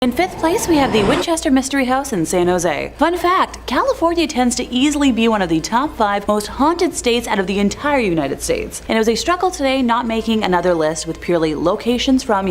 In 5th place, we have the Winchester Mystery House in San Jose. Fun fact, California tends to easily be one of the top 5 most haunted states out of the entire United States. And it was a struggle today not making another list with purely locations from,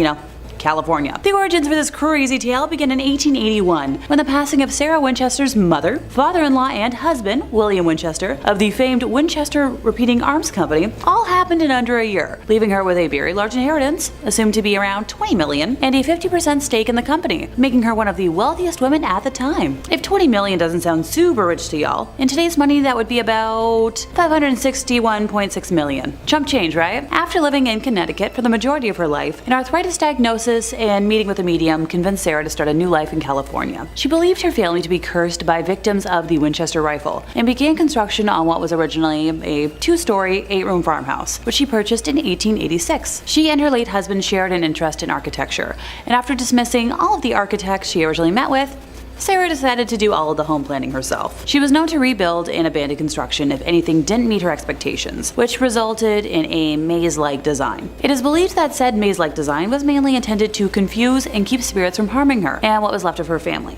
California. The origins for this crazy tale begin in 1881, when the passing of Sarah Winchester's mother, father-in-law, and husband, William Winchester, of the famed Winchester Repeating Arms Company, all happened in under a year, leaving her with a very large inheritance, assumed to be around $20 million, and a 50% stake in the company, making her one of the wealthiest women at the time. If $20 million doesn't sound super rich to y'all, in today's money that would be about $561.6 million. Chump change, right? After living in Connecticut for the majority of her life, an arthritis diagnosis and meeting with a medium convinced Sarah to start a new life in California. She believed her family to be cursed by victims of the Winchester rifle and began construction on what was originally a 2-story, 8-room farmhouse, which she purchased in 1886. She and her late husband shared an interest in architecture, and after dismissing all of the architects she originally met with, Sarah decided to do all of the home planning herself. She was known to rebuild and abandon construction if anything didn't meet her expectations, which resulted in a maze-like design. It is believed that said maze-like design was mainly intended to confuse and keep spirits from harming her and what was left of her family.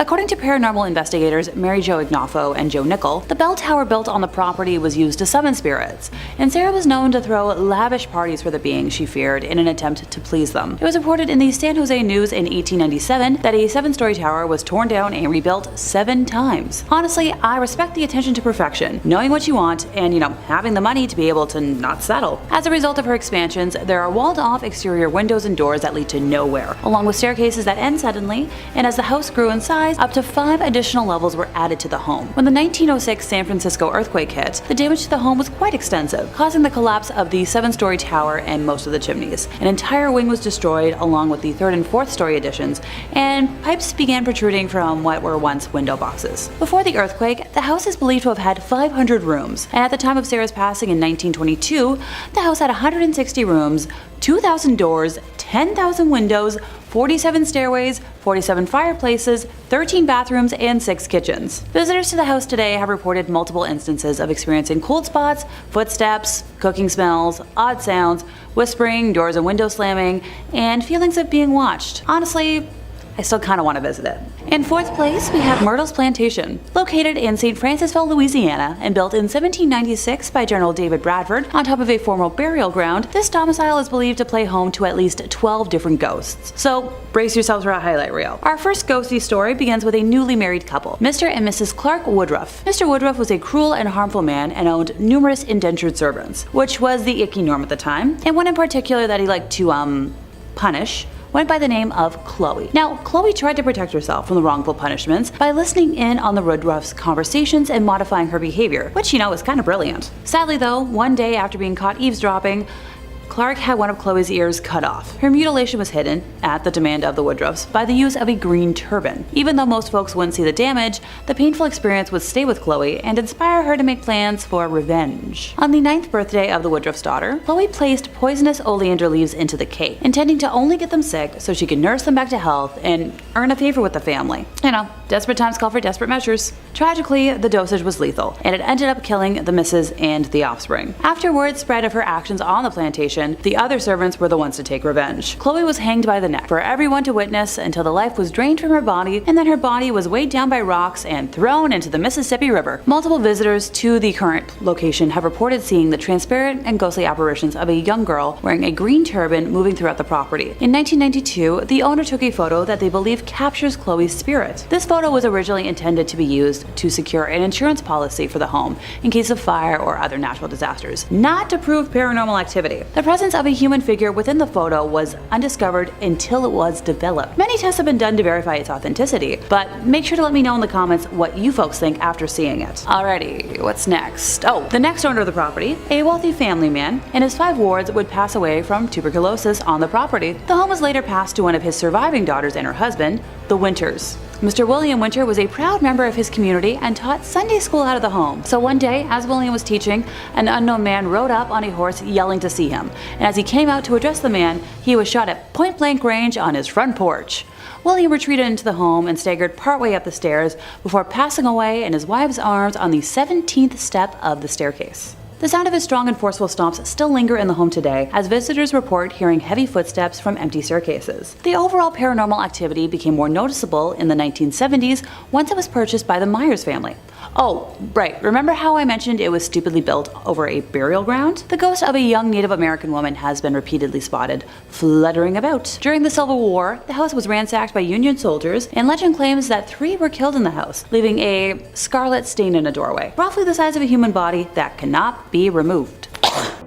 According to paranormal investigators Mary Jo Ignoffo and Joe Nickel, the bell tower built on the property was used to summon spirits, and Sarah was known to throw lavish parties for the beings she feared in an attempt to please them. It was reported in the San Jose News in 1897 that a 7-story tower was torn down and rebuilt 7 times. Honestly, I respect the attention to perfection, knowing what you want, and having the money to be able to not settle. As a result of her expansions, there are walled-off exterior windows and doors that lead to nowhere, along with staircases that end suddenly, and as the house grew in size, up to 5 additional levels were added to the home. When the 1906 San Francisco earthquake hit, the damage to the home was quite extensive, causing the collapse of the 7-story tower and most of the chimneys. An entire wing was destroyed along with the 3rd and 4th story additions, and pipes began protruding from what were once window boxes. Before the earthquake, the house is believed to have had 500 rooms, and at the time of Sarah's passing in 1922, the house had 160 rooms, 2,000 doors, 10,000 windows, 47 stairways, 47 fireplaces, 13 bathrooms, and 6 kitchens. Visitors to the house today have reported multiple instances of experiencing cold spots, footsteps, cooking smells, odd sounds, whispering, doors and windows slamming, and feelings of being watched. Honestly, I still kind of want to visit it. In 4th place, we have Myrtles Plantation. Located in St. Francisville, Louisiana, and built in 1796 by General David Bradford on top of a former burial ground, this domicile is believed to play home to at least 12 different ghosts. So brace yourselves for a highlight reel. Our first ghosty story begins with a newly married couple, Mr. and Mrs. Clark Woodruff. Mr. Woodruff was a cruel and harmful man and owned numerous indentured servants, which was the icky norm at the time, and one in particular that he liked to, punish went by the name of Chloe. Now, Chloe tried to protect herself from the wrongful punishments by listening in on the Woodruffs' conversations and modifying her behavior, which is kind of brilliant. Sadly though, one day after being caught eavesdropping, Clark had one of Chloe's ears cut off. Her mutilation was hidden, at the demand of the Woodruffs, by the use of a green turban. Even though most folks wouldn't see the damage, the painful experience would stay with Chloe and inspire her to make plans for revenge. On the 9th birthday of the Woodruff's daughter, Chloe placed poisonous oleander leaves into the cake, intending to only get them sick so she could nurse them back to health and earn a favor with the family. Desperate times call for desperate measures. Tragically, the dosage was lethal, and it ended up killing the missus and the offspring. After word spread of her actions on the plantation, the other servants were the ones to take revenge. Chloe was hanged by the neck for everyone to witness until the life was drained from her body, and then her body was weighed down by rocks and thrown into the Mississippi River. Multiple visitors to the current location have reported seeing the transparent and ghostly apparitions of a young girl wearing a green turban moving throughout the property. In 1992, the owner took a photo that they believe captures Chloe's spirit. This photo was originally intended to be used to secure an insurance policy for the home in case of fire or other natural disasters, not to prove paranormal activity. The presence of a human figure within the photo was undiscovered until it was developed. Many tests have been done to verify its authenticity, but make sure to let me know in the comments what you folks think after seeing it. Alrighty, what's next? Oh, the next owner of the property, a wealthy family man, and his 5 wards would pass away from tuberculosis on the property. The home was later passed to one of his surviving daughters and her husband, the Winters. Mr. William Winter was a proud member of his community and taught Sunday school out of the home. So one day, as William was teaching, an unknown man rode up on a horse yelling to see him. And as he came out to address the man, he was shot at point-blank range on his front porch. William retreated into the home and staggered partway up the stairs before passing away in his wife's arms on the 17th step of the staircase. The sound of his strong and forceful stomps still linger in the home today, as visitors report hearing heavy footsteps from empty staircases. The overall paranormal activity became more noticeable in the 1970s once it was purchased by the Myers family. Oh, right, remember how I mentioned it was stupidly built over a burial ground? The ghost of a young Native American woman has been repeatedly spotted fluttering about. During the Civil War, the house was ransacked by Union soldiers, and legend claims that 3 were killed in the house, leaving a scarlet stain in a doorway, roughly the size of a human body that cannot be removed.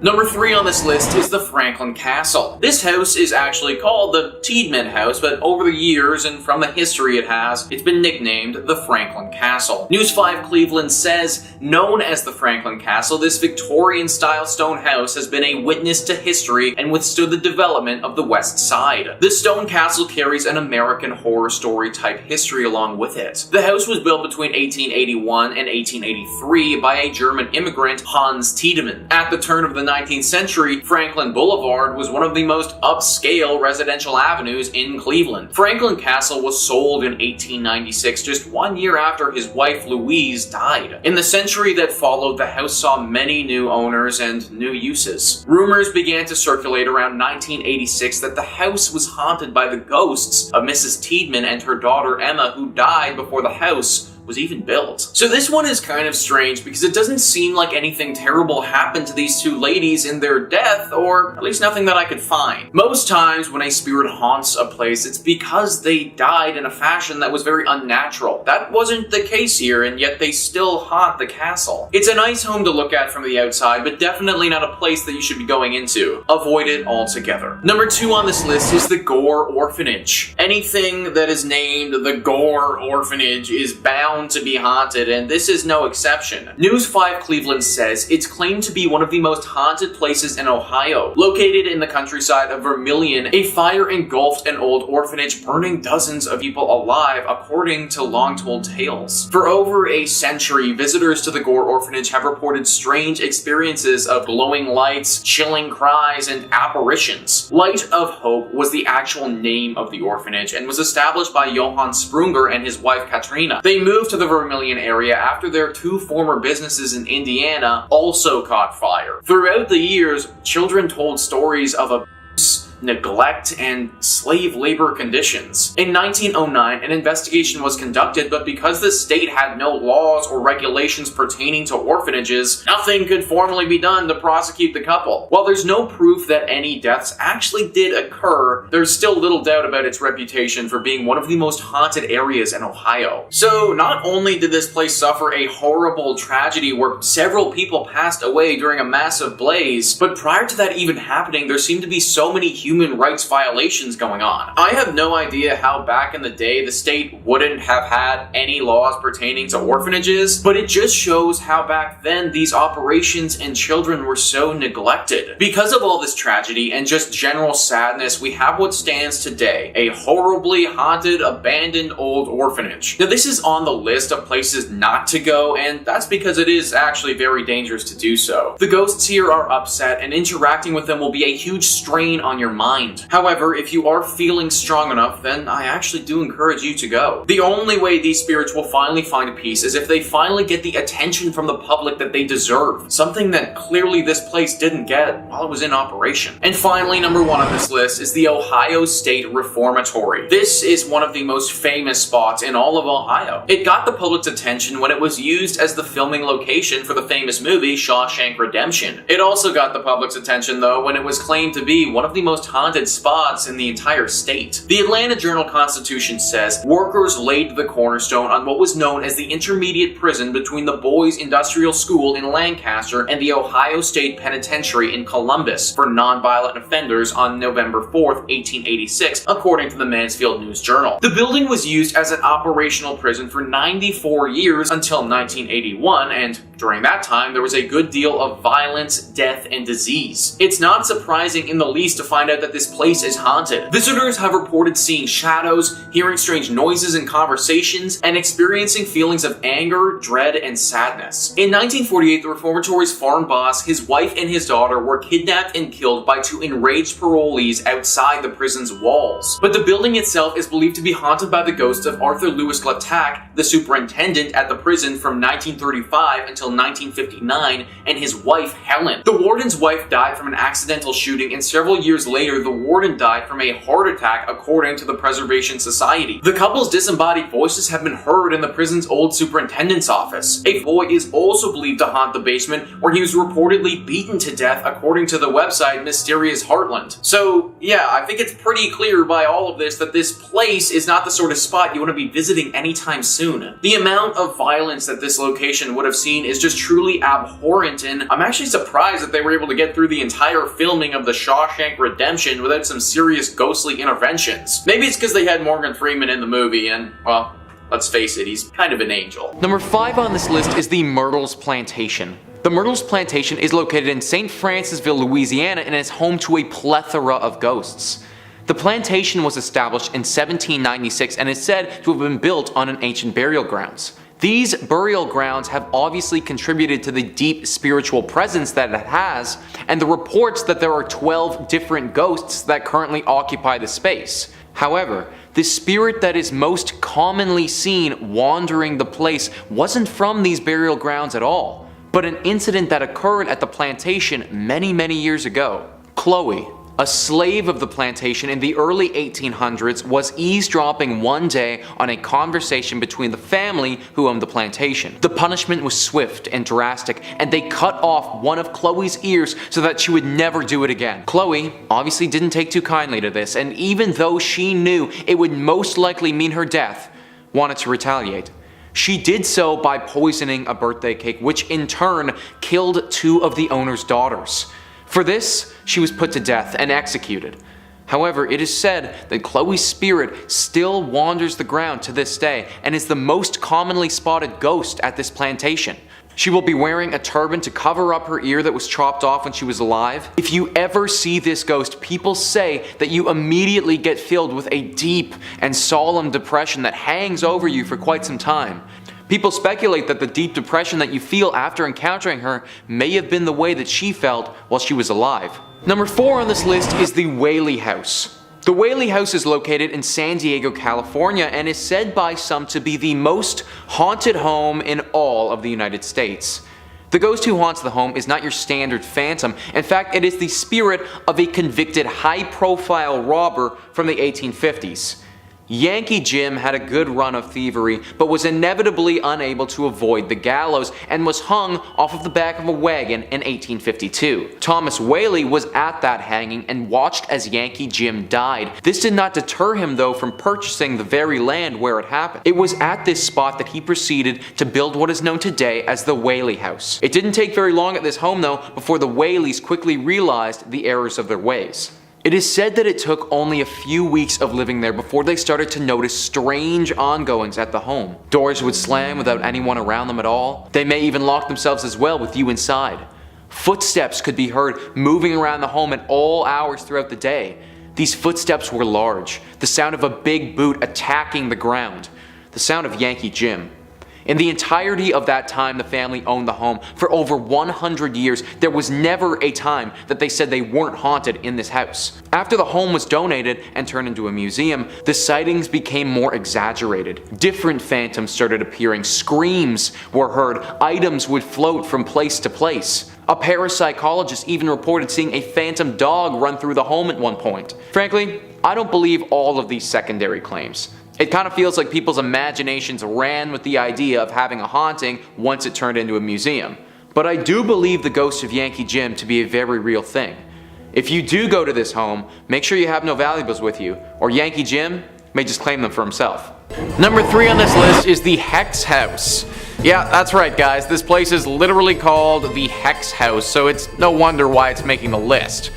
Number 3 on this list is the Franklin Castle. This house is actually called the Tiedemann House, but over the years and from the history it's been nicknamed the Franklin Castle. News 5 Cleveland says, known as the Franklin Castle, this Victorian-style stone house has been a witness to history and withstood the development of the West Side. This stone castle carries an American Horror Story type history along with it. The house was built between 1881 and 1883 by a German immigrant, Hans Tiedemann. At the turn of the 19th century, Franklin Boulevard was one of the most upscale residential avenues in Cleveland. Franklin Castle was sold in 1896, just 1 year after his wife Louise died. In the century that followed, the house saw many new owners and new uses. Rumors began to circulate around 1986 that the house was haunted by the ghosts of Mrs. Tiedemann and her daughter Emma, who died before the house was even built. So this one is kind of strange because it doesn't seem like anything terrible happened to these 2 ladies in their death, or at least nothing that I could find. Most times when a spirit haunts a place, it's because they died in a fashion that was very unnatural. That wasn't the case here, and yet they still haunt the castle. It's a nice home to look at from the outside, but definitely not a place that you should be going into. Avoid it altogether. Number 2 on this list is the Gore Orphanage. Anything that is named the Gore Orphanage is bound to be haunted, and this is no exception. News 5 Cleveland says it's claimed to be one of the most haunted places in Ohio. Located in the countryside of Vermilion, a fire engulfed an old orphanage, burning dozens of people alive, according to long-told tales. For over a century, visitors to the Gore Orphanage have reported strange experiences of glowing lights, chilling cries, and apparitions. Light of Hope was the actual name of the orphanage and was established by Johann Sprunger and his wife Katrina. They moved to the Vermilion area after their 2 former businesses in Indiana also caught fire. Throughout the years, children told stories of abuse, neglect, and slave labor conditions. In 1909, an investigation was conducted, but because the state had no laws or regulations pertaining to orphanages, nothing could formally be done to prosecute the couple. While there's no proof that any deaths actually did occur, there's still little doubt about its reputation for being one of the most haunted areas in Ohio. So not only did this place suffer a horrible tragedy where several people passed away during a massive blaze, but prior to that even happening, there seemed to be so many human rights violations going on. I have no idea how back in the day the state wouldn't have had any laws pertaining to orphanages, but it just shows how back then these operations and children were so neglected. Because of all this tragedy and just general sadness, we have what stands today, a horribly haunted, abandoned old orphanage. Now this is on the list of places not to go, and that's because it is actually very dangerous to do so. The ghosts here are upset, and interacting with them will be a huge strain on your mind. However, if you are feeling strong enough, then I actually do encourage you to go. The only way these spirits will finally find peace is if they finally get the attention from the public that they deserve, something that clearly this place didn't get while it was in operation. And finally, number 1 on this list is the Ohio State Reformatory. This is one of the most famous spots in all of Ohio. It got the public's attention when it was used as the filming location for the famous movie Shawshank Redemption. It also got the public's attention though when it was claimed to be one of the most haunted spots in the entire state. The Atlanta Journal-Constitution says workers laid the cornerstone on what was known as the intermediate prison between the Boys Industrial School in Lancaster and the Ohio State Penitentiary in Columbus for nonviolent offenders on November 4th, 1886, according to the Mansfield News-Journal. The building was used as an operational prison for 94 years until 1981, and during that time there was a good deal of violence, death, and disease. It's not surprising in the least to find out that this place is haunted. Visitors have reported seeing shadows, hearing strange noises and conversations, and experiencing feelings of anger, dread, and sadness. In 1948, the reformatory's farm boss, his wife, and his daughter were kidnapped and killed by 2 enraged parolees outside the prison's walls. But the building itself is believed to be haunted by the ghost of Arthur Lewis Glattack, the superintendent at the prison from 1935 until 1959 and his wife Helen. The warden's wife died from an accidental shooting, and several years later the warden died from a heart attack, according to the Preservation Society. The couple's disembodied voices have been heard in the prison's old superintendent's office. A boy is also believed to haunt the basement, where he was reportedly beaten to death, according to the website Mysterious Heartland. So yeah, I think it's pretty clear by all of this that this place is not the sort of spot you want to be visiting anytime soon. The amount of violence that this location would have seen is just truly abhorrent, and I'm actually surprised that they were able to get through the entire filming of The Shawshank Redemption without some serious ghostly interventions. Maybe it's because they had Morgan Freeman in the movie, and, well, let's face it, he's kind of an angel. Number 5 on this list is the Myrtles Plantation. The Myrtles Plantation is located in St. Francisville, Louisiana, and is home to a plethora of ghosts. The plantation was established in 1796 and is said to have been built on an ancient burial grounds. These burial grounds have obviously contributed to the deep spiritual presence that it has, and the reports that there are 12 different ghosts that currently occupy the space. However, the spirit that is most commonly seen wandering the place wasn't from these burial grounds at all, but an incident that occurred at the plantation many years ago. Chloe, a slave of the plantation in the early 1800s, was eavesdropping one day on a conversation between the family who owned the plantation. The punishment was swift and drastic, and they cut off one of Chloe's ears so that she would never do it again. Chloe obviously didn't take too kindly to this, and even though she knew it would most likely mean her death, wanted to retaliate. She did so by poisoning a birthday cake, which in turn killed 2 of the owner's daughters. For this, she was put to death and executed. However, it is said that Chloe's spirit still wanders the ground to this day and is the most commonly spotted ghost at this plantation. She will be wearing a turban to cover up her ear that was chopped off when she was alive. If you ever see this ghost, people say that you immediately get filled with a deep and solemn depression that hangs over you for quite some time. People speculate that the deep depression that you feel after encountering her may have been the way that she felt while she was alive. Number 4 on this list is the Whaley House. The Whaley House is located in San Diego, California, and is said by some to be the most haunted home in all of the United States. The ghost who haunts the home is not your standard phantom. In fact, it is the spirit of a convicted high-profile robber from the 1850s. Yankee Jim had a good run of thievery, but was inevitably unable to avoid the gallows and was hung off of the back of a wagon in 1852. Thomas Whaley was at that hanging and watched as Yankee Jim died. This did not deter him though from purchasing the very land where it happened. It was at this spot that he proceeded to build what is known today as the Whaley House. It didn't take very long at this home though before the Whaleys quickly realized the errors of their ways. It is said that it took only a few weeks of living there before they started to notice strange ongoings at the home. Doors would slam without anyone around them at all. They may even lock themselves as well with you inside. Footsteps could be heard moving around the home at all hours throughout the day. These footsteps were large, the sound of a big boot attacking the ground, the sound of Yankee Jim. In the entirety of that time the family owned the home, for over 100 years, there was never a time that they said they weren't haunted in this house. After the home was donated and turned into a museum, the sightings became more exaggerated. Different phantoms started appearing, screams were heard, items would float from place to place. A parapsychologist even reported seeing a phantom dog run through the home at one point. Frankly, I don't believe all of these secondary claims. It kind of feels like people's imaginations ran with the idea of having a haunting once it turned into a museum. But I do believe the ghost of Yankee Jim to be a very real thing. If you do go to this home, make sure you have no valuables with you, or Yankee Jim may just claim them for himself. Number 3 on this list is the Hex House. Yeah, that's right guys, this place is literally called the Hex House, so it's no wonder why it's making the list.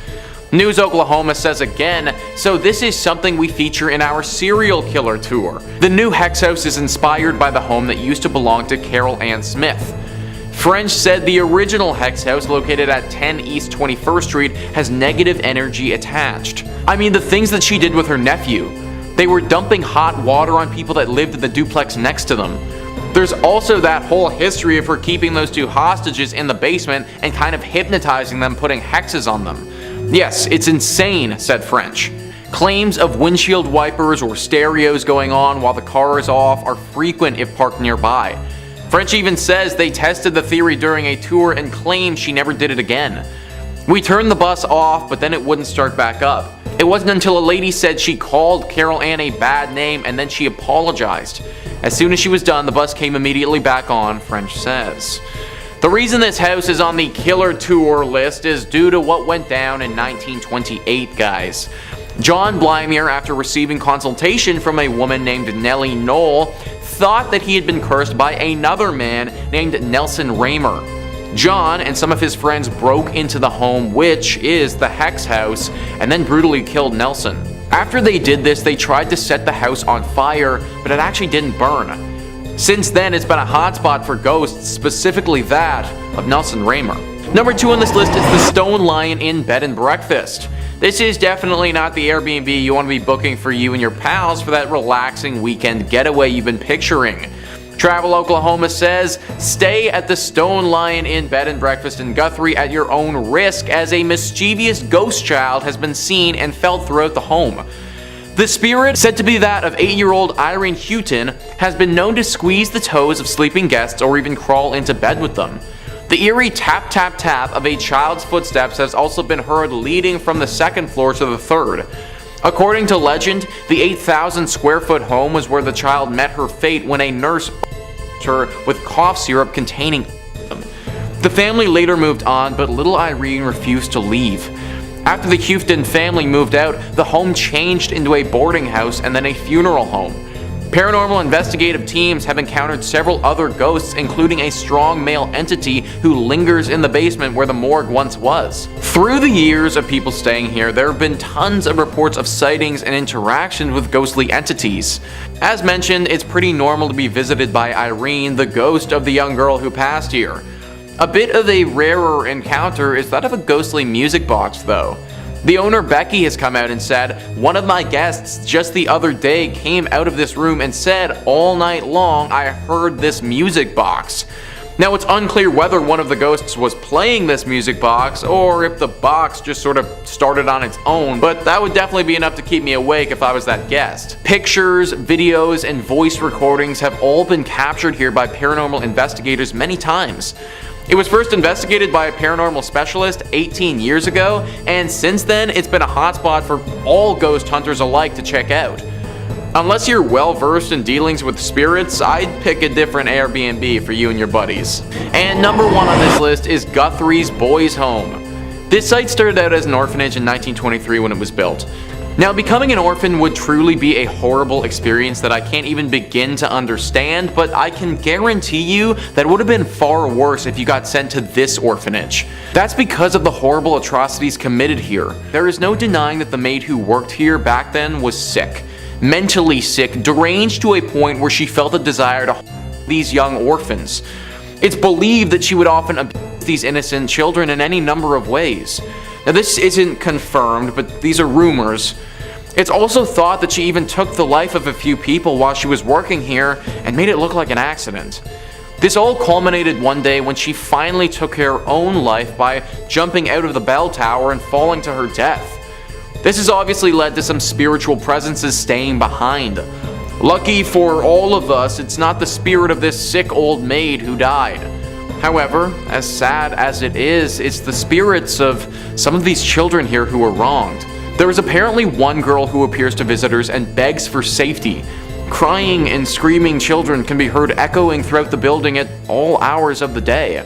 News Oklahoma says again, so this is something we feature in our serial killer tour. The new Hex House is inspired by the home that used to belong to Carol Ann Smith. French said the original Hex House, located at 10 East 21st Street, has negative energy attached. I mean, the things that she did with her nephew. They were dumping hot water on people that lived in the duplex next to them. There's also that whole history of her keeping those 2 hostages in the basement and kind of hypnotizing them, putting hexes on them. Yes, it's insane, said French. Claims of windshield wipers or stereos going on while the car is off are frequent if parked nearby. French even says they tested the theory during a tour and claimed she never did it again. We turned the bus off, but then it wouldn't start back up. It wasn't until a lady said she called Carol Ann a bad name and then she apologized. As soon as she was done, the bus came immediately back on, French says. The reason this house is on the killer tour list is due to what went down in 1928, guys. John Blymier, after receiving consultation from a woman named Nellie Knoll, thought that he had been cursed by another man named Nelson Raymer. John and some of his friends broke into the home, which is the Hex House, and then brutally killed Nelson. After they did this, they tried to set the house on fire, but it actually didn't burn. Since then, it's been a hotspot for ghosts, specifically that of Nelson Raymer. Number 2 on this list is the Stone Lion Inn Bed and Breakfast. This is definitely not the Airbnb you want to be booking for you and your pals for that relaxing weekend getaway you've been picturing. Travel Oklahoma says, stay at the Stone Lion Inn Bed and Breakfast in Guthrie at your own risk, as a mischievous ghost child has been seen and felt throughout the home. The spirit, said to be that of 8-year-old Irene Houghton, has been known to squeeze the toes of sleeping guests or even crawl into bed with them. The eerie tap tap tap of a child's footsteps has also been heard leading from the 2nd floor to the 3rd. According to legend, the 8,000 square foot home was where the child met her fate when a nurse her with cough syrup containing them. The family later moved on, but little Irene refused to leave. After the Houghton family moved out, the home changed into a boarding house and then a funeral home. Paranormal investigative teams have encountered several other ghosts, including a strong male entity who lingers in the basement where the morgue once was. Through the years of people staying here, there have been tons of reports of sightings and interactions with ghostly entities. As mentioned, it's pretty normal to be visited by Irene, the ghost of the young girl who passed here. A bit of a rarer encounter is that of a ghostly music box, though. The owner, Becky, has come out and said, "One of my guests just the other day came out of this room and said, all night long, I heard this music box." Now, it's unclear whether one of the ghosts was playing this music box or if the box just sort of started on its own, but that would definitely be enough to keep me awake if I was that guest. Pictures, videos, and voice recordings have all been captured here by paranormal investigators many times. It was first investigated by a paranormal specialist 18 years ago, and since then it's been a hotspot for all ghost hunters alike to check out. Unless you're well versed in dealings with spirits, I'd pick a different Airbnb for you and your buddies. And number 1 on this list is Guthrie's Boys Home. This site started out as an orphanage in 1923 when it was built. Now, becoming an orphan would truly be a horrible experience that I can't even begin to understand, but I can guarantee you that it would have been far worse if you got sent to this orphanage. That's because of the horrible atrocities committed here. There is no denying that the maid who worked here back then was sick. Mentally sick, deranged to a point where she felt a desire to these young orphans. It's believed that she would often abuse these innocent children in any number of ways. Now, this isn't confirmed, but these are rumors. It's also thought that she even took the life of a few people while she was working here and made it look like an accident. This all culminated one day when she finally took her own life by jumping out of the bell tower and falling to her death. This has obviously led to some spiritual presences staying behind. Lucky for all of us, it's not the spirit of this sick old maid who died. However, as sad as it is, it's the spirits of some of these children here who were wronged. There is apparently one girl who appears to visitors and begs for safety. Crying and screaming children can be heard echoing throughout the building at all hours of the day.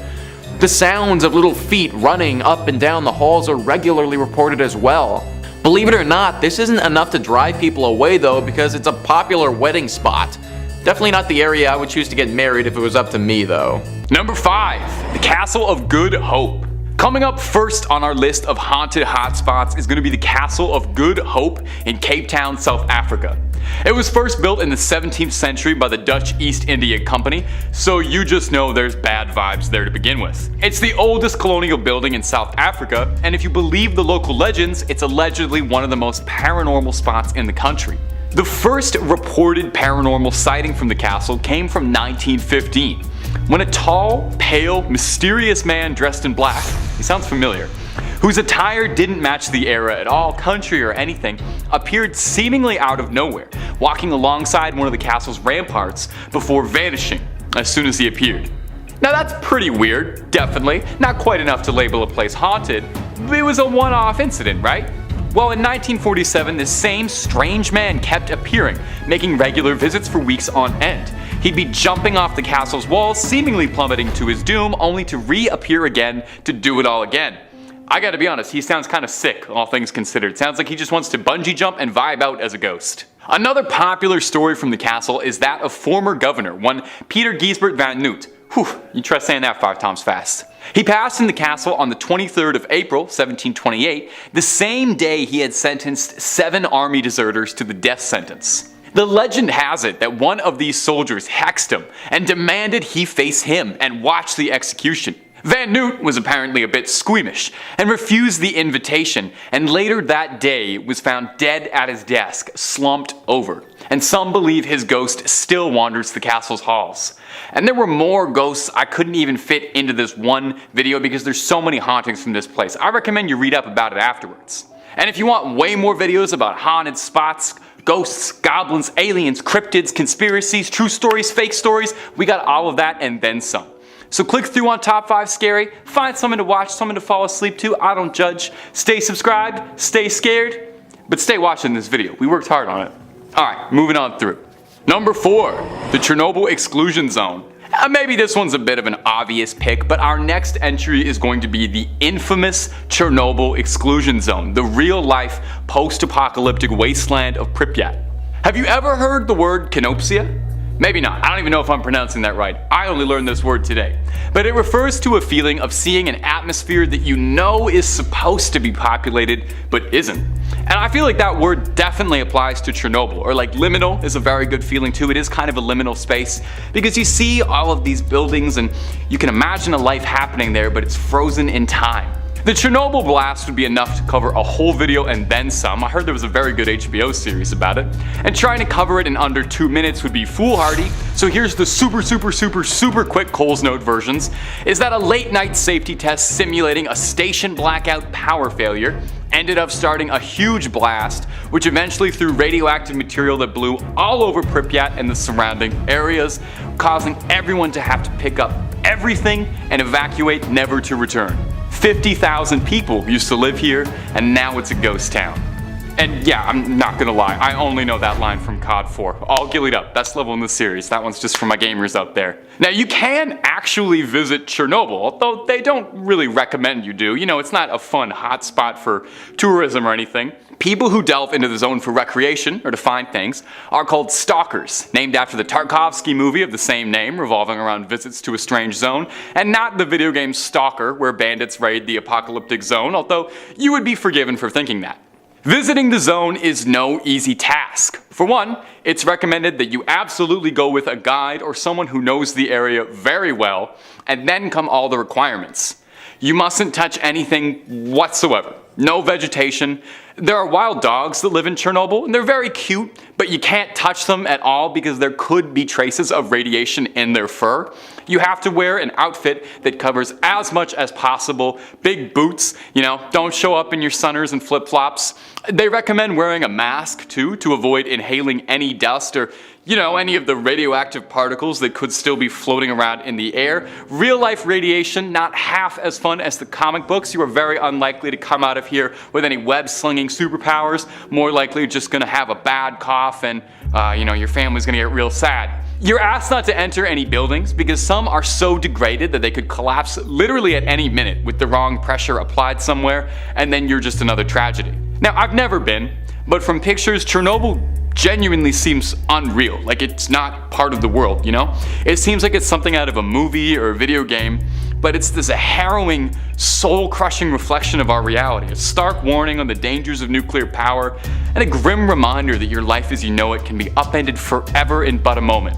The sounds of little feet running up and down the halls are regularly reported as well. Believe it or not, this isn't enough to drive people away though, because it's a popular wedding spot. Definitely not the area I would choose to get married if it was up to me though. Number 5, the Castle of Good Hope. Coming up first on our list of haunted hotspots is going to be the Castle of Good Hope in Cape Town, South Africa. It was first built in the 17th century by the Dutch East India Company, so you just know there's bad vibes there to begin with. It's the oldest colonial building in South Africa, and if you believe the local legends, it's allegedly one of the most paranormal spots in the country. The first reported paranormal sighting from the castle came from 1915, when a tall, pale, mysterious man dressed in black, he sounds familiar, whose attire didn't match the era at all, country or anything, appeared seemingly out of nowhere, walking alongside one of the castle's ramparts before vanishing. as soon as he appeared. Now that's pretty weird, definitely. Not quite enough to label a place haunted, but it was a one-off incident, right? Well, in 1947, this same strange man kept appearing, making regular visits for weeks on end. He'd be jumping off the castle's walls, seemingly plummeting to his doom, only to reappear again to do it all again. I gotta be honest, he sounds kinda sick, all things considered. Sounds like he just wants to bungee jump and vibe out as a ghost. Another popular story from the castle is that of former governor, one Peter Giesbert van Noot. Whew, you try saying that 5 times fast. He passed in the castle on the 23rd of April, 1728, the same day he had sentenced 7 army deserters to the death sentence. The legend has it that one of these soldiers hexed him and demanded he face him and watch the execution. Van Noot was apparently a bit squeamish and refused the invitation, and later that day was found dead at his desk, slumped over. And some believe his ghost still wanders the castle's halls. And there were more ghosts I couldn't even fit into this one video because there's so many hauntings from this place. I recommend you read up about it afterwards. And if you want way more videos about haunted spots, ghosts, goblins, aliens, cryptids, conspiracies, true stories, fake stories, we got all of that and then some. So click through on Top 5 Scary, find something to watch, something to fall asleep to, I don't judge. Stay subscribed, stay scared, but stay watching this video. We worked hard on it. Alright, moving on through. Number 4, the Chernobyl exclusion zone. Maybe this one's a bit of an obvious pick, but our next entry is going to be the infamous Chernobyl exclusion zone, the real-life post-apocalyptic wasteland of Pripyat. Have you ever heard the word Kenopsia? Maybe not. I don't even know if I'm pronouncing that right. I only learned this word today. But it refers to a feeling of seeing an atmosphere that you know is supposed to be populated, but isn't. And I feel like that word definitely applies to Chernobyl, or like liminal is a very good feeling too. It is kind of a liminal space, because you see all of these buildings and you can imagine a life happening there, but it's frozen in time. The Chernobyl blast would be enough to cover a whole video and then some. I heard there was a very good HBO series about it. And trying to cover it in under 2 minutes would be foolhardy, so here's the super quick Cole's Note versions, is that a late night safety test simulating a station blackout power failure ended up starting a huge blast, which eventually threw radioactive material that blew all over Pripyat and the surrounding areas, causing everyone to have to pick up everything and evacuate, never to return. 50,000 people used to live here, and now it's a ghost town. And yeah, I'm not gonna lie, I only know that line from COD 4. All gillied up, best level in the series. That one's just for my gamers out there. Now you can actually visit Chernobyl, although they don't really recommend you do. You know, it's not a fun hotspot for tourism or anything. People who delve into the zone for recreation, or to find things, are called stalkers, named after the Tarkovsky movie of the same name, revolving around visits to a strange zone, and not the video game Stalker, where bandits raid the apocalyptic zone, although you would be forgiven for thinking that. Visiting the zone is no easy task. For one, it's recommended that you absolutely go with a guide or someone who knows the area very well, and then come all the requirements. You mustn't touch anything whatsoever. No vegetation. There are wild dogs that live in Chernobyl, and they're very cute, but you can't touch them at all because there could be traces of radiation in their fur. You have to wear an outfit that covers as much as possible. Big boots, you know, don't show up in your sunners and flip-flops. They recommend wearing a mask too to avoid inhaling any dust or, you know, any of the radioactive particles that could still be floating around in the air. Real life radiation, not half as fun as the comic books. You are very unlikely to come out of here with any web-slinging superpowers. More likely just gonna have a bad cough and, you know, your family's gonna get real sad. You're asked not to enter any buildings because some are so degraded that they could collapse literally at any minute with the wrong pressure applied somewhere, and then you're just another tragedy. Now, I've never been, but from pictures, Chernobyl genuinely seems unreal, like it's not part of the world, you know? It seems like it's something out of a movie or a video game, but it's this harrowing, soul-crushing reflection of our reality, a stark warning on the dangers of nuclear power, and a grim reminder that your life as you know it can be upended forever in but a moment.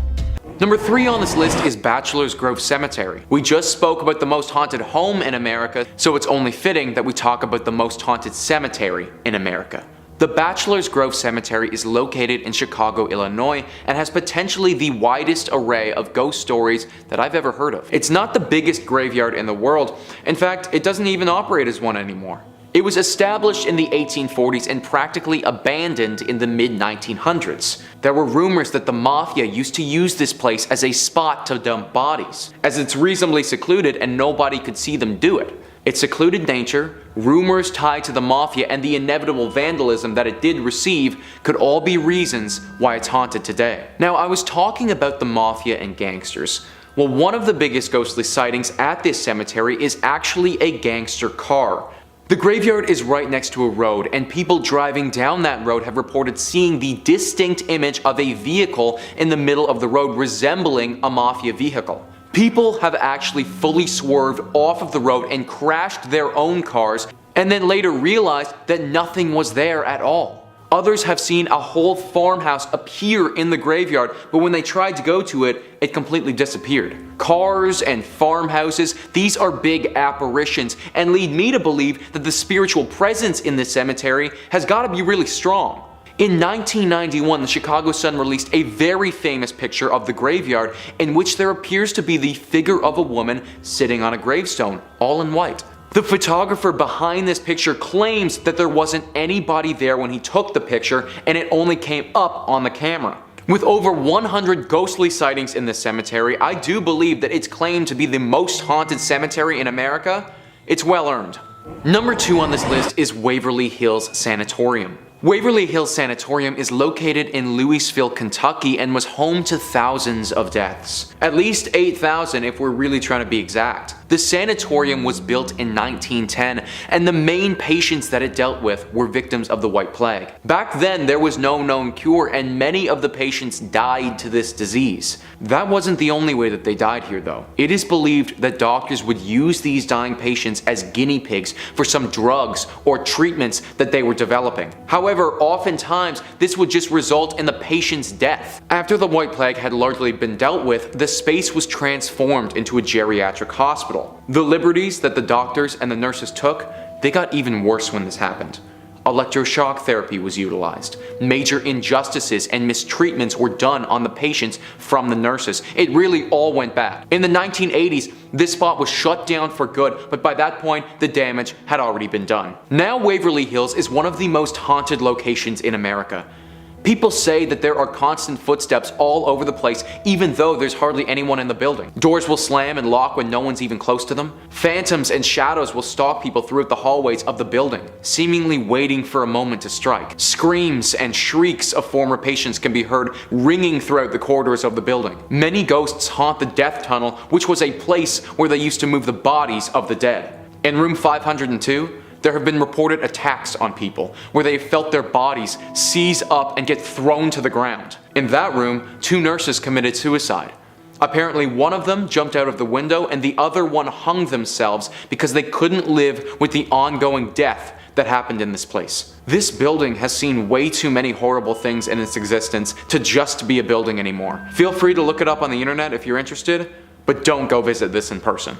Number 3 on this list is Bachelor's Grove Cemetery. We just spoke about the most haunted home in America, so it's only fitting that we talk about the most haunted cemetery in America. The Bachelor's Grove Cemetery is located in Chicago, Illinois, and has potentially the widest array of ghost stories that I've ever heard of. It's not the biggest graveyard in the world. In fact, it doesn't even operate as one anymore. It was established in the 1840s and practically abandoned in the mid-1900s. There were rumors that the mafia used to use this place as a spot to dump bodies, as it's reasonably secluded and nobody could see them do it. Its secluded nature, rumors tied to the mafia, and the inevitable vandalism that it did receive could all be reasons why it's haunted today. Now, I was talking about the mafia and gangsters. Well, one of the biggest ghostly sightings at this cemetery is actually a gangster car. The graveyard is right next to a road, and people driving down that road have reported seeing the distinct image of a vehicle in the middle of the road resembling a mafia vehicle. People have actually fully swerved off of the road and crashed their own cars, and then later realized that nothing was there at all. Others have seen a whole farmhouse appear in the graveyard, but when they tried to go to it, it completely disappeared. Cars and farmhouses, these are big apparitions, and lead me to believe that the spiritual presence in this cemetery has got to be really strong. In 1991, the Chicago Sun released a very famous picture of the graveyard in which there appears to be the figure of a woman sitting on a gravestone, all in white. The photographer behind this picture claims that there wasn't anybody there when he took the picture and it only came up on the camera. With over 100 ghostly sightings in this cemetery, I do believe that it's claimed to be the most haunted cemetery in America. It's well earned. Number 2 on this list is Waverly Hills Sanatorium. Waverly Hills Sanatorium is located in Louisville, Kentucky, and was home to thousands of deaths. At least 8,000 if we're really trying to be exact. The sanatorium was built in 1910, and the main patients that it dealt with were victims of the White Plague. Back then, there was no known cure, and many of the patients died to this disease. That wasn't the only way that they died here, though. It is believed that doctors would use these dying patients as guinea pigs for some drugs or treatments that they were developing. However, oftentimes, this would just result in the patient's death. After the White Plague had largely been dealt with, the space was transformed into a geriatric hospital. The liberties that the doctors and the nurses took, they got even worse when this happened. Electroshock therapy was utilized. Major injustices and mistreatments were done on the patients from the nurses. It really all went bad. In the 1980s, this spot was shut down for good, but by that point, the damage had already been done. Now Waverly Hills is one of the most haunted locations in America. People say that there are constant footsteps all over the place, even though there's hardly anyone in the building. Doors will slam and lock when no one's even close to them. Phantoms and shadows will stalk people throughout the hallways of the building, seemingly waiting for a moment to strike. Screams and shrieks of former patients can be heard ringing throughout the corridors of the building. Many ghosts haunt the death tunnel, which was a place where they used to move the bodies of the dead. In room 502, there have been reported attacks on people, where they have felt their bodies seize up and get thrown to the ground. In that room, 2 nurses committed suicide. Apparently one of them jumped out of the window and the other one hung themselves because they couldn't live with the ongoing death that happened in this place. This building has seen way too many horrible things in its existence to just be a building anymore. Feel free to look it up on the internet if you're interested, but don't go visit this in person.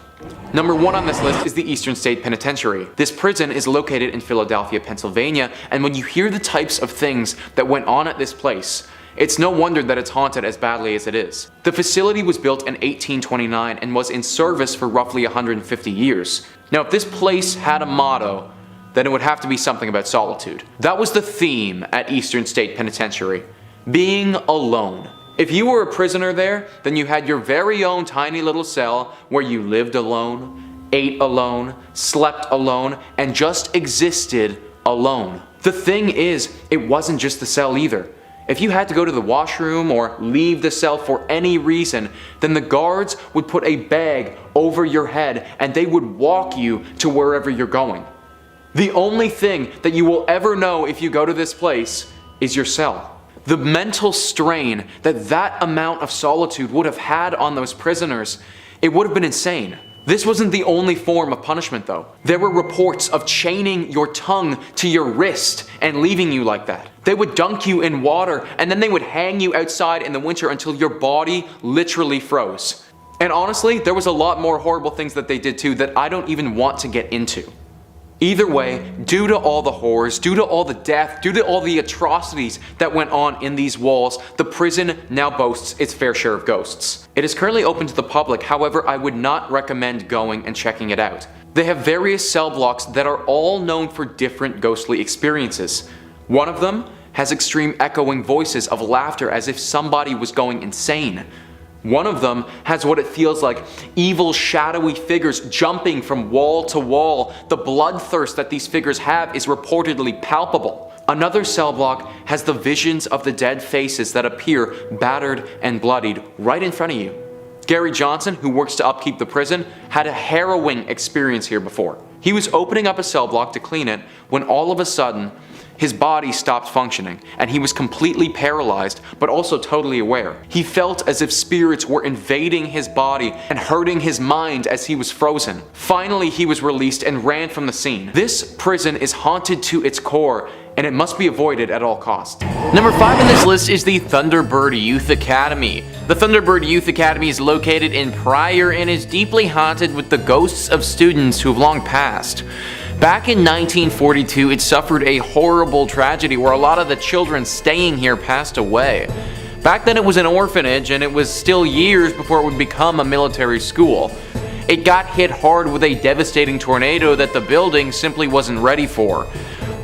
Number 1 on this list is the Eastern State Penitentiary. This prison is located in Philadelphia, Pennsylvania, and when you hear the types of things that went on at this place, it's no wonder that it's haunted as badly as it is. The facility was built in 1829 and was in service for roughly 150 years. Now, if this place had a motto, then it would have to be something about solitude. That was the theme at Eastern State Penitentiary: being alone. If you were a prisoner there, then you had your very own tiny little cell where you lived alone, ate alone, slept alone, and just existed alone. The thing is, it wasn't just the cell either. If you had to go to the washroom or leave the cell for any reason, then the guards would put a bag over your head and they would walk you to wherever you're going. The only thing that you will ever know if you go to this place is your cell. The mental strain that that amount of solitude would have had on those prisoners, it would have been insane. This wasn't the only form of punishment though. There were reports of chaining your tongue to your wrist and leaving you like that. They would dunk you in water and then they would hang you outside in the winter until your body literally froze. And honestly, there was a lot more horrible things that they did too that I don't even want to get into. Either way, due to all the horrors, due to all the death, due to all the atrocities that went on in these walls, the prison now boasts its fair share of ghosts. It is currently open to the public, however, I would not recommend going and checking it out. They have various cell blocks that are all known for different ghostly experiences. One of them has extreme echoing voices of laughter as if somebody was going insane. One of them has what it feels like evil shadowy figures jumping from wall to wall. The bloodthirst that these figures have is reportedly palpable. Another cell block has the visions of the dead faces that appear battered and bloodied right in front of you. Gary Johnson, who works to upkeep the prison, had a harrowing experience here before. He was opening up a cell block to clean it when all of a sudden his body stopped functioning and he was completely paralyzed but also totally aware. He felt as if spirits were invading his body and hurting his mind as he was frozen. Finally, he was released and ran from the scene. This prison is haunted to its core and it must be avoided at all costs. Number 5 on this list is the Thunderbird Youth Academy. The Thunderbird Youth Academy is located in Pryor and is deeply haunted with the ghosts of students who have long passed. Back in 1942, it suffered a horrible tragedy where a lot of the children staying here passed away. Back then it was an orphanage and it was still years before it would become a military school. It got hit hard with a devastating tornado that the building simply wasn't ready for.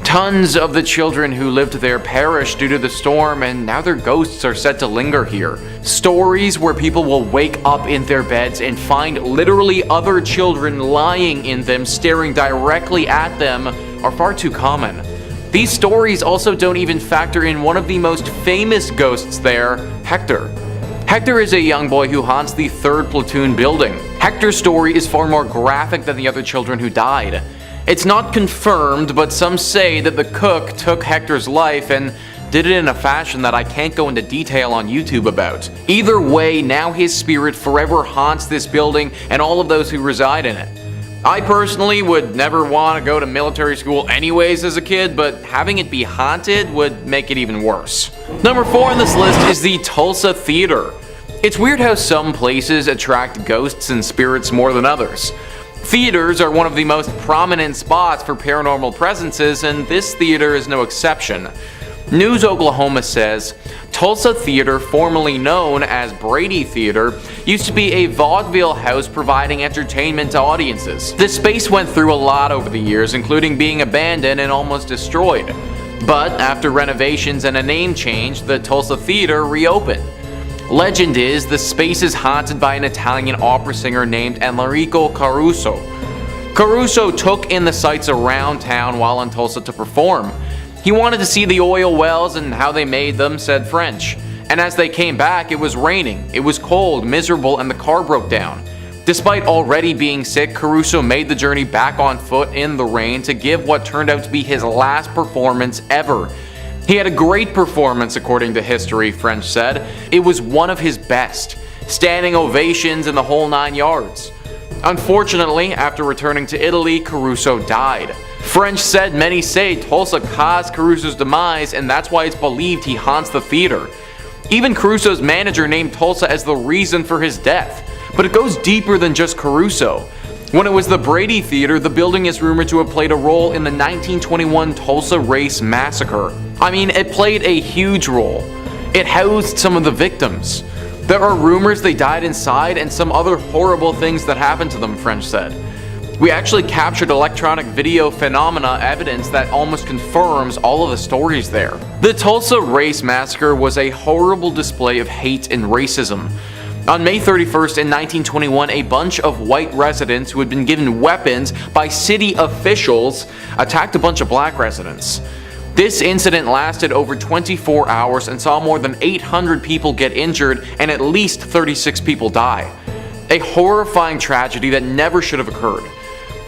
Tons of the children who lived there perished due to the storm, and now their ghosts are said to linger here. Stories where people will wake up in their beds and find literally other children lying in them staring directly at them are far too common. These stories also don't even factor in one of the most famous ghosts there, Hector. Hector is a young boy who haunts the 3rd Platoon building. Hector's story is far more graphic than the other children who died. It's not confirmed, but some say that the cook took Hector's life and did it in a fashion that I can't go into detail on YouTube about. Either way, now his spirit forever haunts this building and all of those who reside in it. I personally would never want to go to military school anyways as a kid, but having it be haunted would make it even worse. Number 4 on this list is the Tulsa Theater. It's weird how some places attract ghosts and spirits more than others. Theaters are one of the most prominent spots for paranormal presences, and this theater is no exception. News Oklahoma says, Tulsa Theater, formerly known as Brady Theater, used to be a vaudeville house providing entertainment to audiences. This space went through a lot over the years, including being abandoned and almost destroyed. But after renovations and a name change, the Tulsa Theater reopened. Legend is the space is haunted by an Italian opera singer named Enrico Caruso. Caruso took in the sights around town while in Tulsa to perform. He wanted to see the oil wells and how they made them, said French. And as they came back, it was raining, it was cold, miserable, and the car broke down. Despite already being sick, Caruso made the journey back on foot in the rain to give what turned out to be his last performance ever. He had a great performance according to history, French said. It was one of his best. Standing ovations in the whole 9 yards. Unfortunately, after returning to Italy, Caruso died. French said many say Tulsa caused Caruso's demise and that's why it's believed he haunts the theater. Even Caruso's manager named Tulsa as the reason for his death. But it goes deeper than just Caruso. When it was the Brady Theater, the building is rumored to have played a role in the 1921 Tulsa Race Massacre. I mean, it played a huge role. It housed some of the victims. There are rumors they died inside and some other horrible things that happened to them, French said. We actually captured electronic video phenomena evidence that almost confirms all of the stories there. The Tulsa Race Massacre was a horrible display of hate and racism. On May 31st in 1921, a bunch of white residents who had been given weapons by city officials attacked a bunch of black residents. This incident lasted over 24 hours and saw more than 800 people get injured and at least 36 people die. A horrifying tragedy that never should have occurred.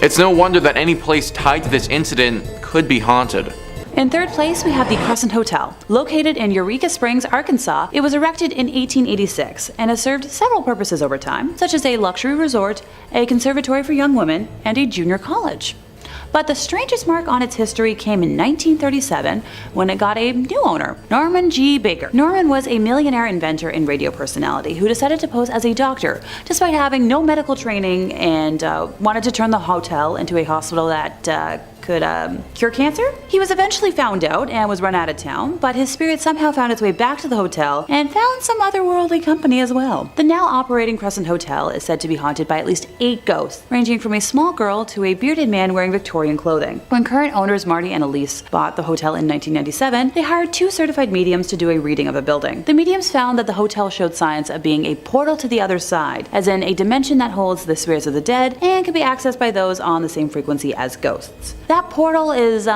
It's no wonder that any place tied to this incident could be haunted. In 3rd place, we have the Crescent Hotel. Located in Eureka Springs, Arkansas, it was erected in 1886 and has served several purposes over time, such as a luxury resort, a conservatory for young women, and a junior college. But the strangest mark on its history came in 1937 when it got a new owner, Norman G. Baker. Norman was a millionaire inventor and radio personality who decided to pose as a doctor despite having no medical training and wanted to turn the hotel into a hospital that could cure cancer. He was eventually found out and was run out of town, but his spirit somehow found its way back to the hotel and found some otherworldly company as well. The now operating Crescent Hotel is said to be haunted by at least 8 ghosts, ranging from a small girl to a bearded man wearing Victorian clothing. When current owners Marty and Elise bought the hotel in 1997, they hired 2 certified mediums to do a reading of the building. The mediums found that the hotel showed signs of being a portal to the other side, as in a dimension that holds the spirits of the dead and can be accessed by those on the same frequency as ghosts. That portal is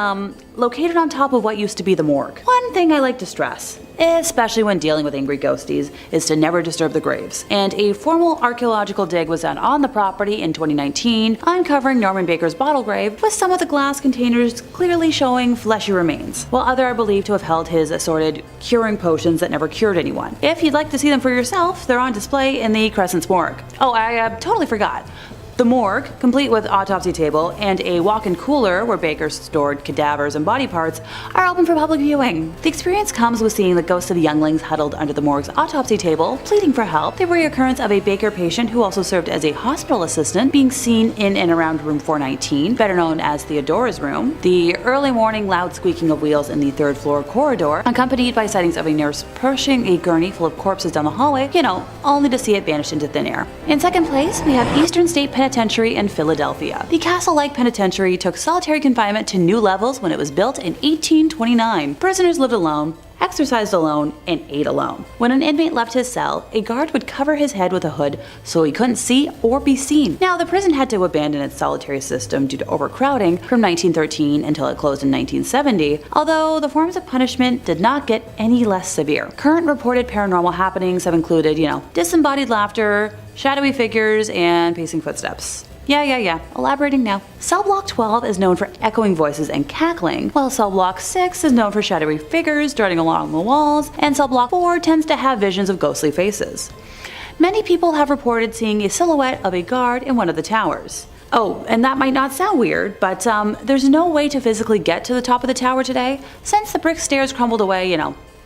located on top of what used to be the morgue. One thing I like to stress, especially when dealing with angry ghosties, is to never disturb the graves. And a formal archaeological dig was done on the property in 2019, uncovering Norman Baker's bottle grave, with some of the glass containers clearly showing fleshy remains, while others are believed to have held his assorted curing potions that never cured anyone. If you'd like to see them for yourself, they're on display in the Crescent's morgue. Oh, I totally forgot. The morgue, complete with autopsy table and a walk-in cooler where Baker stored cadavers and body parts, are open for public viewing. The experience comes with seeing the ghosts of younglings huddled under the morgue's autopsy table, pleading for help, the reoccurrence of a Baker patient who also served as a hospital assistant being seen in and around room 419, better known as Theodora's room, the early morning loud squeaking of wheels in the 3rd floor corridor, accompanied by sightings of a nurse pushing a gurney full of corpses down the hallway, only to see it vanish into thin air. In second place, we have Eastern State Penitentiary in Philadelphia. The castle-like penitentiary took solitary confinement to new levels when it was built in 1829. Prisoners lived alone, exercised alone, and ate alone. When an inmate left his cell, a guard would cover his head with a hood so he couldn't see or be seen. Now, the prison had to abandon its solitary system due to overcrowding from 1913 until it closed in 1970, although the forms of punishment did not get any less severe. Current reported paranormal happenings have included, disembodied laughter, shadowy figures, and pacing footsteps. Yeah. Elaborating now. Cell Block 12 is known for echoing voices and cackling, while Cell Block 6 is known for shadowy figures darting along the walls, and Cell Block 4 tends to have visions of ghostly faces. Many people have reported seeing a silhouette of a guard in one of the towers. Oh, and that might not sound weird, but there's no way to physically get to the top of the tower today, since the brick stairs crumbled away,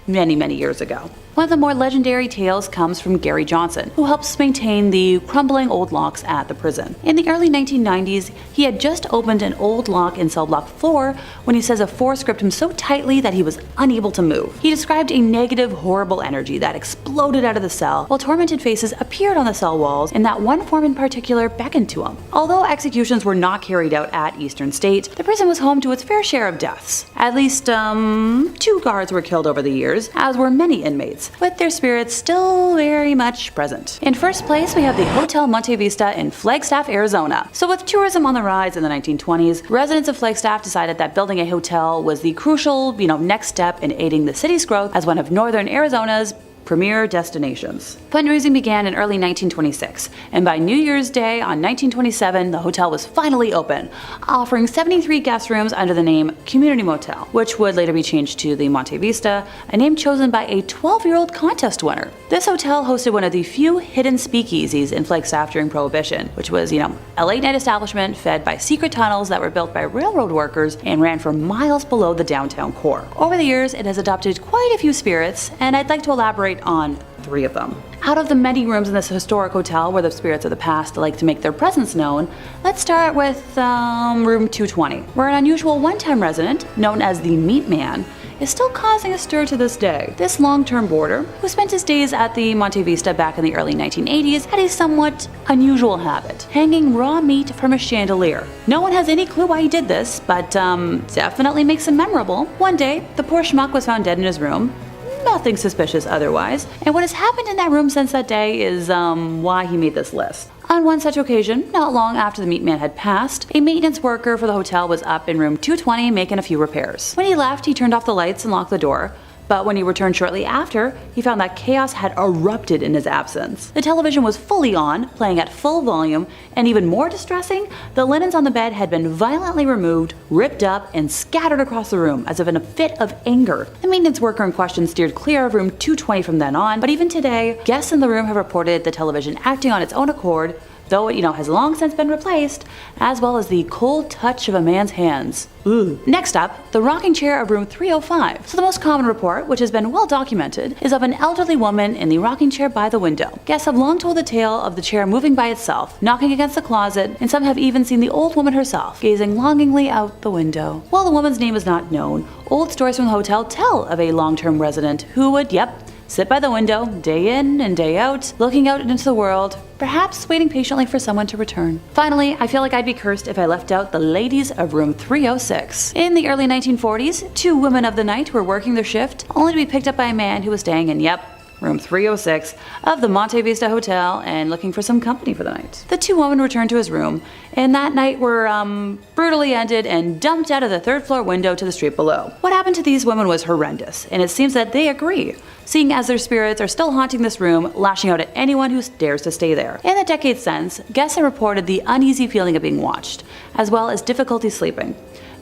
many years ago. One of the more legendary tales comes from Gary Johnson, who helps maintain the crumbling old locks at the prison. In the early 1990s, he had just opened an old lock in Cell Block 4 when he says a force gripped him so tightly that he was unable to move. He described a negative, horrible energy that exploded out of the cell, while tormented faces appeared on the cell walls, and that one form in particular beckoned to him. Although executions were not carried out at Eastern State, the prison was home to its fair share of deaths. At least, 2 guards were killed over the years, as were many inmates, with their spirits still very much present. In first place, we have the Hotel Monte Vista in Flagstaff, Arizona. So with tourism on the rise in the 1920s, residents of Flagstaff decided that building a hotel was the crucial, next step in aiding the city's growth as one of northern Arizona's premier destinations. Fundraising began in early 1926, and by New Year's Day on 1927, the hotel was finally open, offering 73 guest rooms under the name Community Motel, which would later be changed to the Monte Vista, a name chosen by a 12-year-old contest winner. This hotel hosted one of the few hidden speakeasies in Flagstaff during Prohibition, which was, a late-night establishment fed by secret tunnels that were built by railroad workers and ran for miles below the downtown core. Over the years, it has adopted quite a few spirits, and I'd like to elaborate on 3 of them. Out of the many rooms in this historic hotel where the spirits of the past like to make their presence known, let's start with room 220, where an unusual one-time resident, known as the Meat Man, is still causing a stir to this day. This long-term boarder, who spent his days at the Monte Vista back in the early 1980s, had a somewhat unusual habit, hanging raw meat from a chandelier. No one has any clue why he did this, but definitely makes him memorable. One day, the poor schmuck was found dead in his room. Nothing suspicious otherwise, and what has happened in that room since that day is why he made this list. On one such occasion, not long after the Meat Man had passed, a maintenance worker for the hotel was up in room 220 making a few repairs. When he left, he turned off the lights and locked the door, but when he returned shortly after, he found that chaos had erupted in his absence. The television was fully on, playing at full volume, and even more distressing, the linens on the bed had been violently removed, ripped up, and scattered across the room as if in a fit of anger. The maintenance worker in question steered clear of room 220 from then on, but even today, guests in the room have reported the television acting on its own accord, though it, has long since been replaced, as well as the cold touch of a man's hands. Ooh. Next up, the rocking chair of room 305. So the most common report, which has been well documented, is of an elderly woman in the rocking chair by the window. Guests have long told the tale of the chair moving by itself, knocking against the closet, and some have even seen the old woman herself, gazing longingly out the window. While the woman's name is not known, old stories from the hotel tell of a long-term resident who would, sit by the window, day in and day out, looking out into the world, perhaps waiting patiently for someone to return. Finally, I feel like I'd be cursed if I left out the ladies of room 306. In the early 1940s, 2 women of the night were working their shift, only to be picked up by a man who was staying in, room 306 of the Monte Vista Hotel and looking for some company for the night. The 2 women returned to his room, and that night were, brutally ended and dumped out of the 3rd floor window to the street below. What happened to these women was horrendous, and it seems that they agree, seeing as their spirits are still haunting this room, lashing out at anyone who dares to stay there. In the decades since, guests have reported the uneasy feeling of being watched, as well as difficulty sleeping.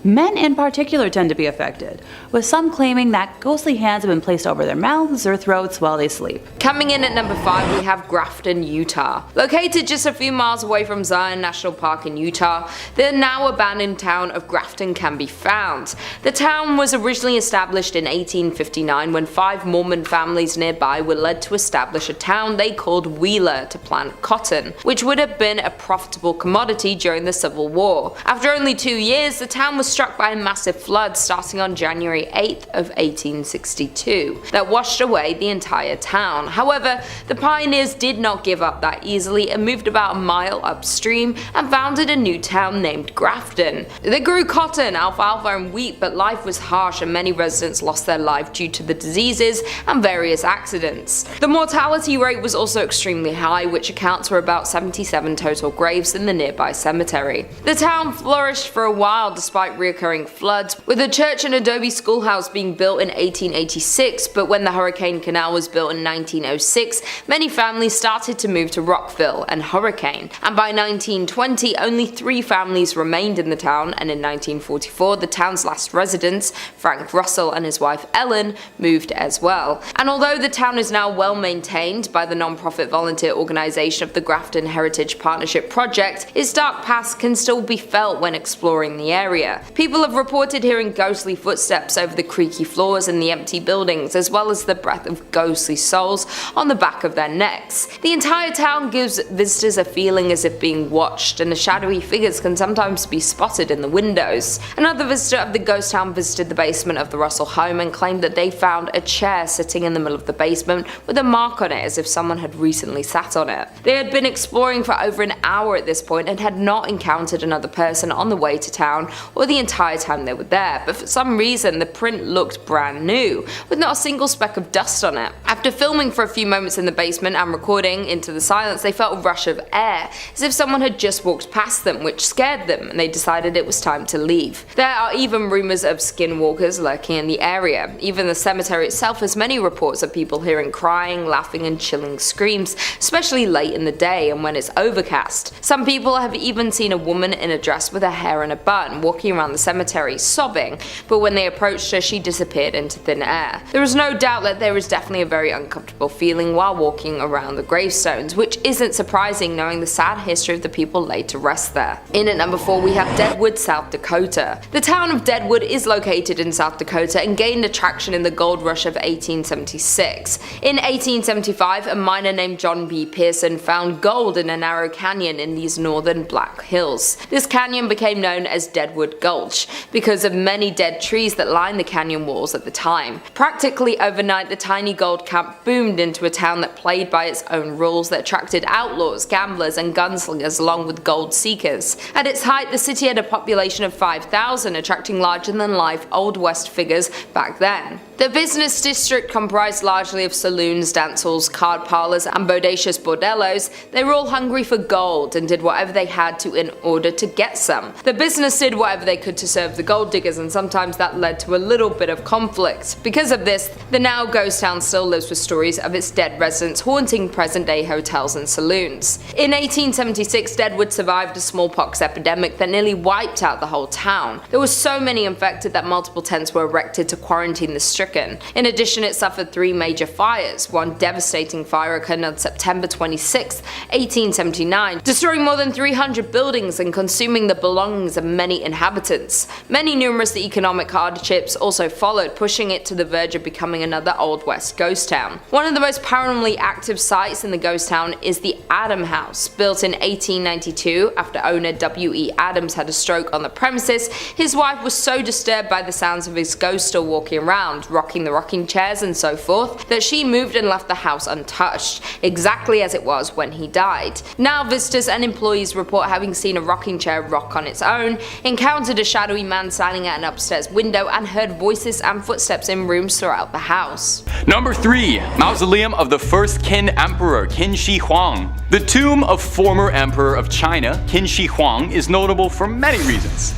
Men in particular tend to be affected, with some claiming that ghostly hands have been placed over their mouths or throats while they sleep. Coming in at number 5, we have Grafton, Utah. Located just a few miles away from Zion National Park in Utah, the now abandoned town of Grafton can be found. The town was originally established in 1859 when 5 Mormon families nearby were led to establish a town they called Wheeler to plant cotton, which would have been a profitable commodity during the Civil War. After only 2 years, the town was struck by a massive flood starting on January 8th of 1862 that washed away the entire town. However, the pioneers did not give up that easily and moved about a mile upstream and founded a new town named Grafton. They grew cotton, alfalfa and wheat, but life was harsh and many residents lost their life due to the diseases and various accidents. The mortality rate was also extremely high, which accounts for about 77 total graves in the nearby cemetery. The town flourished for a while despite recurring floods, with a church and adobe schoolhouse being built in 1886, but when the Hurricane Canal was built in 1906, many families started to move to Rockville and Hurricane, and by 1920 only 3 families remained in the town, and in 1944 the town's last residents, Frank Russell and his wife Ellen, moved as well. And although the town is now well maintained by the non-profit volunteer organization of the Grafton Heritage Partnership Project, its dark past can still be felt when exploring the area. People have reported hearing ghostly footsteps over the creaky floors in the empty buildings, as well as the breath of ghostly souls on the back of their necks. The entire town gives visitors a feeling as if being watched, and the shadowy figures can sometimes be spotted in the windows. Another visitor of the ghost town visited the basement of the Russell home and claimed that they found a chair sitting in the middle of the basement with a mark on it as if someone had recently sat on it. They had been exploring for over an hour at this point and had not encountered another person on the way to town or the entire time they were there, but for some reason the print looked brand new, with not a single speck of dust on it. After filming for a few moments in the basement and recording into the silence, they felt a rush of air, as if someone had just walked past them, which scared them, and they decided it was time to leave. There are even rumours of skinwalkers lurking in the area. Even the cemetery itself has many reports of people hearing crying, laughing and chilling screams, especially late in the day and when it's overcast. Some people have even seen a woman in a dress with her hair in a bun walking around the cemetery sobbing, but when they approached her she disappeared into thin air. There is no doubt that there is definitely a very uncomfortable feeling while walking around the gravestones, which isn't surprising knowing the sad history of the people laid to rest there. In at number 4 we have Deadwood, South Dakota. The town of Deadwood is located in South Dakota and gained attraction in the gold rush of 1876. In 1875 a miner named John B. Pearson found gold in a narrow canyon in these northern Black Hills. This canyon became known as Deadwood Gulch because of many dead trees that lined the canyon walls at the time. Practically overnight the tiny gold camp boomed into a town that played by its own rules that attracted outlaws, gamblers and gunslingers along with gold seekers. At its height the city had a population of 5,000, attracting larger than life Old West figures back then. The business district comprised largely of saloons, dance halls, card parlors and bodacious bordellos. They were all hungry for gold and did whatever they had to in order to get some. The business did whatever they could to serve the gold diggers, and sometimes that led to a little bit of conflict. Because of this, the now ghost town still lives with stories of its dead residents haunting present-day hotels and saloons. In 1876 Deadwood survived a smallpox epidemic that nearly wiped out the whole town. There were so many infected that multiple tents were erected to quarantine the street, stricken. In addition, it suffered 3 major fires. One devastating fire occurred on September 26, 1879, destroying more than 300 buildings and consuming the belongings of many inhabitants. Many numerous economic hardships also followed, pushing it to the verge of becoming another Old West ghost town. One of the most paranormally active sites in the ghost town is the Adam House. Built in 1892 after owner W.E. Adams had a stroke on the premises, his wife was so disturbed by the sounds of his ghost still walking around, rocking the rocking chairs and so forth, that she moved and left the house untouched, exactly as it was when he died. Now visitors and employees report having seen a rocking chair rock on its own, encountered a shadowy man standing at an upstairs window, and heard voices and footsteps in rooms throughout the house. Number 3. Mausoleum of the first Qin Emperor, Qin Shi Huang. The tomb of former Emperor of China, Qin Shi Huang, is notable for many reasons.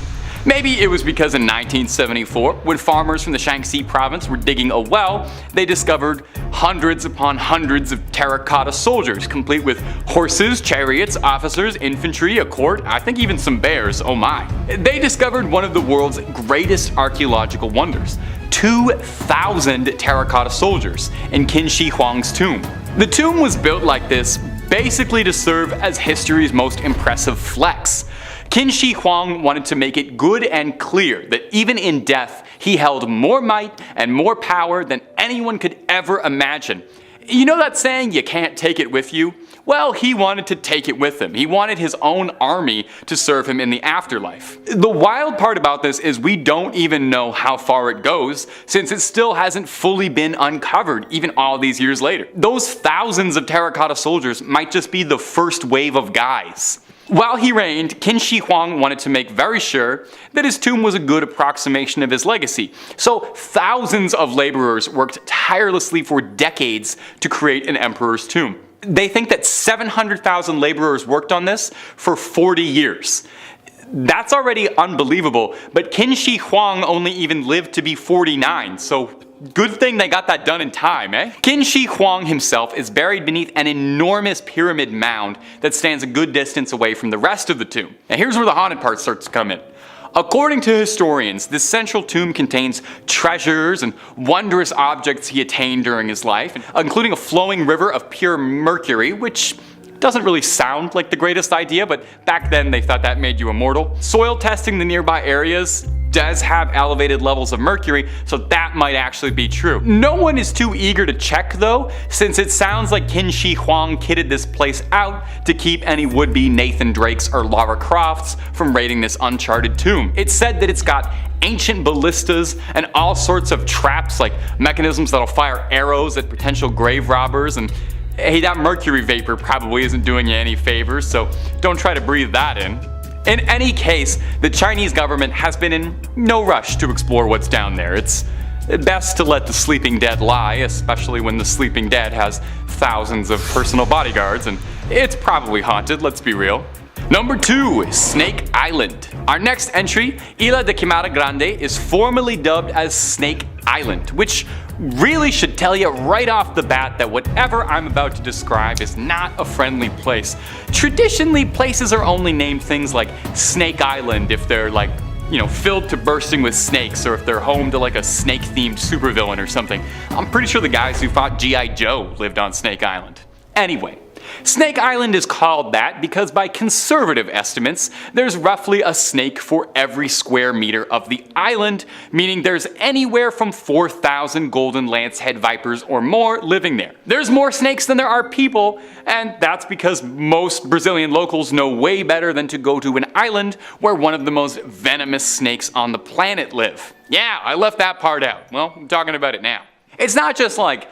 Maybe it was because in 1974, when farmers from the Shaanxi province were digging a well, they discovered hundreds upon hundreds of terracotta soldiers, complete with horses, chariots, officers, infantry, a court, I think even some bears, oh my. They discovered one of the world's greatest archaeological wonders, 2,000 terracotta soldiers in Qin Shi Huang's tomb. The tomb was built like this basically to serve as history's most impressive flex. Qin Shi Huang wanted to make it good and clear that even in death, he held more might and more power than anyone could ever imagine. You know that saying, you can't take it with you? Well, he wanted to take it with him. He wanted his own army to serve him in the afterlife. The wild part about this is we don't even know how far it goes, since it still hasn't fully been uncovered even all these years later. Those thousands of terracotta soldiers might just be the first wave of guys. While he reigned, Qin Shi Huang wanted to make very sure that his tomb was a good approximation of his legacy, so thousands of laborers worked tirelessly for decades to create an emperor's tomb. They think that 700,000 laborers worked on this for 40 years. That's already unbelievable, but Qin Shi Huang only even lived to be 49, so good thing they got that done in time, eh? Qin Shi Huang himself is buried beneath an enormous pyramid mound that stands a good distance away from the rest of the tomb. Now here's where the haunted part starts to come in. According to historians, this central tomb contains treasures and wondrous objects he attained during his life, including a flowing river of pure mercury, which doesn't really sound like the greatest idea, but back then they thought that made you immortal. Soil testing the nearby areas does have elevated levels of mercury, so that might actually be true. No one is too eager to check though, since it sounds like Qin Shi Huang kitted this place out to keep any would-be Nathan Drakes or Lara Crofts from raiding this uncharted tomb. It's said that it's got ancient ballistas and all sorts of traps like mechanisms that'll fire arrows at potential grave robbers, and hey, that mercury vapor probably isn't doing you any favors, so don't try to breathe that in. In any case, the Chinese government has been in no rush to explore what's down there. It's best to let the sleeping dead lie, especially when the sleeping dead has thousands of personal bodyguards, and it's probably haunted, let's be real. Number 2. Snake Island. Our next entry, Isla de Quimada Grande, is formally dubbed as Snake Island, which really should tell you right off the bat that whatever I'm about to describe is not a friendly place. Traditionally, places are only named things like Snake Island if they're like, you know, filled to bursting with snakes, or if they're home to like a snake-themed supervillain or something. I'm pretty sure the guys who fought G.I. Joe lived on Snake Island. Anyway, Snake Island is called that because by conservative estimates, there's roughly a snake for every square meter of the island, meaning there's anywhere from 4,000 golden lancehead vipers or more living there. There's more snakes than there are people, and that's because most Brazilian locals know way better than to go to an island where one of the most venomous snakes on the planet live. Yeah, I left that part out. Well, I'm talking about it now. It's not just like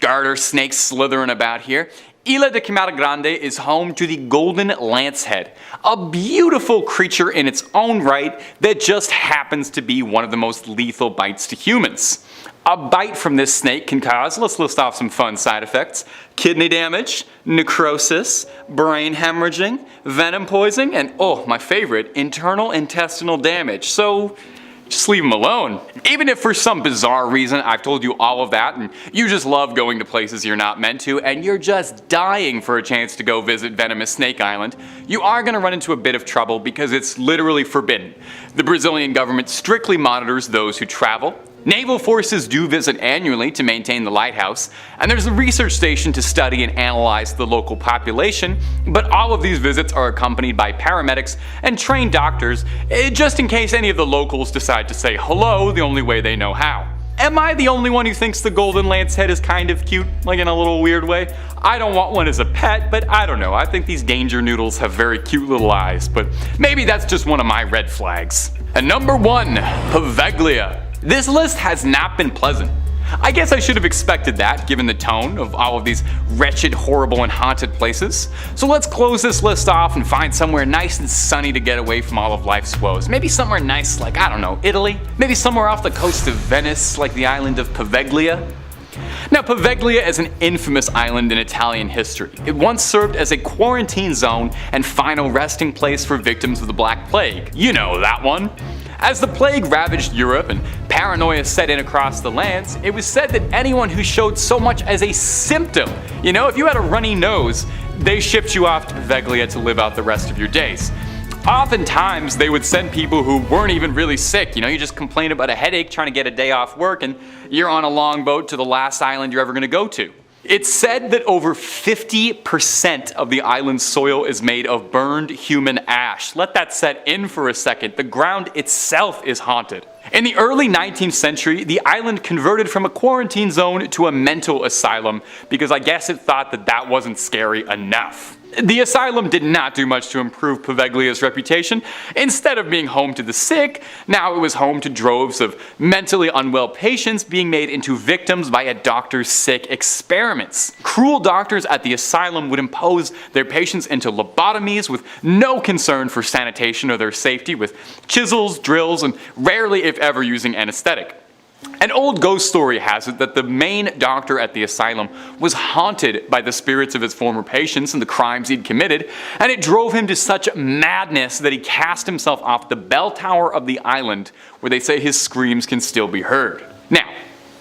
garter snakes slithering about here. Isla de Quimada Grande is home to the golden lancehead, a beautiful creature in its own right that just happens to be one of the most lethal bites to humans. A bite from this snake can cause, let's list off some fun side effects, kidney damage, necrosis, brain hemorrhaging, venom poisoning, and oh, my favorite, internal intestinal damage. So just leave them alone. Even if for some bizarre reason I've told you all of that and you just love going to places you're not meant to and you're just dying for a chance to go visit venomous Snake Island, you are going to run into a bit of trouble because it's literally forbidden. The Brazilian government strictly monitors those who travel. Naval forces do visit annually to maintain the lighthouse, and there's a research station to study and analyze the local population, but all of these visits are accompanied by paramedics and trained doctors, just in case any of the locals decide to say hello the only way they know how. Am I the only one who thinks the golden lance head is kind of cute, like in a little weird way? I don't want one as a pet, but I don't know, I think these danger noodles have very cute little eyes, but maybe that's just one of my red flags. And number 1, Poveglia. This list has not been pleasant. I guess I should have expected that, given the tone of all of these wretched, horrible, and haunted places. So let's close this list off and find somewhere nice and sunny to get away from all of life's woes. Maybe somewhere nice like, I don't know, Italy? Maybe somewhere off the coast of Venice, like the island of Poveglia? Now, Poveglia is an infamous island in Italian history. It once served as a quarantine zone and final resting place for victims of the Black Plague. You know that one. As the plague ravaged Europe and paranoia set in across the lands, it was said that anyone who showed so much as a symptom, if you had a runny nose, they shipped you off to Poveglia to live out the rest of your days. Oftentimes, they would send people who weren't even really sick. You just complain about a headache trying to get a day off work and you're on a longboat to the last island you're ever going to go to. It's said that over 50% of the island's soil is made of burned human ash. Let that set in for a second. The ground itself is haunted. In the early 19th century, the island converted from a quarantine zone to a mental asylum because I guess it thought that that wasn't scary enough. The asylum did not do much to improve Poveglia's reputation. Instead of being home to the sick, now it was home to droves of mentally unwell patients being made into victims by a doctor's sick experiments. Cruel doctors at the asylum would impose their patients into lobotomies with no concern for sanitation or their safety, with chisels, drills, and rarely if ever using anesthetic. An old ghost story has it that the main doctor at the asylum was haunted by the spirits of his former patients and the crimes he'd committed, and it drove him to such madness that he cast himself off the bell tower of the island, where they say his screams can still be heard. Now,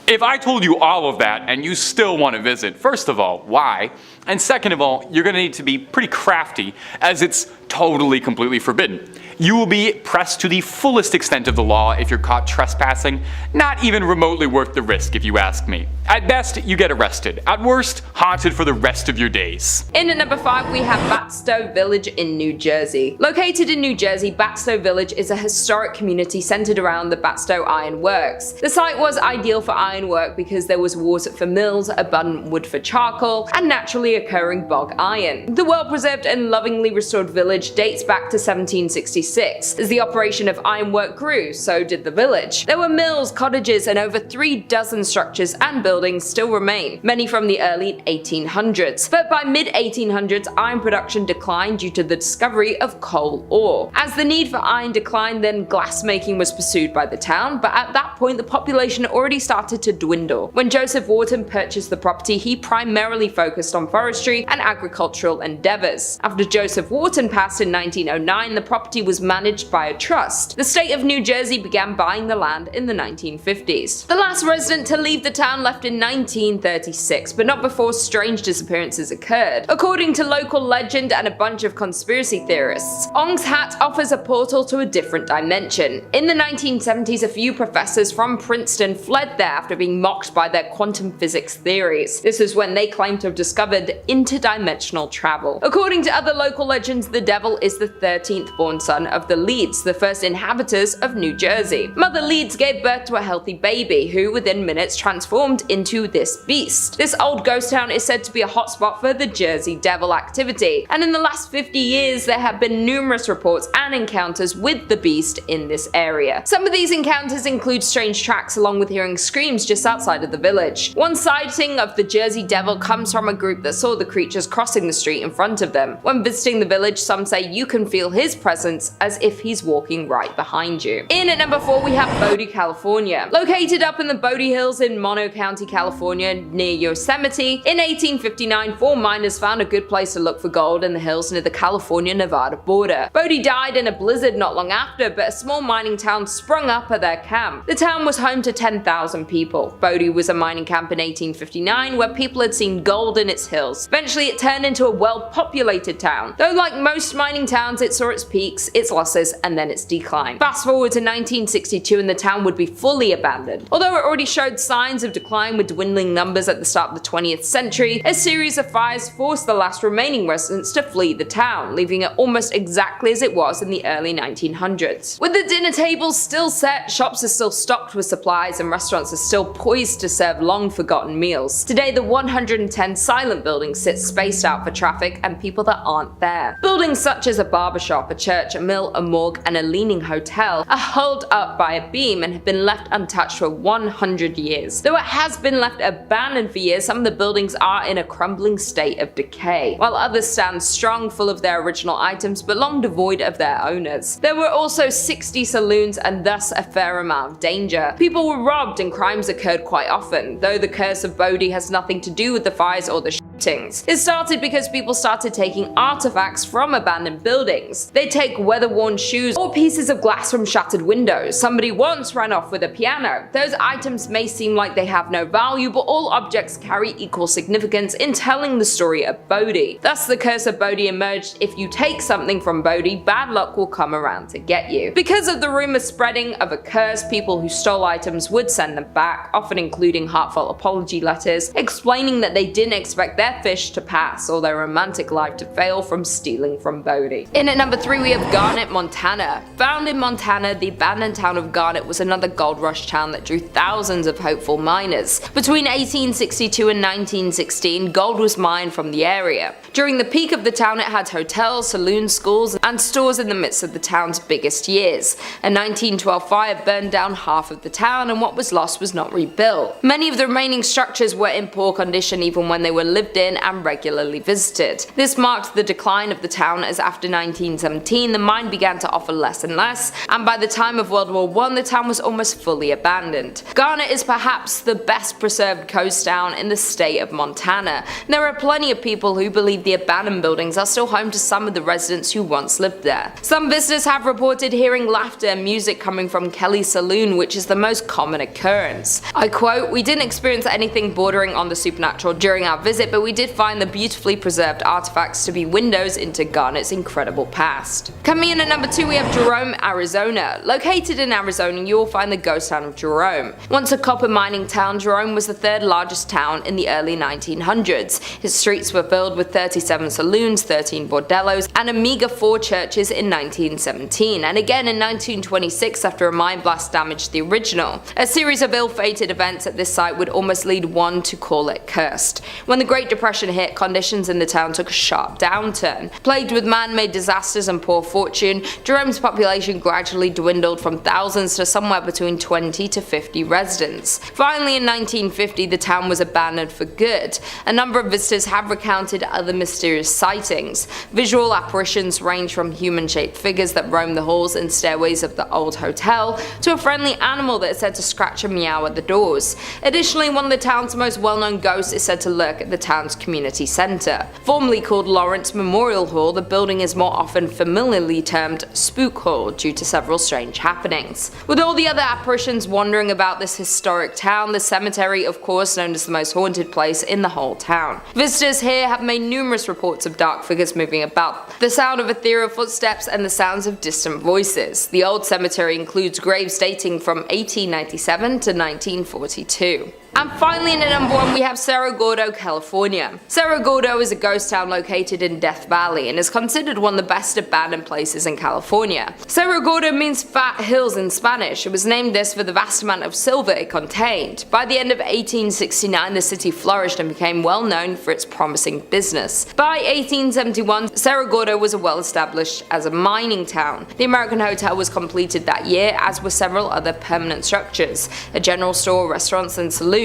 if I told you all of that and you still want to visit, first of all, why? And second of all, you're going to need to be pretty crafty, as it's totally, completely forbidden. You will be pressed to the fullest extent of the law if you're caught trespassing, not even remotely worth the risk if you ask me. At best, you get arrested. At worst, haunted for the rest of your days. In at number 5, we have Batstow Village in New Jersey. Located in New Jersey, Batstow Village is a historic community centered around the Batstow Iron Works. The site was ideal for ironwork because there was water for mills, abundant wood for charcoal, and naturally occurring bog iron. The well-preserved and lovingly restored village dates back to 1766. As the operation of ironwork grew, so did the village. There were mills, cottages, and over 3 dozen structures and buildings still remain, many from the early 1800s. But by mid-1800s, iron production declined due to the discovery of coal ore. As the need for iron declined, then glassmaking was pursued by the town, but at that point the population already started to dwindle. When Joseph Wharton purchased the property, he primarily focused on forestry and agricultural endeavors. After Joseph Wharton passed in 1909, the property was managed by a trust. The state of New Jersey began buying the land in the 1950s. The last resident to leave the town left in 1936, but not before strange disappearances occurred. According to local legend and a bunch of conspiracy theorists, Ong's Hat offers a portal to a different dimension. In the 1970s, a few professors from Princeton fled there after being mocked by their quantum physics theories. This was when they claimed to have discovered interdimensional travel. According to other local legends, the devil is the 13th born son of the Leeds, the first inhabitants of New Jersey. Mother Leeds gave birth to a healthy baby, who within minutes transformed into this beast. This old ghost town is said to be a hotspot for the Jersey Devil activity, and in the last 50 years there have been numerous reports and encounters with the beast in this area. Some of these encounters include strange tracks along with hearing screams just outside of the village. One sighting of the Jersey Devil comes from a group that saw the creatures crossing the street in front of them. When visiting the village, some say you can feel his presence as if he's walking right behind you. In at number 4, we have Bodie, California. Located up in the Bodie Hills in Mono County, California, near Yosemite, in 1859, 4 miners found a good place to look for gold in the hills near the California-Nevada border. Bodie died in a blizzard not long after, but a small mining town sprung up at their camp. The town was home to 10,000 people. Bodie was a mining camp in 1859 where people had seen gold in its hills, mills. Eventually it turned into a well-populated town, though like most mining towns it saw its peaks, its losses, and then its decline. Fast forward to 1962 and the town would be fully abandoned. Although it already showed signs of decline with dwindling numbers at the start of the 20th century, a series of fires forced the last remaining residents to flee the town, leaving it almost exactly as it was in the early 1900s. With the dinner tables still set, shops are still stocked with supplies, and restaurants are still poised to serve long-forgotten meals. Today, the 110 silent buildings sit spaced out for traffic and people that aren't there. Buildings such as a barbershop, a church, a mill, a morgue, and a leaning hotel are held up by a beam and have been left untouched for 100 years. Though it has been left abandoned for years, some of the buildings are in a crumbling state of decay, while others stand strong, full of their original items but long devoid of their owners. There were also 60 saloons and thus a fair amount of danger. People were robbed and crimes occurred quite often, though the curse of Bodie has nothing to do with the fires or the shootings. It started because people started taking artifacts from abandoned buildings. They take weather-worn shoes or pieces of glass from shattered windows. Somebody once ran off with a piano. Those items may seem like they have no value, but all objects carry equal significance in telling the story of Bodie. Thus the curse of Bodie emerged. If you take something from Bodie, bad luck will come around to get you. Because of the rumor spreading of a curse, people who stole items would send them back, often including heartfelt apology letters, explaining that they didn't expect their fish to pass or their romantic life to fail from stealing from Bodie. In at number 3 we have Garnett, Montana. Found in Montana, the abandoned town of Garnett was another gold rush town that drew thousands of hopeful miners. Between 1862 and 1916, gold was mined from the area. During the peak of the town it had hotels, saloons, schools, and stores in the midst of the town's biggest years. A 1912 fire burned down half of the town, and what was lost was not rebuilt. Many of the remaining structures were in poor condition even when they were lived in and regularly visited. This marked the decline of the town, as after 1917 the mine began to offer less and less, and by the time of World War I the town was almost fully abandoned. Garnett is perhaps the best preserved coast town in the state of Montana. There are plenty of people who believe the abandoned buildings are still home to some of the residents who once lived there. Some visitors have reported hearing laughter and music coming from Kelly's Saloon, which is the most common occurrence. I quote, "We didn't experience anything bordering on the supernatural during our visit, but we did find the beautifully preserved artifacts to be windows into Garnett's incredible past." Coming in at number 2 we have Jerome, Arizona. Located in Arizona, you will find the ghost town of Jerome. Once a copper mining town, Jerome was the 3rd largest town in the early 1900s. Its streets were filled with 37 saloons, 13 bordellos, and a meager 4 churches in 1917, and again in 1926 after a mine blast damaged the original. A series of ill-fated events at this site would almost lead one to call it cursed. When the Great Depression hit, conditions in the town took a sharp downturn. Plagued with man-made disasters and poor fortune, Jerome's population gradually dwindled from thousands to somewhere between 20 to 50 residents. Finally in 1950 the town was abandoned for good. A number of visitors have recounted other mysterious sightings. Visual apparitions range from human-shaped figures that roam the halls and stairways of the old hotel to a friendly animal that is said to scratch and meow at the doors. Additionally, one of the town's most well-known ghosts is said to lurk at the town's community centre. Formerly called Lawrence Memorial Hall, the building is more often familiarly termed Spook Hall due to several strange happenings. With all the other apparitions wandering about this historic town, the cemetery, of course, known as the most haunted place in the whole town. Visitors here have made numerous reports of dark figures moving about, the sound of ethereal footsteps, and the sounds of distant voices. The old cemetery includes graves dating from 1897 to 1942. And finally, in at number 1, we have Cerro Gordo, California. Cerro Gordo is a ghost town located in Death Valley and is considered one of the best abandoned places in California. Cerro Gordo means fat hills in Spanish. It was named this for the vast amount of silver it contained. By the end of 1869, the city flourished and became well known for its promising business. By 1871, Cerro Gordo was well established as a mining town. The American Hotel was completed that year, as were several other permanent structures, a general store, restaurants, and saloons.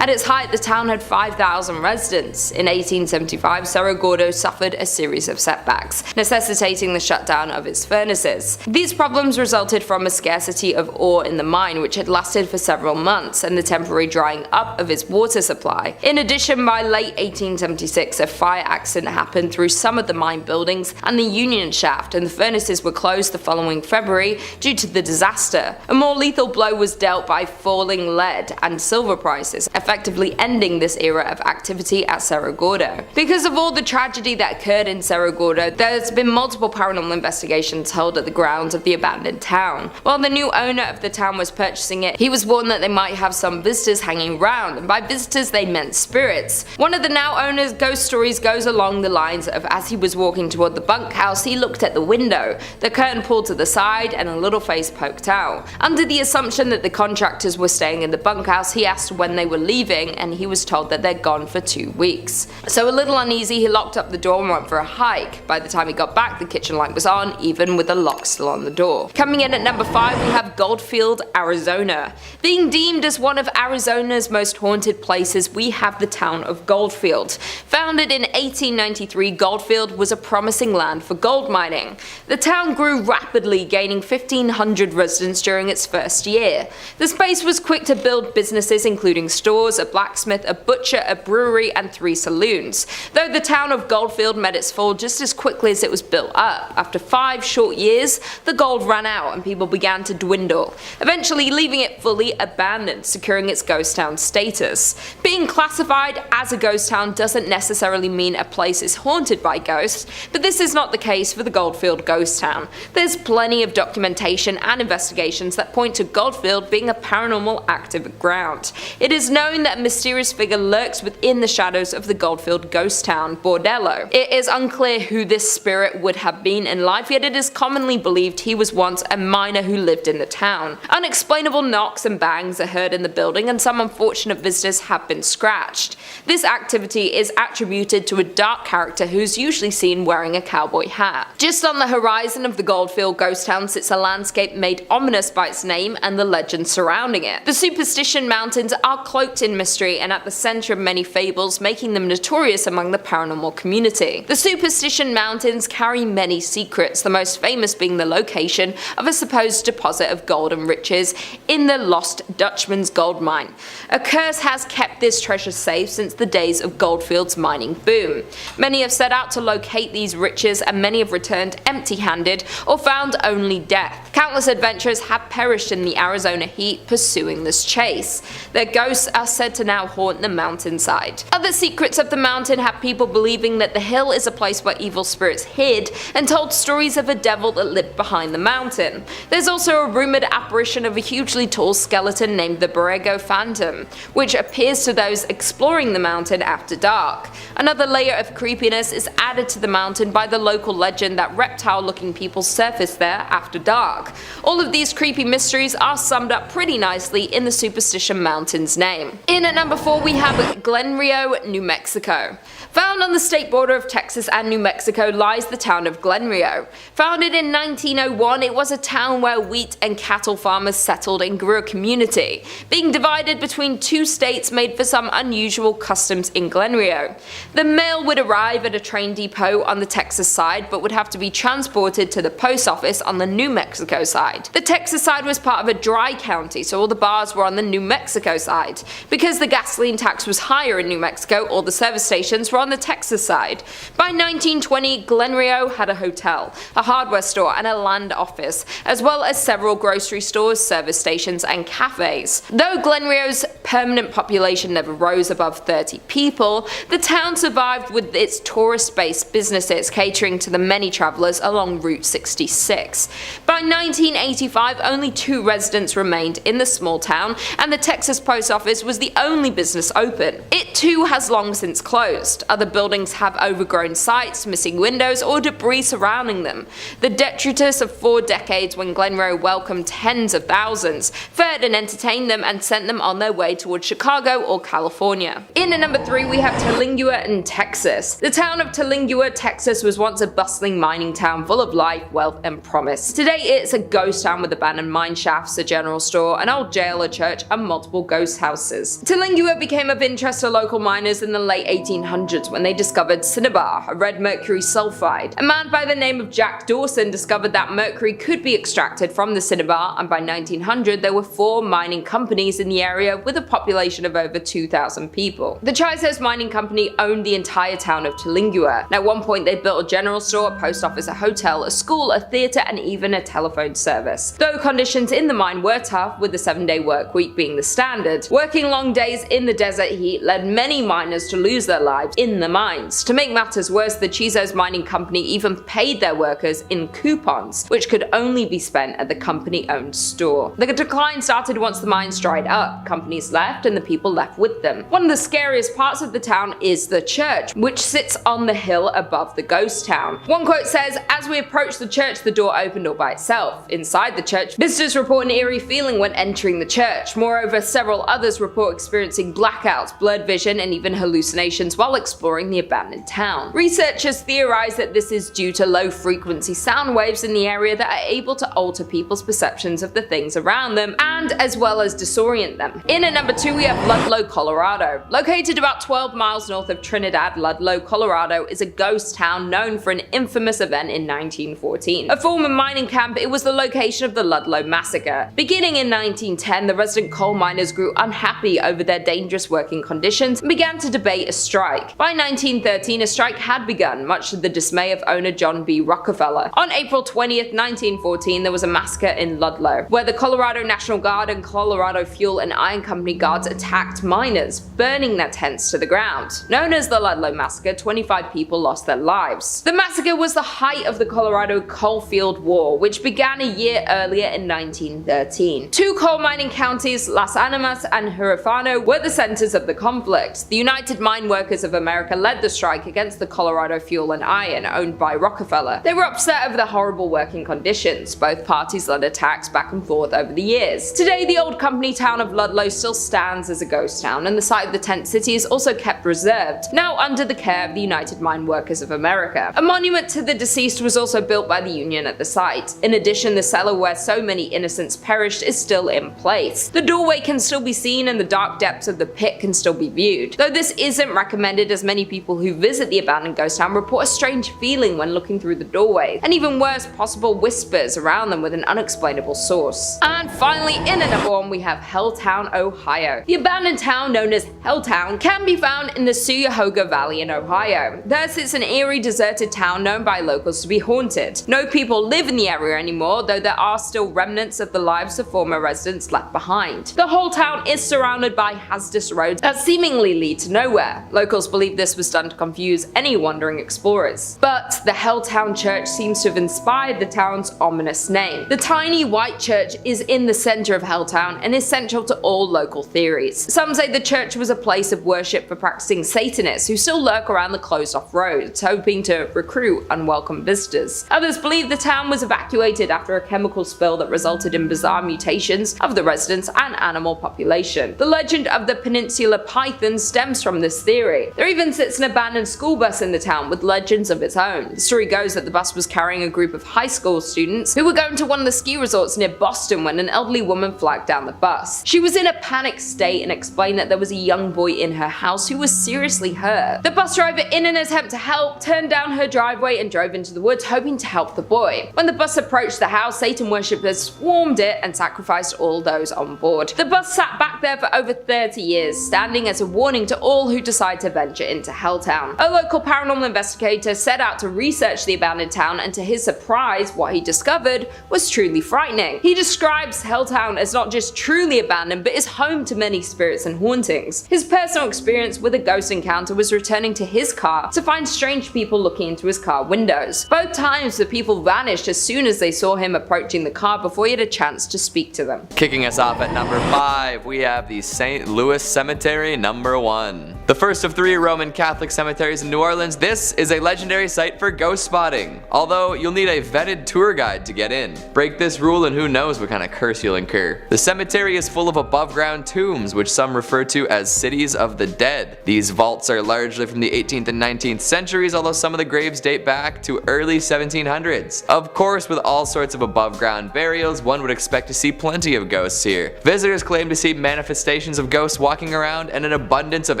At its height, the town had 5,000 residents. In 1875, Cerro Gordo suffered a series of setbacks, necessitating the shutdown of its furnaces. These problems resulted from a scarcity of ore in the mine, which had lasted for several months, and the temporary drying up of its water supply. In addition, by late 1876, a fire accident happened through some of the mine buildings and the union shaft, and the furnaces were closed the following February due to the disaster. A more lethal blow was dealt by falling lead and silver crisis, effectively ending this era of activity at Cerro Gordo. Because of all the tragedy that occurred in Cerro Gordo, there's been multiple paranormal investigations held at the grounds of the abandoned town. While the new owner of the town was purchasing it, he was warned that they might have some visitors hanging around, and by visitors they meant spirits. One of the now owner's ghost stories goes along the lines of, as he was walking toward the bunkhouse, he looked at the window, the curtain pulled to the side and a little face poked out. Under the assumption that the contractors were staying in the bunkhouse, he asked when they were leaving, and he was told that they're gone for 2 weeks. So a little uneasy, he locked up the door and went for a hike. By the time he got back, the kitchen light was on, even with the lock still on the door. Coming in at number 5, we have Goldfield, Arizona. Being deemed as one of Arizona's most haunted places, we have the town of Goldfield. Founded in 1893, Goldfield was a promising land for gold mining. The town grew rapidly, gaining 1,500 residents during its first year. The space was quick to build businesses including stores, a blacksmith, a butcher, a brewery, and 3 saloons. Though the town of Goldfield met its fall just as quickly as it was built up. After 5 short years, the gold ran out and people began to dwindle, eventually leaving it fully abandoned, securing its ghost town status. Being classified as a ghost town doesn't necessarily mean a place is haunted by ghosts, but this is not the case for the Goldfield ghost town. There's plenty of documentation and investigations that point to Goldfield being a paranormal active ground. It is known that a mysterious figure lurks within the shadows of the Goldfield ghost town, Bordello. It is unclear who this spirit would have been in life, yet it is commonly believed he was once a miner who lived in the town. Unexplainable knocks and bangs are heard in the building, and some unfortunate visitors have been scratched. This activity is attributed to a dark character who's usually seen wearing a cowboy hat. Just on the horizon of the Goldfield ghost town sits a landscape made ominous by its name and the legend surrounding it. The Superstition Mountains are cloaked in mystery and at the center of many fables, making them notorious among the paranormal community. The Superstition Mountains carry many secrets, the most famous being the location of a supposed deposit of gold and riches in the Lost Dutchman's gold mine. A curse has kept this treasure safe since the days of Goldfield's mining boom. Many have set out to locate these riches, and many have returned empty-handed or found only death. Countless adventurers have perished in the Arizona heat pursuing this chase. Their ghosts are said to now haunt the mountainside. Other secrets of the mountain have people believing that the hill is a place where evil spirits hid and told stories of a devil that lived behind the mountain. There's also a rumored apparition of a hugely tall skeleton named the Borrego Phantom, which appears to those exploring the mountain after dark. Another layer of creepiness is added to the mountain by the local legend that reptile-looking people surface there after dark. All of these creepy mysteries are summed up pretty nicely in the Superstition Mountain's name. In at number 4 we have Glen Rio, New Mexico. Found on the state border of Texas and New Mexico lies the town of Glen Rio. Founded in 1901, it was a town where wheat and cattle farmers settled and grew a community. Being divided between 2 states made for some unusual customs in Glen Rio. The mail would arrive at a train depot on the Texas side, but would have to be transported to the post office on the New Mexico side. The Texas side was part of a dry county, so all the bars were on the New Mexico side. Because the gasoline tax was higher in New Mexico, all the service stations were on the Texas side. By 1920, Glen Rio had a hotel, a hardware store, and a land office, as well as several grocery stores, service stations, and cafes. Though Glen Rio's permanent population never rose above 30 people, the town survived with its tourist-based businesses catering to the many travelers along Route 66. By 1985, only 2 residents remained in the small town, and the Texas post office was the only business open. It too has long since closed. Other buildings have overgrown sites, missing windows, or debris surrounding them. The detritus of 4 decades when Glen Rio welcomed tens of thousands, fed and entertained them, and sent them on their way towards Chicago or California. In at number 3 we have Tulingua in Texas. The town of Tulingua, Texas was once a bustling mining town full of life, wealth, and promise. Today it's a ghost town with abandoned mine shafts, a general store, an old jail, a church, and multiple ghost houses. Tulingua became of interest to local miners in the late 1800s when they discovered cinnabar, a red mercury sulfide. A man by the name of Jack Dawson discovered that mercury could be extracted from the cinnabar, and by 1900 there were 4 mining companies in the area with a population of over 2,000 people. The Chisos Mining Company owned the entire town of Tulingua, and at one point they built a general store, a post office, a hotel, a school, a theatre, and even a telephone service. Though conditions in the mine were tough, with the 7-day work week being the standard, standard. Working long days in the desert heat led many miners to lose their lives in the mines. To make matters worse, the Chisos Mining Company even paid their workers in coupons, which could only be spent at the company-owned store. The decline started once the mines dried up, companies left, and the people left with them. One of the scariest parts of the town is the church, which sits on the hill above the ghost town. One quote says, "As we approached the church, the door opened all by itself. Inside the church, visitors report an eerie feeling when entering the church. Moreover, several others report experiencing blackouts, blurred vision, and even hallucinations while exploring the abandoned town." Researchers theorize that this is due to low-frequency sound waves in the area that are able to alter people's perceptions of the things around them, and as well as disorient them. In at number 2 we have Ludlow, Colorado. Located about 12 miles north of Trinidad, Ludlow, Colorado is a ghost town known for an infamous event in 1914. A former mining camp, it was the location of the Ludlow Massacre. Beginning in 1910, the resident coal miners grew unhappy over their dangerous working conditions and began to debate a strike. By 1913, a strike had begun, much to the dismay of owner John B. Rockefeller. On April 20th, 1914, there was a massacre in Ludlow, where the Colorado National Guard and Colorado Fuel and Iron Company guards attacked miners, burning their tents to the ground. Known as the Ludlow Massacre, 25 people lost their lives. The massacre was the height of the Colorado Coalfield War, which began a year earlier in 1913. Two coal mining counties, Las Animas and Huerfano, were the centers of the conflict. The United Mine Workers of America led the strike against the Colorado Fuel and Iron, owned by Rockefeller. They were upset over the horrible working conditions. Both parties led attacks back and forth over the years. Today, the old company town of Ludlow still stands as a ghost town, and the site of the tent city is also kept reserved, now under the care of the United Mine Workers of America. A monument to the deceased was also built by the Union at the site. In addition, the cellar where so many innocents perished is still in place. The doorway can still be seen and the dark depths of the pit can still be viewed. Though this isn't recommended, as many people who visit the abandoned ghost town report a strange feeling when looking through the doorway, and even worse, possible whispers around them with an unexplainable source. And finally, in at number 1 we have Helltown, Ohio. The abandoned town known as Helltown can be found in the Cuyahoga Valley in Ohio. There sits an eerie deserted town known by locals to be haunted. No people live in the area anymore, though there are still remnants of the lives of former residents left behind. The whole town is surrounded by hazardous roads that seemingly lead to nowhere. Locals believe this was done to confuse any wandering explorers. But the Helltown Church seems to have inspired the town's ominous name. The tiny white church is in the center of Helltown and is central to all local theories. Some say the church was a place of worship for practicing Satanists who still lurk around the closed-off roads, hoping to recruit unwelcome visitors. Others believe the town was evacuated after a chemical spill that resulted in bizarre mutations of the residents and animal population. The legend of the Peninsula Python stems from this theory. There even sits an abandoned school bus in the town with legends of its own. The story goes that the bus was carrying a group of high school students who were going to one of the ski resorts near Boston when an elderly woman flagged down the bus. She was in a panicked state and explained that there was a young boy in her house who was seriously hurt. The bus driver, in an attempt to help, turned down her driveway and drove into the woods hoping to help the boy. When the bus approached the house, Satan worshippers swarmed it and sacrificed all those on board. The bus sat back there for over 30 years, standing as a warning to all who decide to venture into Helltown. A local paranormal investigator set out to research the abandoned town, and to his surprise, what he discovered was truly frightening. He describes Helltown as not just truly abandoned, but is home to many spirits and hauntings. His personal experience with a ghost encounter was returning to his car to find strange people looking into his car windows. Both times the people vanished as soon as they saw him approaching the car before he had a chance to speak to them. Kicking us off at number 5, we have the St. Louis Cemetery, number 1. The first of 3 Roman Catholic cemeteries in New Orleans, this is a legendary site for ghost spotting, although you'll need a vetted tour guide to get in. Break this rule and who knows what kind of curse you'll incur. The cemetery is full of above ground tombs, which some refer to as cities of the dead. These vaults are largely from the 18th and 19th centuries, although some of the graves date back to early 1700s. Of course, with all sorts of above ground burials, one would expect to see plenty of ghosts here. Visitors claim to see manifestations of ghosts walking around and an abundance of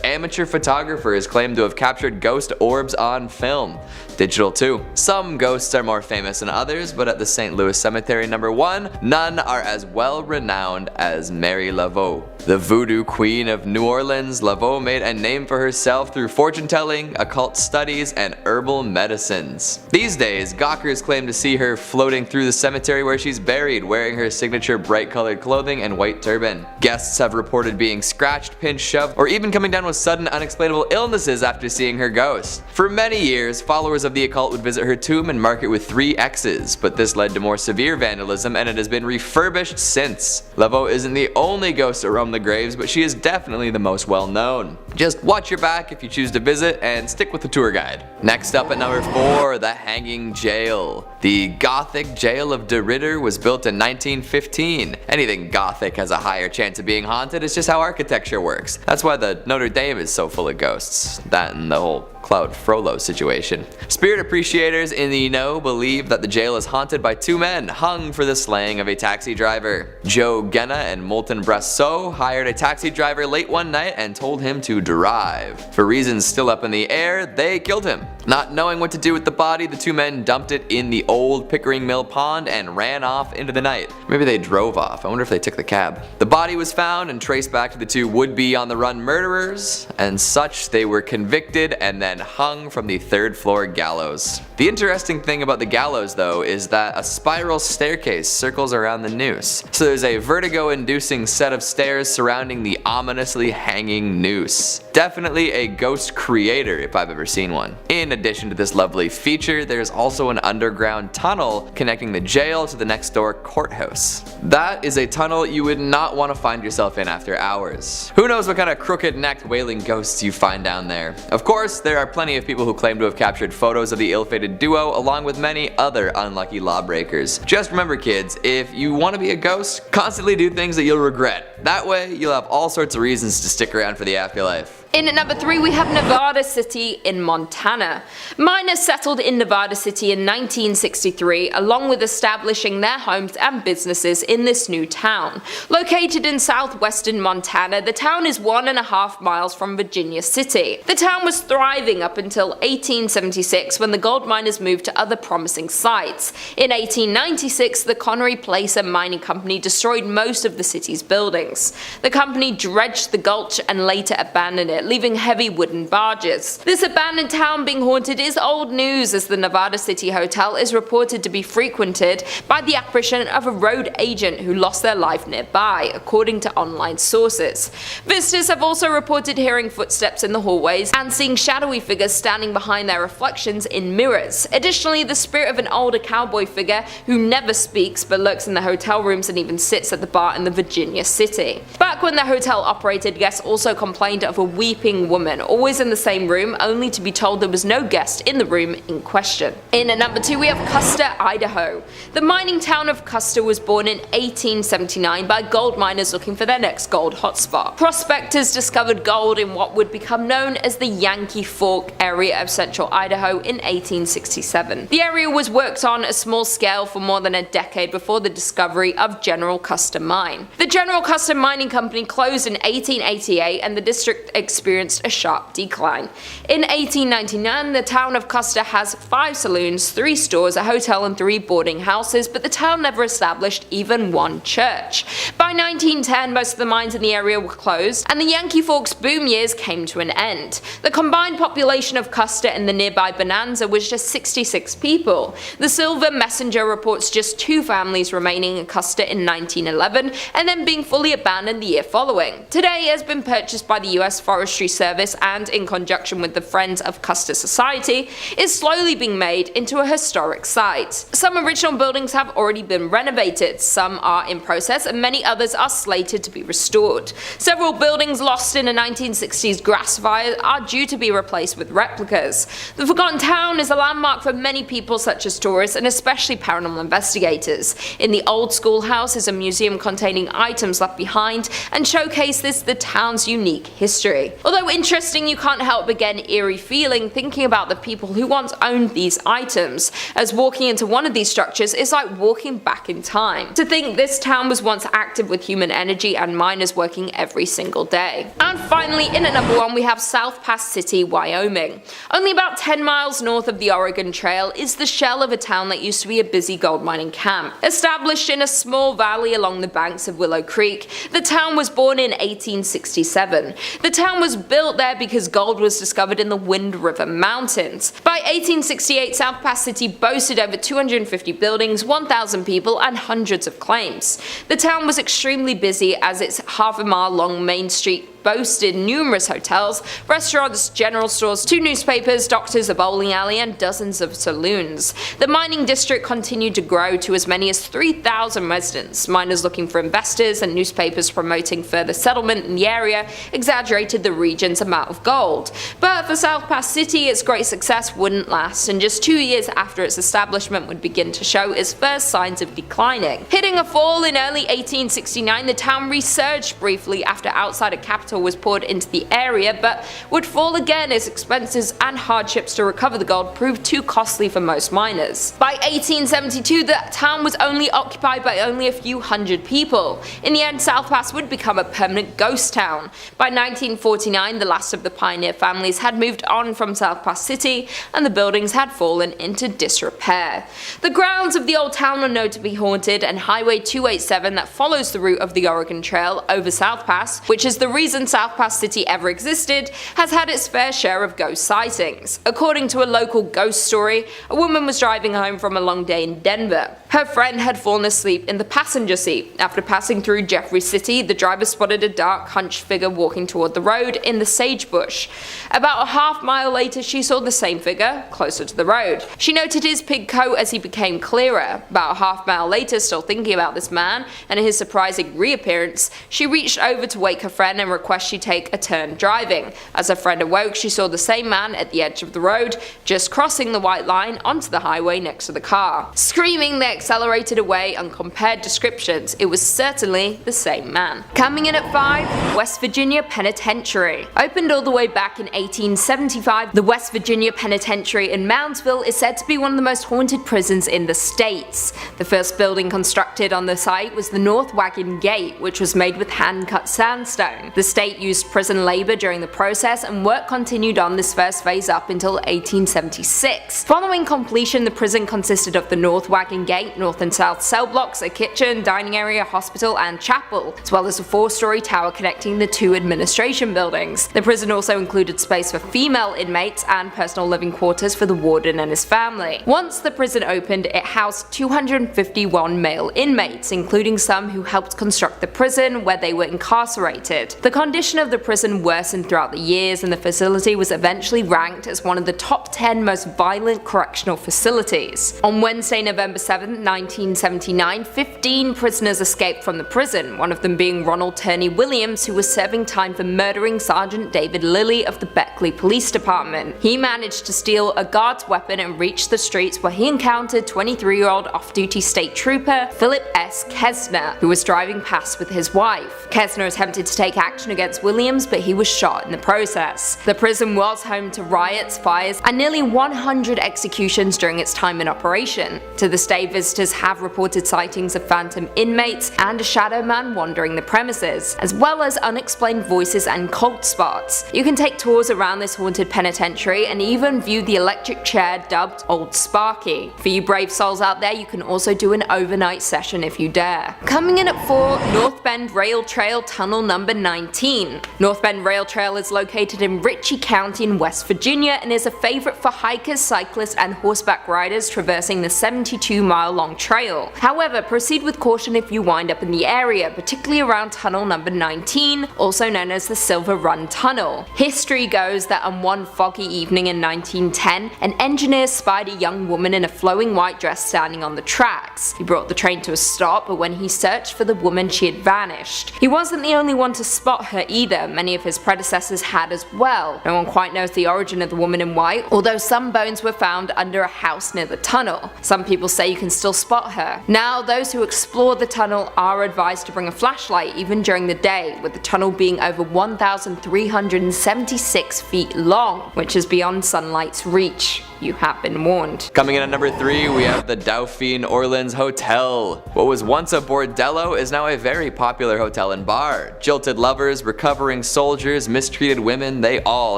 amateur amateur photographers claim to have captured ghost orbs on film. Digital too. Some ghosts are more famous than others, but at the St. Louis Cemetery No. 1, none are as well renowned as Mary Laveau. The voodoo queen of New Orleans, Laveau made a name for herself through fortune telling, occult studies, and herbal medicines. These days, gawkers claim to see her floating through the cemetery where she's buried, wearing her signature bright colored clothing and white turban. Guests have reported being scratched, pinched, shoved, or even coming down with sudden unexplainable illnesses after seeing her ghost. For many years, followers of the occult would visit her tomb and mark it with 3 X's, but this led to more severe vandalism and it has been refurbished since. Laveau isn't the only ghost to roam the graves, but she is definitely the most well known. Just watch your back if you choose to visit and stick with the tour guide. Next up at number 4, the Hanging Jail. The Gothic jail of De Ridder was built in 1915. Anything Gothic has a higher chance of being haunted, it's just how architecture works. That's why the Notre Dame is so full of ghosts. That and the whole Claude Frollo situation. Spirit appreciators in the know believe that the jail is haunted by 2 men hung for the slaying of a taxi driver. Joe Genna and Moulton Brasseau hired a taxi driver late one night and told him to drive. For reasons still up in the air, they killed him. Not knowing what to do with the body, the 2 men dumped it in the old Pickering Mill pond and ran off into the night. Maybe they drove off. I wonder if they took the cab. The body was found and traced back to the 2 would-be on-the-run murderers, and such they were convicted and then hung from the 3rd floor gallows. The interesting thing about the gallows though is that a spiral staircase circles around the noose. So there's a vertigo-inducing set of stairs surrounding the ominously hanging noose. Definitely a ghost creator if I've ever seen one. In addition to this lovely feature, there's also an underground tunnel connecting the jail to the next door courthouse. That is a tunnel you would not want to find yourself in after hours. Who knows what kind of crooked-necked wailing ghosts you find down there. Of course, there are plenty of people who claim to have captured photos of the ill-fated duo along with many other unlucky lawbreakers. Just remember kids, if you want to be a ghost, constantly do things that you'll regret. That way, you'll have all sorts of reasons to stick around for the afterlife. In at number 3 we have Nevada City in Montana. Miners settled in Nevada City in 1963 along with establishing their homes and businesses in this new town. Located in southwestern Montana, the town is 1.5 miles from Virginia City. The town was thriving up until 1876 when the gold miners moved to other promising sites. In 1896 the Connery Placer Mining Company destroyed most of the city's buildings. The company dredged the gulch and later abandoned it, leaving heavy wooden barges. This abandoned town being haunted is old news as the Nevada City Hotel is reported to be frequented by the apparition of a road agent who lost their life nearby, according to online sources. Visitors have also reported hearing footsteps in the hallways and seeing shadowy figures standing behind their reflections in mirrors. Additionally, the spirit of an older cowboy figure who never speaks but lurks in the hotel rooms and even sits at the bar in the Virginia City. Back when the hotel operated, guests also complained of a weeping woman, always in the same room, only to be told there was no guest in the room in question. In at number 2 we have Custer, Idaho. The mining town of Custer was born in 1879 by gold miners looking for their next gold hotspot. Prospectors discovered gold in what would become known as the Yankee Fork area of central Idaho in 1867. The area was worked on a small scale for more than a decade before the discovery of General Custer Mine. The General Custer Mining Company closed in 1888 and the district experienced a sharp decline. In 1899, the town of Custer has 5 saloons, 3 stores, a hotel and 3 boarding houses, but the town never established even one church. By 1910, most of the mines in the area were closed, and the Yankee Forks boom years came to an end. The combined population of Custer and the nearby Bonanza was just 66 people. The Silver Messenger reports just 2 families remaining in Custer in 1911, and then being fully abandoned the year following. Today it has been purchased by the US Forestry Service and, in conjunction with the Friends of Custer Society, is slowly being made into a historic site. Some original buildings have already been renovated, some are in process, and many others are slated to be restored. Several buildings lost in a 1960s grass fire are due to be replaced with replicas. The Forgotten Town is a landmark for many people such as tourists and especially paranormal investigators. In the old schoolhouse is a museum containing items left behind and showcases the town's unique history. Although interesting, you can't help but get an eerie feeling thinking about the people who once owned these items, as walking into one of these structures is like walking back in time. To think this town was once active with human energy and miners working every single day. And finally, in at number 1 we have South Pass City, Wyoming. Only about 10 miles north of the Oregon Trail is the shell of a town that used to be a busy gold mining camp. Established in a small valley along the banks of Willow Creek, the town was born in 1867. The town was built there because gold was discovered in the Wind River Mountains. By 1868, South Pass City boasted over 250 buildings, 1,000 people, and hundreds of claims. The town was extremely busy as its half-a-mile long main street boasted numerous hotels, restaurants, general stores, 2 newspapers, doctors, a bowling alley, and dozens of saloons. The mining district continued to grow to as many as 3,000 residents. Miners looking for investors and newspapers promoting further settlement in the area exaggerated the region's amount of gold. But for South Pass City, its great success wouldn't last, and just 2 years after its establishment would begin to show its first signs of declining. Hitting a fall in early 1869, the town resurged briefly after outsider capital was poured into the area, but would fall again as expenses and hardships to recover the gold proved too costly for most miners. By 1872, the town was only occupied by only a few hundred people. In the end, South Pass would become a permanent ghost town. By 1949, the last of the pioneer families had moved on from South Pass City, and the buildings had fallen into disrepair. The grounds of the old town are known to be haunted, and Highway 287 that follows the route of the Oregon Trail over South Pass, which is the reason South Pass City ever existed, has had its fair share of ghost sightings. According to a local ghost story, a woman was driving home from a long day in Denver. Her friend had fallen asleep in the passenger seat. After passing through Jeffrey City, the driver spotted a dark, hunched figure walking toward the road in the sagebrush. About a half-mile later, she saw the same figure closer to the road. She noted his pig coat as he became clearer. About a half-mile later, still thinking about this man and his surprising reappearance, she reached over to wake her friend and request she take a turn driving. As her friend awoke, she saw the same man at the edge of the road, just crossing the white line onto the highway next to the car. Screaming, they accelerated away and compared descriptions. It was certainly the same man. Coming in at 5, West Virginia Penitentiary. Opened all the way back in 1875, the West Virginia Penitentiary in Moundsville is said to be one of the most haunted prisons in the states. The first building constructed on the site was the North Wagon Gate, which was made with hand-cut sandstone. The state used prison labor during the process, and work continued on this first phase up until 1876. Following completion, the prison consisted of the North Wagon Gate, north and south cell blocks, a kitchen, dining area, hospital, and chapel, as well as a 4-story tower connecting the 2 administration buildings. The prison also included space for female inmates and personal living quarters for the warden and his family. Once the prison opened, it housed 251 male inmates, including some who helped construct the prison where they were incarcerated. The condition of the prison worsened throughout the years, and the facility was eventually ranked as one of the top 10 most violent correctional facilities. On Wednesday, November 7, 1979, 15 prisoners escaped from the prison, one of them being Ronald Turney Williams, who was serving time for murdering Sergeant David Lilly of the Beckley Police Department. He managed to steal a guard's weapon and reach the streets, where he encountered 23-year-old off-duty state trooper Philip S. Kesner, who was driving past with his wife. Kesner attempted to take action against Williams, but he was shot in the process. The prison was home to riots, fires, and nearly 100 executions during its time in operation. To this day, visitors have reported sightings of phantom inmates and a shadow man wandering the premises, as well as unexplained voices and cold spots. You can take tours around this haunted penitentiary and even view the electric chair dubbed Old Sparky. For you brave souls out there, you can also do an overnight session if you dare. Coming in at 4, North Bend Rail Trail Tunnel number 19. North Bend Rail Trail is located in Ritchie County in West Virginia and is a favorite for hikers, cyclists, and horseback riders traversing the 72-mile-long trail. However, proceed with caution if you wind up in the area, particularly around tunnel number 19, also known as the Silver Run Tunnel. History goes that on one foggy evening in 1910, an engineer spied a young woman in a flowing white dress standing on the tracks. He brought the train to a stop, but when he searched for the woman, she had vanished. He wasn't the only one to spot her, her either, many of his predecessors had as well. No one quite knows the origin of the woman in white, although some bones were found under a house near the tunnel. Some people say you can still spot her. Now, those who explore the tunnel are advised to bring a flashlight even during the day, with the tunnel being over 1,376 feet long, which is beyond sunlight's reach. You have been warned. Coming in at number 3, we have the Dai Orleans Hotel. What was once a bordello is now a very popular hotel and bar. Jilted lovers, recovering soldiers, mistreated women, they all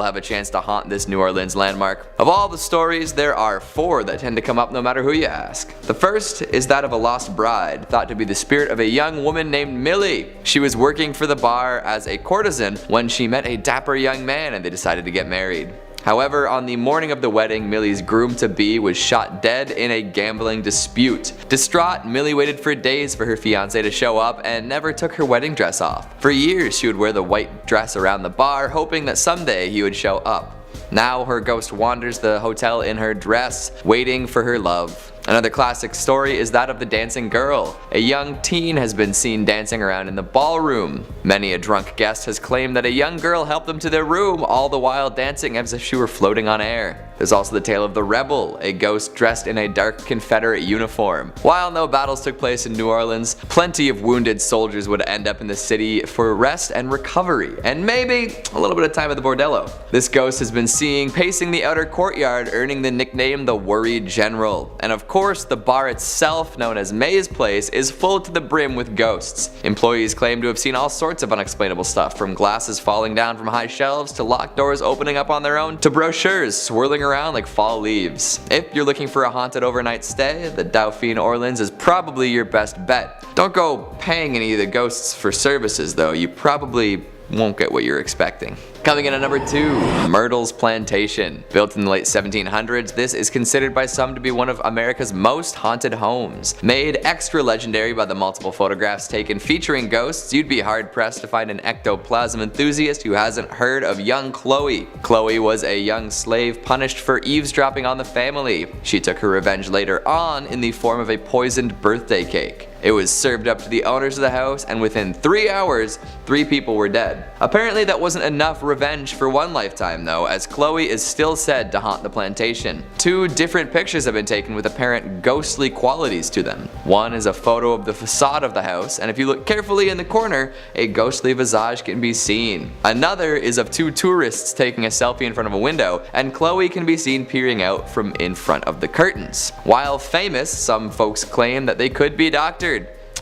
have a chance to haunt this New Orleans landmark. Of all the stories, there are 4 that tend to come up no matter who you ask. The first is that of a lost bride, thought to be the spirit of a young woman named Millie. She was working for the bar as a courtesan when she met a dapper young man and they decided to get married. However, on the morning of the wedding, Millie's groom-to-be was shot dead in a gambling dispute. Distraught, Millie waited for days for her fiancé to show up and never took her wedding dress off. For years, she would wear the white dress around the bar, hoping that someday he would show up. Now her ghost wanders the hotel in her dress, waiting for her love. Another classic story is that of the dancing girl. A young teen has been seen dancing around in the ballroom. Many a drunk guest has claimed that a young girl helped them to their room, all the while dancing as if she were floating on air. There's also the tale of the rebel, a ghost dressed in a dark Confederate uniform. While no battles took place in New Orleans, plenty of wounded soldiers would end up in the city for rest and recovery, and maybe a little bit of time at the bordello. This ghost has been seen pacing the outer courtyard, earning the nickname the Worried General. And of course, the bar itself, known as May's Place, is full to the brim with ghosts. Employees claim to have seen all sorts of unexplainable stuff, from glasses falling down from high shelves, to locked doors opening up on their own, to brochures swirling around like fall leaves. If you're looking for a haunted overnight stay, the Dai Orleans is probably your best bet. Don't go paying any of the ghosts for services though, you probably won't get what you're expecting. Coming in at number 2, Myrtles Plantation. Built in the late 1700s, this is considered by some to be one of America's most haunted homes. Made extra legendary by the multiple photographs taken featuring ghosts, you'd be hard pressed to find an ectoplasm enthusiast who hasn't heard of young Chloe. Chloe was a young slave punished for eavesdropping on the family. She took her revenge later on in the form of a poisoned birthday cake. It was served up to the owners of the house, and within 3 hours, 3 people were dead. Apparently that wasn't enough revenge for one lifetime though, as Chloe is still said to haunt the plantation. 2 different pictures have been taken with apparent ghostly qualities to them. One is a photo of the facade of the house, and if you look carefully in the corner, a ghostly visage can be seen. Another is of 2 tourists taking a selfie in front of a window, and Chloe can be seen peering out from in front of the curtains. While famous, some folks claim that they could be doctored.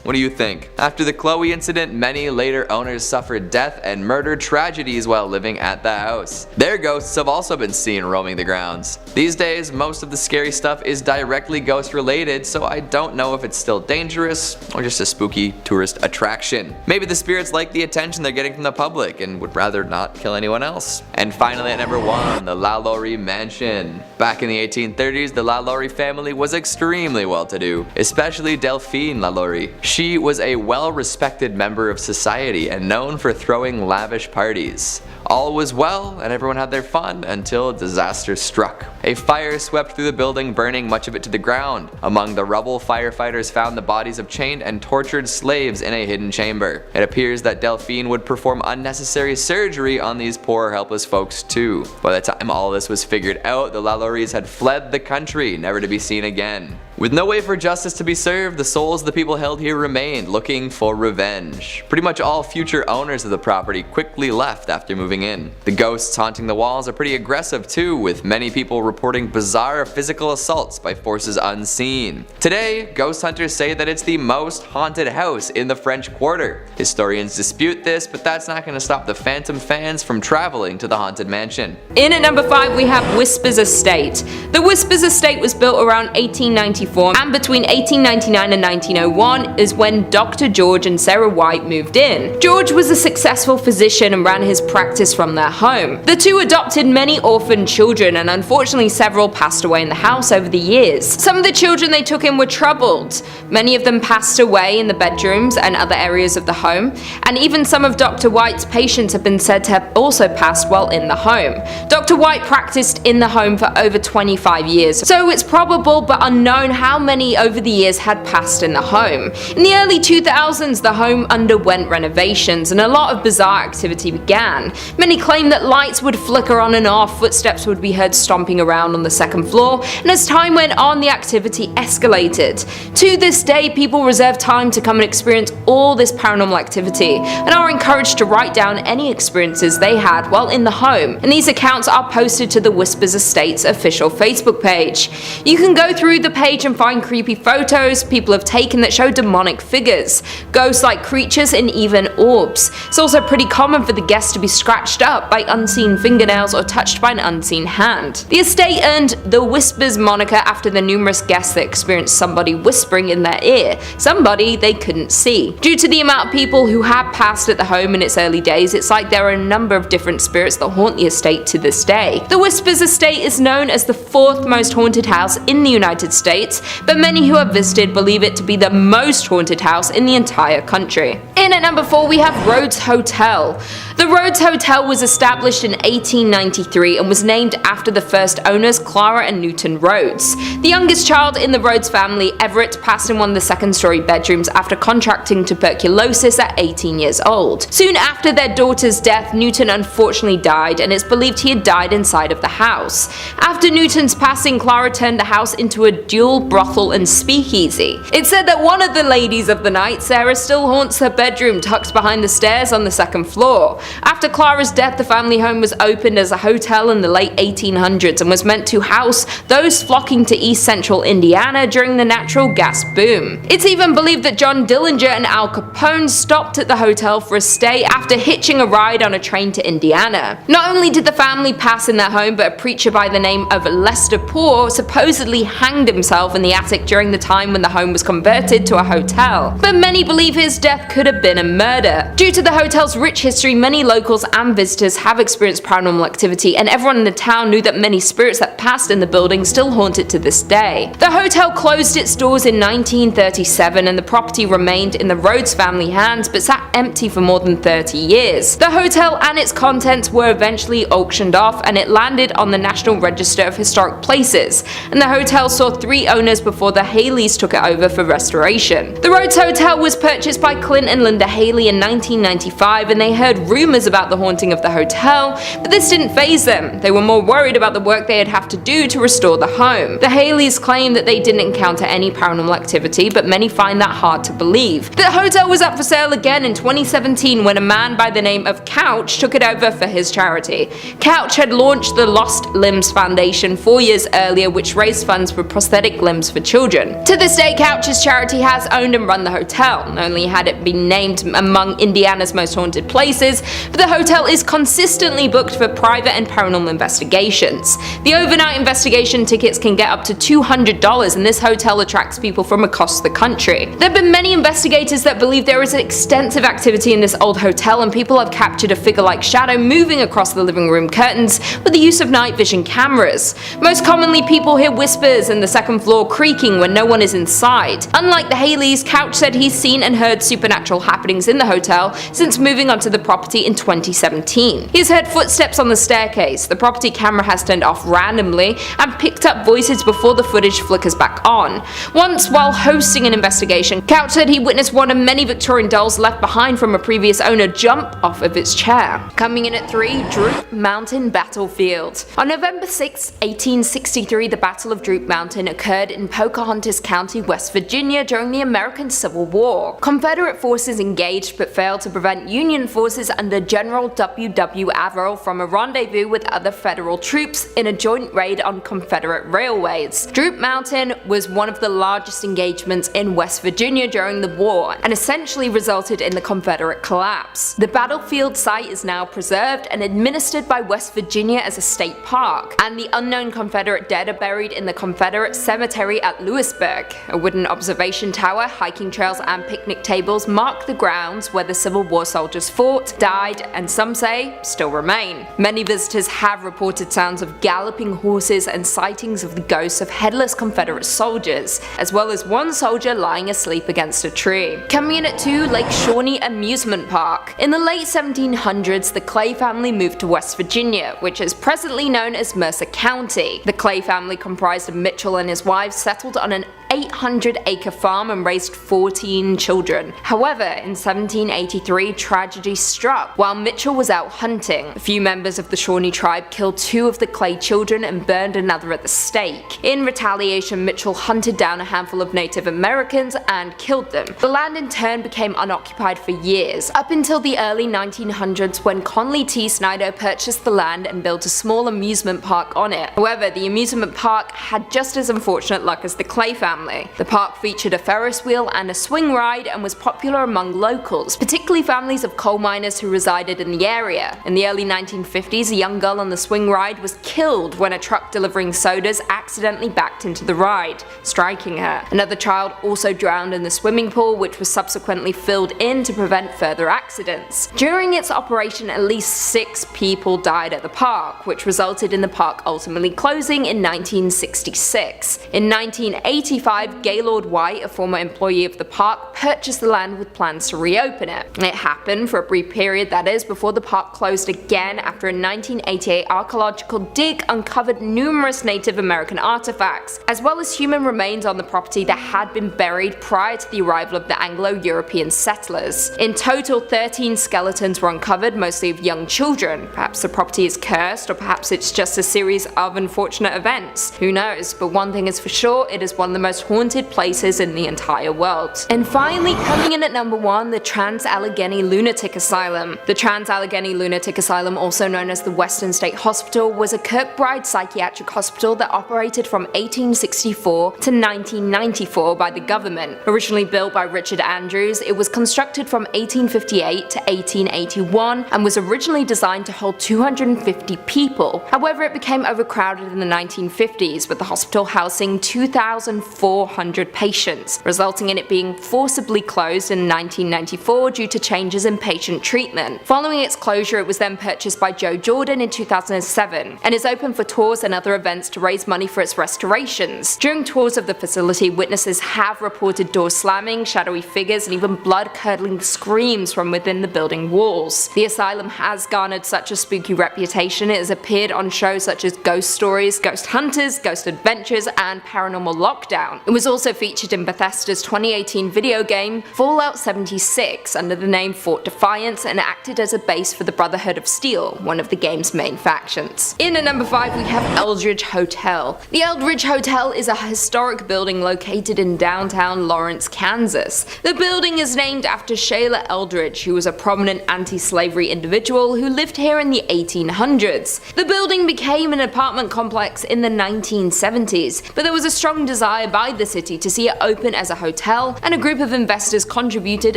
What do you think? After the Chloe incident, many later owners suffered death and murder tragedies while living at the house. Their ghosts have also been seen roaming the grounds. These days, most of the scary stuff is directly ghost related, so I don't know if it's still dangerous or just a spooky tourist attraction. Maybe the spirits like the attention they're getting from the public and would rather not kill anyone else. And finally at number 1, the LaLaurie Mansion. Back in the 1830s, the LaLaurie family was extremely well-to-do, especially Delphine LaLaurie. She was a well-respected member of society and known for throwing lavish parties. All was well and everyone had their fun until disaster struck. A fire swept through the building, burning much of it to the ground. Among the rubble, firefighters found the bodies of chained and tortured slaves in a hidden chamber. It appears that Delphine would perform unnecessary surgery on these poor helpless folks too. By the time all this was figured out, the LaLauries had fled the country, never to be seen again. With no way for justice to be served, the souls of the people held here remained, looking for revenge. Pretty much all future owners of the property quickly left after moving in. The ghosts haunting the walls are pretty aggressive too, with many people reporting bizarre physical assaults by forces unseen. Today, ghost hunters say that it's the most haunted house in the French Quarter. Historians dispute this, but that's not going to stop the Phantom fans from traveling to the haunted mansion. In at number 5 we have Whispers Estate. The Whispers Estate was built around 1894, and between 1899 and 1901 is when Dr. George and Sarah White moved in. George was a successful physician and ran his practice practice from their home. The two adopted many orphan children, and unfortunately several passed away in the house over the years. Some of the children they took in were troubled. Many of them passed away in the bedrooms and other areas of the home, and even some of Dr. White's patients have been said to have also passed while in the home. Dr. White practiced in the home for over 25 years, so it's probable but unknown how many over the years had passed in the home. In the early 2000s, the home underwent renovations and a lot of bizarre activity began. Many claim that lights would flicker on and off, footsteps would be heard stomping around on the second floor, and as time went on, the activity escalated. To this day, people reserve time to come and experience all this paranormal activity and are encouraged to write down any experiences they had while in the home, and these accounts are posted to the Whispers Estates official Facebook page. You can go through the page and find creepy photos people have taken that show demonic figures, ghost-like creatures, and even orbs. It's also pretty common for the guests to be scratched up by unseen fingernails or touched by an unseen hand. The estate earned the Whispers moniker after the numerous guests that experienced somebody whispering in their ear, somebody they couldn't see. Due to the amount of people who have passed at the home in its early days, it's like there are a number of different spirits that haunt the estate to this day. The Whispers Estate is known as the 4th most haunted house in the United States, but many who have visited believe it to be the most haunted house in the entire country. In at number 4 we have Rhodes Hotel. The Rhodes Hotel was established in 1893 and was named after the first owners, Clara and Newton Rhodes. The youngest child in the Rhodes family, Everett, passed in one of the second-story bedrooms after contracting tuberculosis at 18 years old. Soon after their daughter's death, Newton unfortunately died, and it's believed he had died inside of the house. After Newton's passing, Clara turned the house into a dual brothel and speakeasy. It's said that one of the ladies of the night, Sarah, still haunts her bedroom tucked behind the stairs on the second floor. After Clara's death, the family home was opened as a hotel in the late 1800s and was meant to house those flocking to East Central Indiana during the natural gas boom. It's even believed that John Dillinger and Al Capone stopped at the hotel for a stay after hitching a ride on a train to Indiana. Not only did the family pass in their home, but a preacher by the name of Lester Poor supposedly hanged himself in the attic during the time when the home was converted to a hotel. But many believe his death could have been a murder. Due to the hotel's rich history, many locals and visitors have experienced paranormal activity, and everyone in the town knew that many spirits that passed in the building still haunt it to this day. The hotel closed its doors in 1937 and the property remained in the Rhodes family hands but sat empty for more than 30 years. The hotel and its contents were eventually auctioned off and it landed on the National Register of Historic Places, and the hotel saw 3 owners before the Haleys took it over for restoration. The Rhodes Hotel was purchased by Clint and Linda Haley in 1995, and they heard rumors about the haunting of the hotel, but this didn't faze them. They were more worried about the work they'd have to do to restore the home. The Haleys claim that they didn't encounter any paranormal activity, but many find that hard to believe. The hotel was up for sale again in 2017 when a man by the name of Couch took it over for his charity. Couch had launched the Lost Limbs Foundation 4 years earlier, which raised funds for prosthetic limbs for children. To this day, Couch's charity has owned and run the hotel. Not only had it been named among Indiana's most haunted places, but the hotel is consistently booked for private and paranormal investigations. The overnight investigation tickets can get up to $200, and this hotel attracts people from across the country. There have been many investigators that believe there is extensive activity in this old hotel, and people have captured a figure-like shadow moving across the living room curtains with the use of night vision cameras. Most commonly, people hear whispers and the second floor creaking when no one is inside. Unlike the Haleys, Couch said he's seen and heard supernatural happenings in the hotel since moving onto the property in 2017. He's heard footsteps on the staircase, the property camera has turned off randomly, and picked up voices before the footage flickers back on. Once, while hosting an investigation, Couch said he witnessed one of many Victorian dolls left behind from a previous owner jump off of its chair. Coming in at 3, Droop Mountain Battlefield. On November 6, 1863, the Battle of Droop Mountain occurred in Pocahontas County, West Virginia during the American Civil War. Confederate forces engaged but failed to prevent Union forces under General W.W. Averill from a rendezvous with other Federal troops in a joint raid on Confederate railways. Droop Mountain was one of the largest engagements in West Virginia during the war and essentially resulted in the Confederate collapse. The battlefield site is now preserved and administered by West Virginia as a state park, and the unknown Confederate dead are buried in the Confederate Cemetery at Lewisburg. A wooden observation tower, hiking trails, and picnic tables mark the grounds where the Civil War soldiers fought, died, and some say, still remain. Many visitors have reported sounds of galloping horses and sightings of the ghosts of headless Confederate soldiers, as well as one soldier lying asleep against a tree. Coming in at 2, Lake Shawnee Amusement Park. In the late 1700s, the Clay family moved to West Virginia, which is presently known as Mercer County. The Clay family, comprised of Mitchell and his wife, settled on an 800-acre farm and raised 14 children. However, in 1783, tragedy struck while Mitchell was out hunting. A few members of the Shawnee tribe killed 2 of the Clay children and burned another at the stake. In retaliation, Mitchell hunted down a handful of Native Americans and killed them. The land in turn became unoccupied for years, up until the early 1900s when Conley T. Snyder purchased the land and built a small amusement park on it. However, the amusement park had just as unfortunate luck as the Clay family. The park featured a Ferris wheel and a swing ride and was popular among locals, particularly families of coal miners who resided in the area. In the early 1950s, a young girl on the swing ride was killed when a truck delivering sodas accidentally backed into the ride, striking her. Another child also drowned in the swimming pool, which was subsequently filled in to prevent further accidents. During its operation, at least 6 people died at the park, which resulted in the park ultimately closing in 1966. In 1985, Gaylord White, a former employee of the park, purchased the land with plans to reopen it. It happened for a brief period, that is, before the park closed again after a 1988 archaeological dig uncovered numerous Native American artifacts, as well as human remains on the property that had been buried prior to the arrival of the Anglo-European settlers. In total, 13 skeletons were uncovered, mostly of young children. Perhaps the property is cursed, or perhaps it's just a series of unfortunate events. Who knows? But one thing is for sure, it is one of the most haunted places in the entire world. And finally, coming in at number 1, the Trans-Allegheny Lunatic Asylum. The Trans-Allegheny Lunatic Asylum, also known as the Western State Hospital, was a Kirkbride psychiatric hospital that operated from 1864 to 1994 by the government. Originally built by Richard Andrews, it was constructed from 1858 to 1881 and was originally designed to hold 250 people. However, it became overcrowded in the 1950s, with the hospital housing 2,400 patients, resulting in it being forcibly closed in 1994 due to changes in patient treatment. Following its closure, it was then purchased by Joe Jordan in 2007 and is open for tours and other events to raise money for its restorations. During tours of the facility, witnesses have reported doors slamming, shadowy figures, and even blood-curdling screams from within the building walls. The asylum has garnered such a spooky reputation, it has appeared on shows such as Ghost Stories, Ghost Hunters, Ghost Adventures, and Paranormal Lockdown. It was also featured in Bethesda's 2018 video game Fallout 76 under the name Fort Defiance and acted as a base for the Brotherhood of Steel, one of the game's main factions. In at number 5 we have Eldridge Hotel. The Eldridge Hotel is a historic building located in downtown Lawrence, Kansas. The building is named after Shayla Eldridge, who was a prominent anti-slavery individual who lived here in the 1800s. The building became an apartment complex in the 1970s, but there was a strong desire by the city to see it open as a hotel, and a group of investors contributed,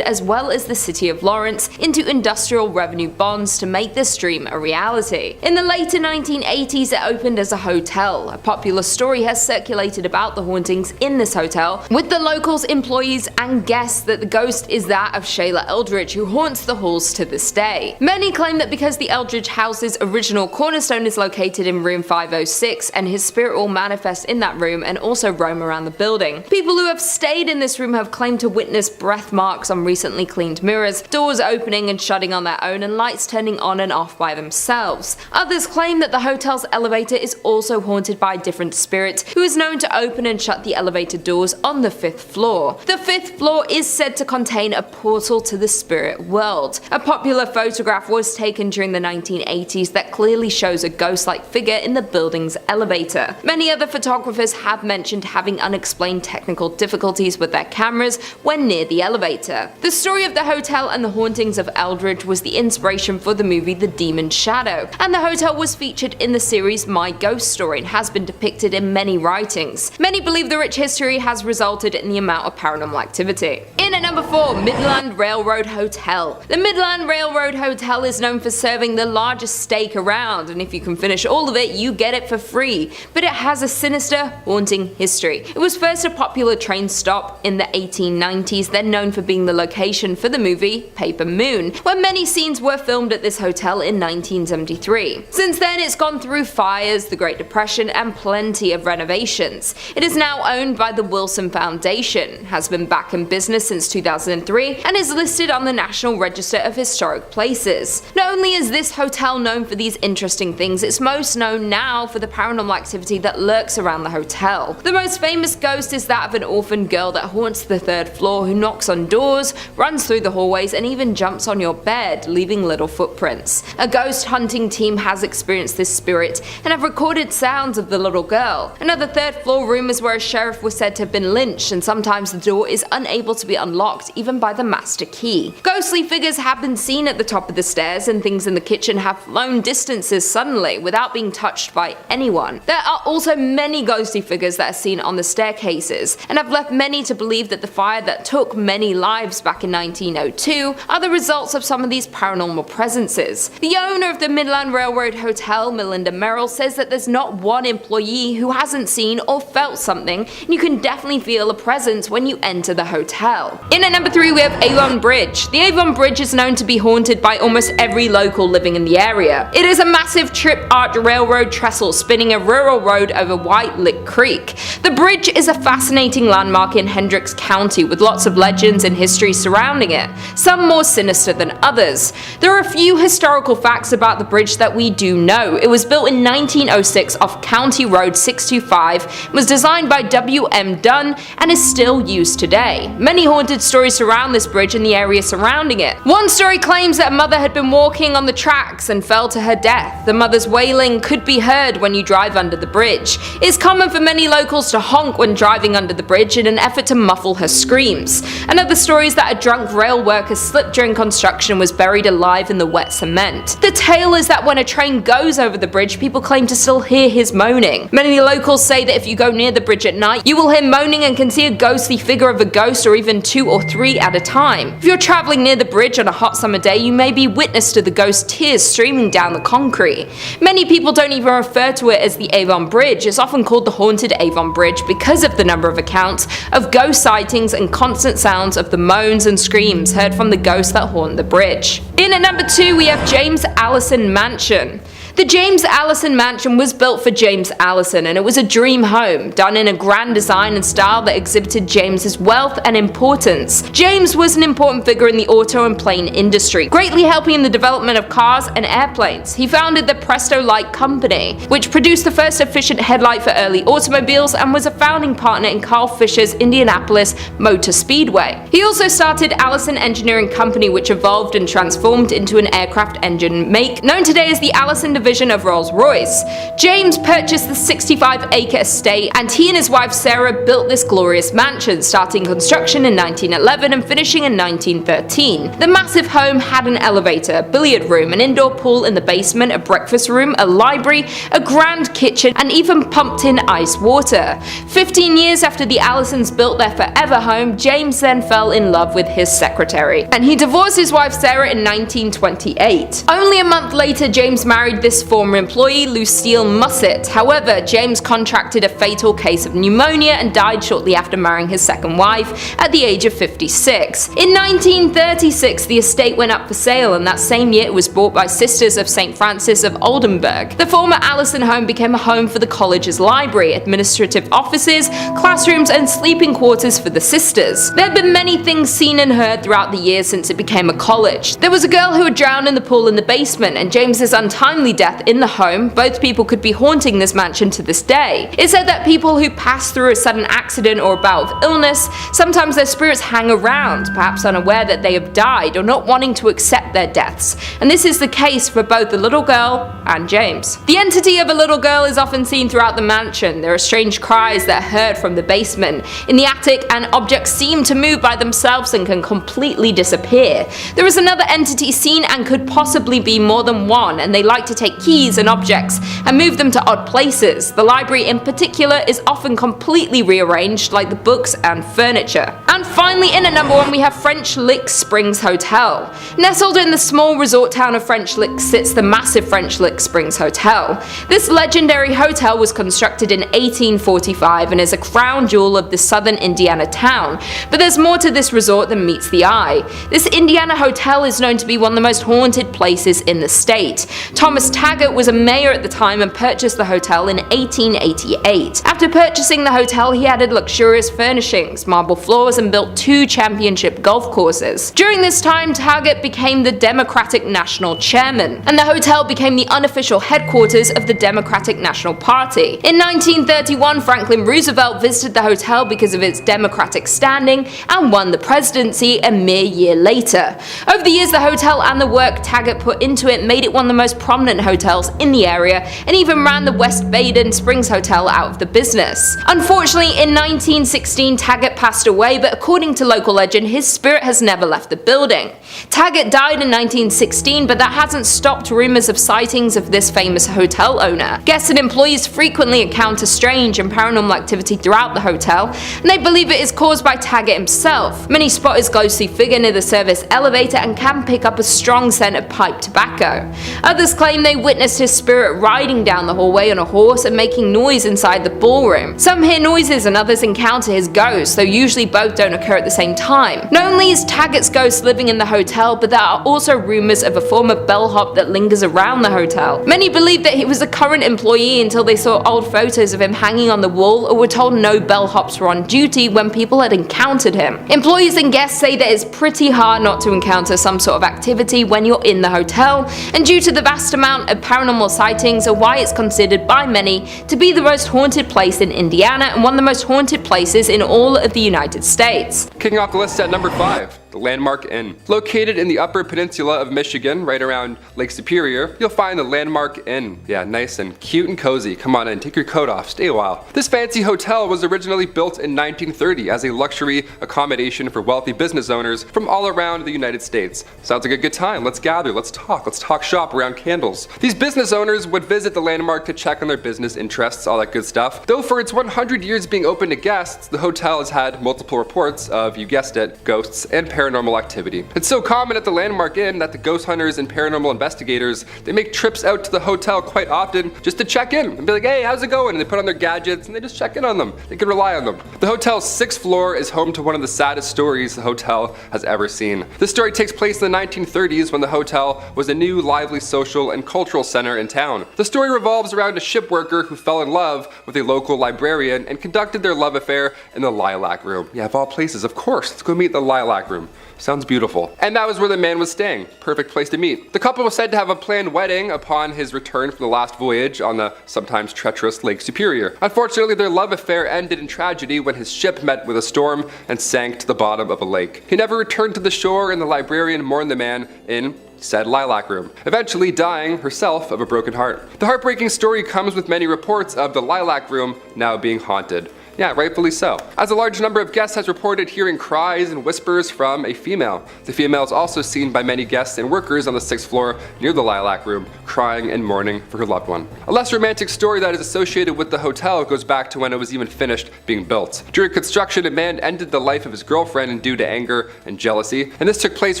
as well as the city of Lawrence, into industrial revenue bonds to make this dream a reality. In the later 1980s, it opened as a hotel. A popular story has circulated about the hauntings in this hotel, with the locals, employees, and guests that the ghost is that of Shayla Eldridge, who haunts the halls to this day. Many claim that because the Eldridge house's original cornerstone is located in room 506, and his spirit will manifest in that room and also roam around the building. People who have stayed in this room have claimed to witness breath marks on recently cleaned mirrors, doors opening and shutting on their own, and lights turning on and off by themselves. Others claim that the hotel's elevator is also haunted by a different spirit, who is known to open and shut the elevator doors on the 5th floor. The 5th floor is said to contain a portal to the spirit world. A popular photograph was taken during the 1980s that clearly shows a ghost-like figure in the building's elevator. Many other photographers have mentioned having unexplained technical difficulties with their cameras when near the elevator. The story of the hotel and the hauntings of Eldridge was the inspiration for the movie The Demon's Shadow, and the hotel was featured in the series My Ghost Story and has been depicted in many writings. Many believe the rich history has resulted in the amount of paranormal activity. In at number 4, Midland Railroad Hotel. The Midland Railroad Hotel is known for serving the largest steak around, and if you can finish all of it, you get it for free. But it has a sinister, haunting history. It was was first a popular train stop in the 1890s, then known for being the location for the movie Paper Moon, where many scenes were filmed at this hotel in 1973. Since then, it's gone through fires, the Great Depression, and plenty of renovations. It is now owned by the Wilson Foundation, has been back in business since 2003, and is listed on the National Register of Historic Places. Not only is this hotel known for these interesting things, it's most known now for the paranormal activity that lurks around the hotel. The most famous ghost is that of an orphan girl that haunts the 3rd floor, who knocks on doors, runs through the hallways, and even jumps on your bed, leaving little footprints. A ghost hunting team has experienced this spirit and have recorded sounds of the little girl. Another 3rd floor room is where a sheriff was said to have been lynched, and sometimes the door is unable to be unlocked even by the master key. Ghostly figures have been seen at the top of the stairs, and things in the kitchen have flown distances suddenly without being touched by anyone. There are also many ghostly figures that are seen on the staircases, and have left many to believe that the fire that took many lives back in 1902 are the results of some of these paranormal presences. The owner of the Midland Railroad Hotel, Melinda Merrill, says that there's not one employee who hasn't seen or felt something, and you can definitely feel a presence when you enter the hotel. In at number 3 we have Avon Bridge. The Avon Bridge is known to be haunted by almost every local living in the area. It is a massive trip-arch railroad trestle spinning a rural road over White Lick Creek. The bridge is a fascinating landmark in Hendricks County with lots of legends and history surrounding it, some more sinister than others. There are a few historical facts about the bridge that we do know. It was built in 1906 off County Road 625, was designed by W.M. Dunn, and is still used today. Many haunted stories surround this bridge and the area surrounding it. One story claims that a mother had been walking on the tracks and fell to her death. The mother's wailing could be heard when you drive under the bridge. It is common for many locals to honk when driving under the bridge in an effort to muffle her screams. Another story is that a drunk rail worker slipped during construction and was buried alive in the wet cement. The tale is that when a train goes over the bridge, people claim to still hear his moaning. Many locals say that if you go near the bridge at night, you will hear moaning and can see a ghostly figure of a ghost, or even 2 or 3 at a time. If you're traveling near the bridge on a hot summer day, you may be witness to the ghost tears streaming down the concrete. Many people don't even refer to it as the Avon Bridge. It's often called the Haunted Avon Bridge because of the number of accounts of ghost sightings and constant sounds of the moans and screams heard from the ghosts that haunt the bridge. In at number 2 we have James Allison Mansion. The James Allison Mansion was built for James Allison, and it was a dream home, done in a grand design and style that exhibited James's wealth and importance. James was an important figure in the auto and plane industry, greatly helping in the development of cars and airplanes. He founded the Presto Light Company, which produced the first efficient headlight for early automobiles, and was a founding partner in Carl Fisher's Indianapolis Motor Speedway. He also started Allison Engineering Company, which evolved and transformed into an aircraft engine make, known today as the Allison division of Rolls-Royce. James purchased the 65-acre estate, and he and his wife Sarah built this glorious mansion, starting construction in 1911 and finishing in 1913. The massive home had an elevator, a billiard room, an indoor pool in the basement, a breakfast room, a library, a grand kitchen, and even pumped-in ice water. 15 years after the Allisons built their forever home, James then fell in love with his secretary, and he divorced his wife Sarah in 1928. Only a month later, James married this former employee, Lucille Musset. However, James contracted a fatal case of pneumonia and died shortly after marrying his second wife at the age of 56. In 1936, the estate went up for sale, and that same year it was bought by Sisters of St. Francis of Oldenburg. The former Allison home became a home for the college's library, administrative offices, classrooms, and sleeping quarters for the sisters. There have been many things seen and heard throughout the years since it became a college. There was a girl who had drowned in the pool in the basement, and James's untimely death in the home. Both people could be haunting this mansion to this day. It's said that people who pass through a sudden accident or a bout of illness, sometimes their spirits hang around, perhaps unaware that they have died or not wanting to accept their deaths, and this is the case for both the little girl and James. The entity of a little girl is often seen throughout the mansion. There are strange cries that are heard from the basement, in the attic, and objects seem to move by themselves and can completely disappear. There is another entity seen and could possibly be more than one, and they like to take pick keys and objects and move them to odd places. The library in particular is often completely rearranged, like the books and furniture. And finally, in at number 1 we have French Lick Springs Hotel. Nestled in the small resort town of French Lick sits the massive French Lick Springs Hotel. This legendary hotel was constructed in 1845 and is a crown jewel of the southern Indiana town. But there's more to this resort than meets the eye. This Indiana hotel is known to be one of the most haunted places in the state. Thomas Taggart was a mayor at the time and purchased the hotel in 1888. After purchasing the hotel, he added luxurious furnishings, marble floors, and built 2 championship golf courses. During this time, Taggart became the Democratic National Chairman, and the hotel became the unofficial headquarters of the Democratic National Party. In 1931, Franklin Roosevelt visited the hotel because of its Democratic standing and won the presidency a mere year later. Over the years, the hotel and the work Taggart put into it made it one of the most prominent hotels in the area, and even ran the West Baden Springs Hotel out of the business. Unfortunately, in 1916, Taggart passed away, but according to local legend, his spirit has never left the building. Taggart died in 1916, but that hasn't stopped rumors of sightings of this famous hotel owner. Guests and employees frequently encounter strange and paranormal activity throughout the hotel, and they believe it is caused by Taggart himself. Many spot his ghostly figure near the service elevator and can pick up a strong scent of pipe tobacco. Others claim they witnessed his spirit riding down the hallway on a horse and making noise inside the ballroom. Some hear noises and others encounter his ghost, though usually both don't occur at the same time. Not only is Taggart's ghost living in the hotel, but there are also rumors of a former bellhop that lingers around the hotel. Many believe that he was a current employee until they saw old photos of him hanging on the wall, or were told no bellhops were on duty when people had encountered him. Employees and guests say that it's pretty hard not to encounter some sort of activity when you're in the hotel, and due to the vast amount of paranormal sightings are why it's considered by many to be the most haunted place in Indiana and one of the most haunted places in all of the United States. Kicking off the list at number 5. The Landmark Inn. Located in the upper peninsula of Michigan, right around Lake Superior, you'll find the Landmark Inn. Yeah, nice and cute and cozy. Come on in, take your coat off, stay a while. This fancy hotel was originally built in 1930 as a luxury accommodation for wealthy business owners from all around the United States. Sounds like a good time. Let's gather, let's talk shop around candles. These business owners would visit the Landmark to check on their business interests, all that good stuff. Though for its 100 years being open to guests, the hotel has had multiple reports of, you guessed it, ghosts and paranormal activity. It's so common at the Landmark Inn that the ghost hunters and paranormal investigators, they make trips out to the hotel quite often just to check in and be like, hey, how's it going? And they put on their gadgets and they just check in on them. They can rely on them. The hotel's 6th floor is home to one of the saddest stories the hotel has ever seen. This story takes place in the 1930s when the hotel was a new, lively social and cultural center in town. The story revolves around a ship worker who fell in love with a local librarian and conducted their love affair in the Lilac Room. Yeah, of all places, of course, let's go meet the Lilac Room. Sounds beautiful. And that was where the man was staying. Perfect place to meet. The couple was said to have a planned wedding upon his return from the last voyage on the sometimes treacherous Lake Superior. Unfortunately, their love affair ended in tragedy when his ship met with a storm and sank to the bottom of a lake. He never returned to the shore, and the librarian mourned the man in said Lilac Room, eventually dying herself of a broken heart. The heartbreaking story comes with many reports of the Lilac Room now being haunted. Yeah, rightfully so. As a large number of guests has reported hearing cries and whispers from a female. The female is also seen by many guests and workers on the 6th floor near the Lilac Room, crying and mourning for her loved one. A less romantic story that is associated with the hotel goes back to when it was even finished being built. During construction, a man ended the life of his girlfriend due to anger and jealousy, and this took place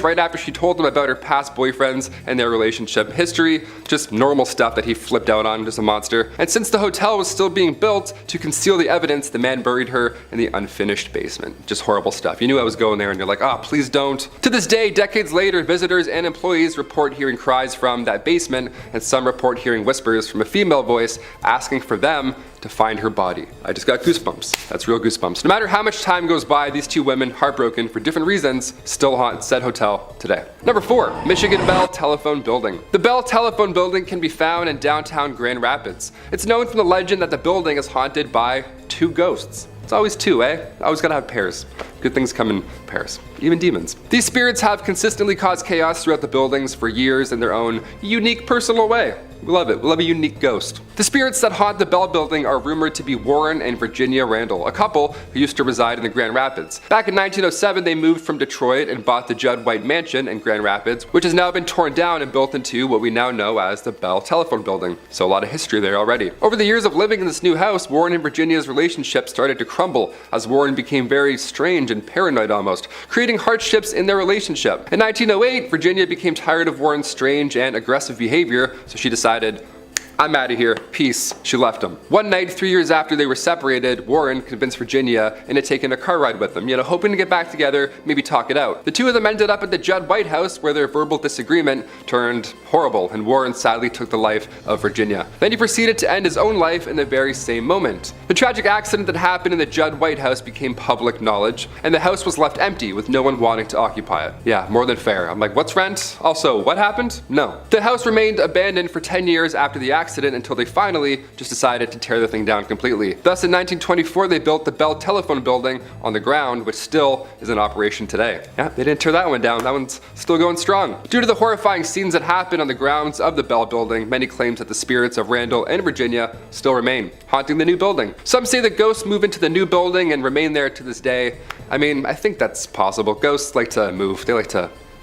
right after she told him about her past boyfriends and their relationship history, just normal stuff that he flipped out on, just a monster. And since the hotel was still being built, to conceal the evidence, the man buried her in the unfinished basement. Just horrible stuff. You knew I was going there and you're like, please don't. To this day, decades later, visitors and employees report hearing cries from that basement, and some report hearing whispers from a female voice asking for them to find her body. I just got goosebumps. That's real goosebumps. No matter how much time goes by, these two women, heartbroken for different reasons, still haunt said hotel today. Number 4, Michigan Bell Telephone Building. The Bell Telephone Building can be found in downtown Grand Rapids. It's known from the legend that the building is haunted by 2 ghosts. It's always 2, eh? Always gotta have pairs. Good things come in pairs. Even demons. These spirits have consistently caused chaos throughout the buildings for years in their own unique personal way. We love it. We love a unique ghost. The spirits that haunt the Bell Building are rumored to be Warren and Virginia Randall, a couple who used to reside in the Grand Rapids. Back in 1907, they moved from Detroit and bought the Judd White Mansion in Grand Rapids, which has now been torn down and built into what we now know as the Bell Telephone Building. So a lot of history there already. Over the years of living in this new house, Warren and Virginia's relationship started to crumble as Warren became very strange and paranoid almost, creating hardships in their relationship. In 1908, Virginia became tired of Warren's strange and aggressive behavior, so she decided, I'm out of here, peace. She left him. One night, 3 years after they were separated, Warren convinced Virginia into taking a car ride with him, hoping to get back together, maybe talk it out. The two of them ended up at the Judd White house where their verbal disagreement turned horrible, and Warren sadly took the life of Virginia. Then he proceeded to end his own life in the very same moment. The tragic accident that happened in the Judd White house became public knowledge, and the house was left empty with no one wanting to occupy it. Yeah, more than fair. I'm like, what's rent? Also, what happened? No. The house remained abandoned for 10 years after the accident until they finally just decided to tear the thing down completely. Thus in 1924 they built the Bell Telephone Building on the ground, which still is in operation today. Yeah, they didn't tear that one down, that one's still going strong. Due to the horrifying scenes that happened on the grounds of the Bell Building, many claim that the spirits of Randall and Virginia still remain, haunting the new building. Some say that ghosts move into the new building and remain there to this day. I mean, I think that's possible. Ghosts like to move,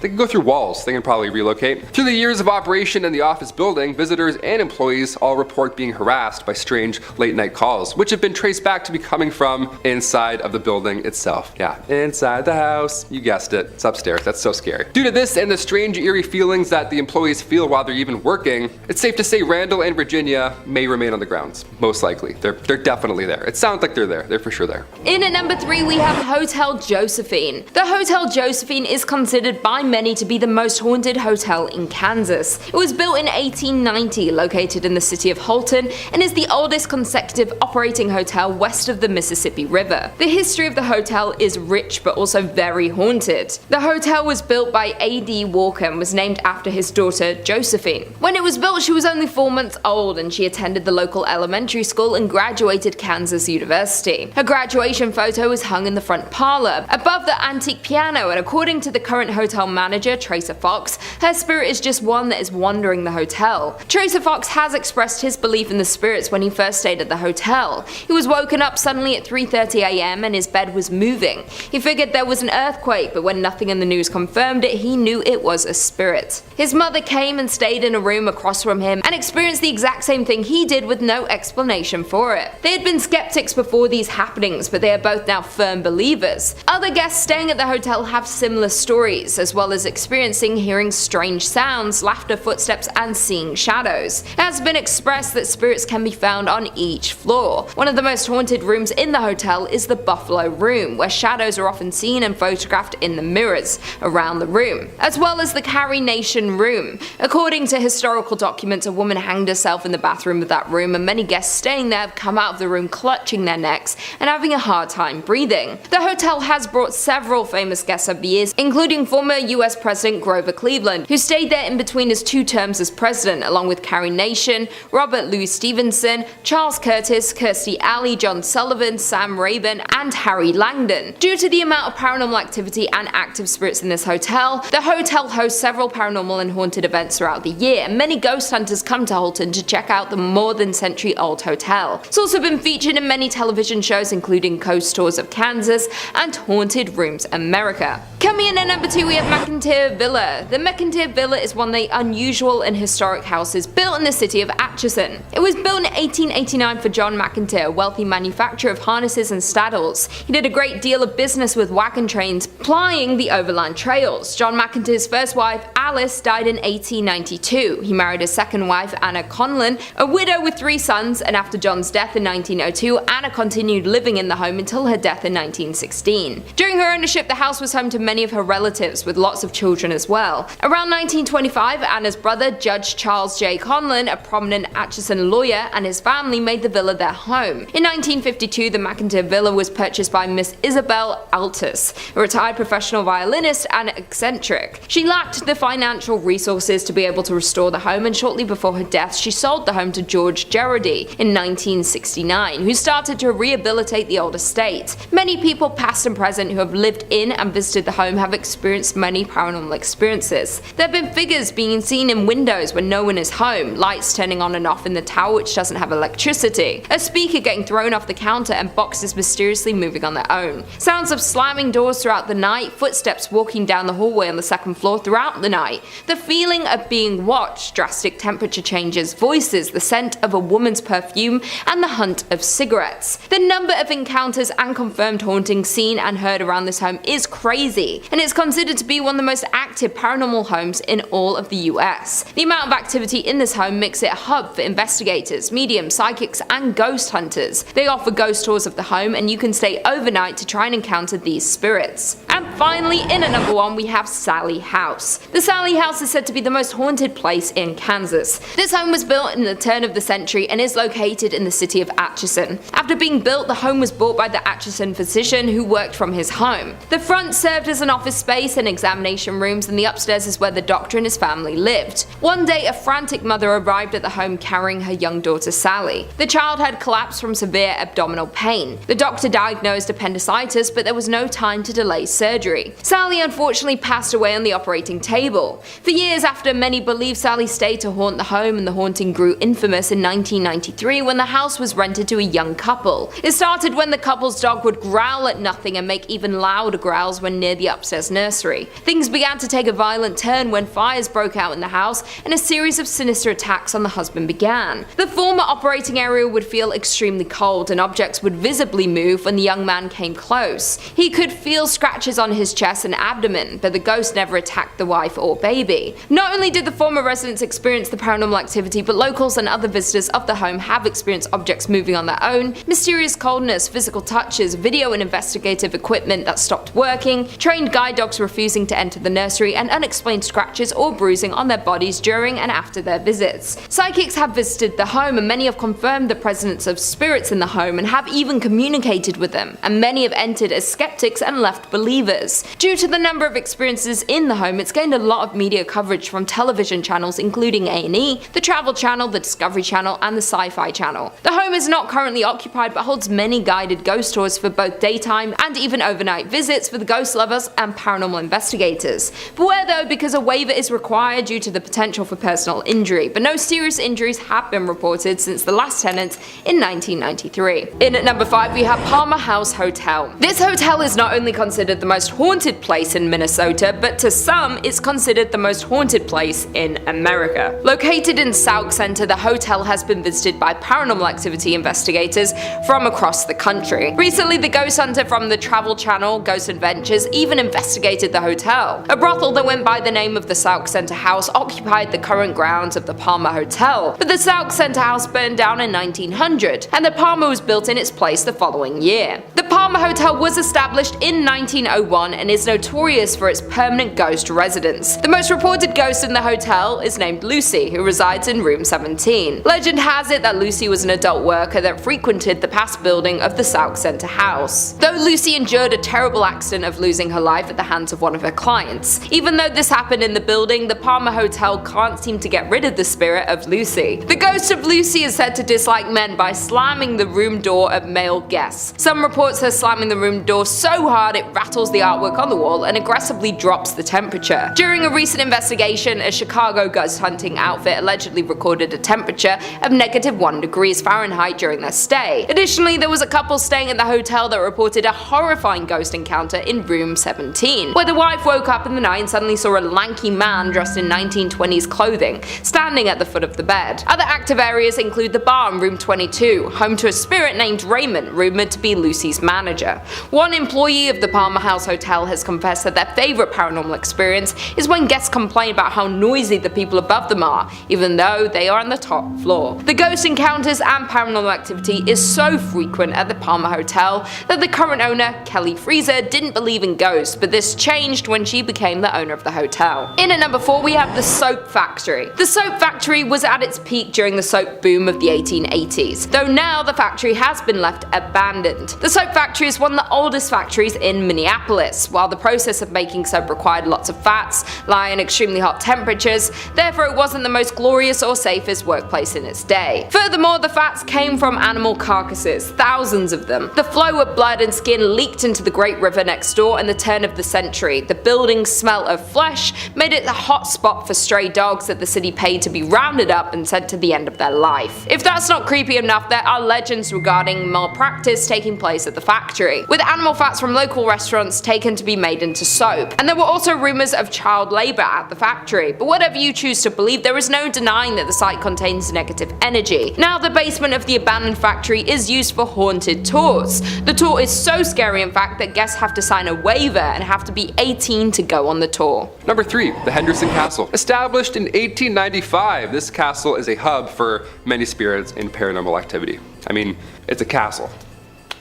they can go through walls, they can probably relocate. Through the years of operation in the office building, visitors and employees all report being harassed by strange late night calls, which have been traced back to be coming from inside of the building itself. Yeah, inside the house. You guessed it, it's upstairs, that's so scary. Due to this and the strange eerie feelings that the employees feel while they're even working, it's safe to say Randall and Virginia may remain on the grounds. Most likely, they're definitely there. It sounds like they're for sure there. In at number 3 we have Hotel Josephine. The Hotel Josephine is considered by many to be the most haunted hotel in Kansas. It was built in 1890, located in the city of Holton, and is the oldest consecutive operating hotel west of the Mississippi River. The history of the hotel is rich but also very haunted. The hotel was built by A.D. Walker and was named after his daughter Josephine. When it was built, she was only 4 months old and she attended the local elementary school and graduated Kansas University. Her graduation photo is hung in the front parlor, above the antique piano, and according to the current hotel manager, Tracer Fox, her spirit is just one that is wandering the hotel. Tracer Fox has expressed his belief in the spirits when he first stayed at the hotel. He was woken up suddenly at 3:30 a.m. and his bed was moving. He figured there was an earthquake, but when nothing in the news confirmed it, he knew it was a spirit. His mother came and stayed in a room across from him and experienced the exact same thing he did with no explanation for it. They had been skeptics before these happenings, but they are both now firm believers. Other guests staying at the hotel have similar stories, as well as experiencing hearing strange sounds, laughter, footsteps, and seeing shadows. It has been expressed that spirits can be found on each floor. One of the most haunted rooms in the hotel is the Buffalo Room, where shadows are often seen and photographed in the mirrors around the room, as well as the Carrie Nation Room. According to historical documents, a woman hanged herself in the bathroom of that room, and many guests staying there have come out of the room clutching their necks and having a hard time breathing. The hotel has brought several famous guests over the years, including former US President Grover Cleveland, who stayed there in between his 2 terms as president, along with Carrie Nation, Robert Louis Stevenson, Charles Curtis, Kirstie Alley, John Sullivan, Sam Rayburn, and Harry Langdon. Due to the amount of paranormal activity and active spirits in this hotel, the hotel hosts several paranormal and haunted events throughout the year, and many ghost hunters come to Holton to check out the more than century-old hotel. It's also been featured in many television shows, including Coast Tours of Kansas and Haunted Rooms America. Coming in at number 2 we have McInteer Villa. The McInteer Villa is one of the unusual and historic houses built in the city of Atchison. It was built in 1889 for John McInteer, a wealthy manufacturer of harnesses and saddles. He did a great deal of business with wagon trains plying the overland trails. John McInteer's first wife, Alice, died in 1892. He married his second wife, Anna Conlon, a widow with 3 sons, and after John's death in 1902, Anna continued living in the home until her death in 1916. During her ownership, the house was home to many of her relatives, with lots of children as well. Around 1925, Anna's brother, Judge Charles J. Conlon, a prominent Atchison lawyer and his family made the villa their home. In 1952, the McInteer Villa was purchased by Miss Isabel Altus, a retired professional violinist and eccentric. She lacked the financial resources to be able to restore the home, and shortly before her death, she sold the home to George Gerardi in 1969, who started to rehabilitate the old estate. Many people, past and present, who have lived in and visited the home have experienced many paranormal experiences. There have been figures being seen in windows when no one is home, lights turning on and off in the tower which doesn't have electricity, a speaker getting thrown off the counter, and boxes mysteriously moving on their own. Sounds of slamming doors throughout the night, footsteps walking down the hallway on the second floor throughout the night, the feeling of being watched, drastic temperature changes, voices, the scent of a woman's perfume, and the hunt of cigarettes. The number of encounters and confirmed hauntings seen and heard around this home is crazy, and it's considered to be one of the most active paranormal homes in all of the US. The amount of activity in this home makes it a hub for investigators, mediums, psychics, and ghost hunters. They offer ghost tours of the home, and you can stay overnight to try and encounter these spirits. And finally, in at number 1, we have Sallie House. The Sallie House is said to be the most haunted place in Kansas. This home was built in the turn of the century and is located in the city of Atchison. After being built, the home was bought by the Atchison physician who worked from his home. The front served as an office space and examination rooms, and the upstairs is where the doctor and his family lived. One day, a frantic mother arrived at the home carrying her young daughter Sally. The child had collapsed from severe abdominal pain. The doctor diagnosed appendicitis, but there was no time to delay surgery. Sally unfortunately passed away on the operating table. For years after, many believe Sally stayed to haunt the home, and the haunting grew infamous in 1993 when the house was rented to a young couple. It started when the couple's dog would growl at nothing and make even louder growls when near the upstairs nursery. Things began to take a violent turn when fires broke out in the house and a series of sinister attacks on the husband began. The former operating area would feel extremely cold, and objects would visibly move when the young man came close. He could feel scratches on his chest and abdomen, but the ghost never attacked the wife or baby. Not only did the former residents experience the paranormal activity, but locals and other visitors of the home have experienced objects moving on their own, mysterious coldness, physical touches, video and investigative equipment that stopped working, trained guide dogs refusing to enter the nursery, and unexplained scratches or bruising on their bodies during and after their visits. Psychics have visited the home, and many have confirmed the presence of spirits in the home and have even communicated with them, and many have entered as skeptics and left believers. Due to the number of experiences in the home, it's gained a lot of media coverage from television channels including A&E, the Travel Channel, the Discovery Channel, and the Sci-Fi Channel. The home is not currently occupied but holds many guided ghost tours for both daytime and even overnight visits for the ghost lovers and paranormal investigators. Beware though, because a waiver is required due to the potential for personal injury, but no serious injuries have been reported since the last tenant in 1993. In at number 5, we have Palmer House Hotel. This hotel is not only considered the most haunted place in Minnesota, but to some, it's considered the most haunted place in America. Located in Sauk Center, the hotel has been visited by paranormal activity investigators from across the country. Recently, the ghost hunter from the Travel Channel, Ghost Adventures, even investigated the hotel. A brothel that went by the name of the Sauk Center House occupied the current grounds of the Palmer Hotel, but the Sauk Center House burned down in 1900, and the Palmer was built in its place the following year. The Palmer Hotel was established in 1901 and is notorious for its permanent ghost residence. The most reported ghost in the hotel is named Lucy, who resides in room 17. Legend has it that Lucy was an adult worker that frequented the past building of the Sauk Center House, though Lucy endured a terrible accident of losing her life at the hands of one of her clients. Even though this happened in the building, the Palmer Hotel can't seem to get rid of the spirit of Lucy. The ghost of Lucy is said to dislike men by slamming the room door of male guests. Some reports her slamming the room door so hard it rattles the artwork on the wall and aggressively drops the temperature. During a recent investigation, a Chicago ghost hunting outfit allegedly recorded a temperature of -1 degrees Fahrenheit during their stay. Additionally, there was a couple staying at the hotel that reported a horrifying ghost encounter in room 17, where the wife woke up in the night and suddenly saw a lanky man dressed in 1920s clothing standing at the foot of the bed. Other active areas include the bar in room 22, home to a spirit named Raymond, rumored to be Lucy's manager. One employee of the Palmer House Hotel has confessed that their favorite paranormal experience is when guests complain about how noisy the people above them are, even though they are on the top floor. The ghost encounters and paranormal activity is so frequent at the Palmer Hotel that the current owner, Kelly Freezer, didn't believe in ghosts, but this changed when she became the owner of the hotel. In at number 4 we have the soap factory. The soap factory was at its peak during the soap boom of the 1880s, though now the factory has been left abandoned. The soap factory is one of the oldest factories in Minneapolis. While the process of making soap required lots of fats, lye and extremely hot temperatures, therefore it wasn't the most glorious or safest workplace in its day. Furthermore, the fats came from animal carcasses, thousands of them. The flow of blood and skin leaked into the Great River next door in the turn of the century. The building's smell of flesh made it a hot spot for stray dogs that the city paid to be rounded up and sent to the end of their life. If that's not creepy enough, there are legends regarding malpractice taking place at the factory, with animal fats from local restaurants taken to be made into soap. And there were also rumors of child labor at the factory, but whatever you choose to believe, there is no denying that the site contains negative energy. Now the basement of the abandoned factory is used for haunted tours. The tour is so scary in fact that guests have to sign a waiver and have to be 18 to go on the tour. Number 3, the Henderson Castle. Established in 1895, this castle is a hub for many spirits and paranormal activity. I mean, it's a castle.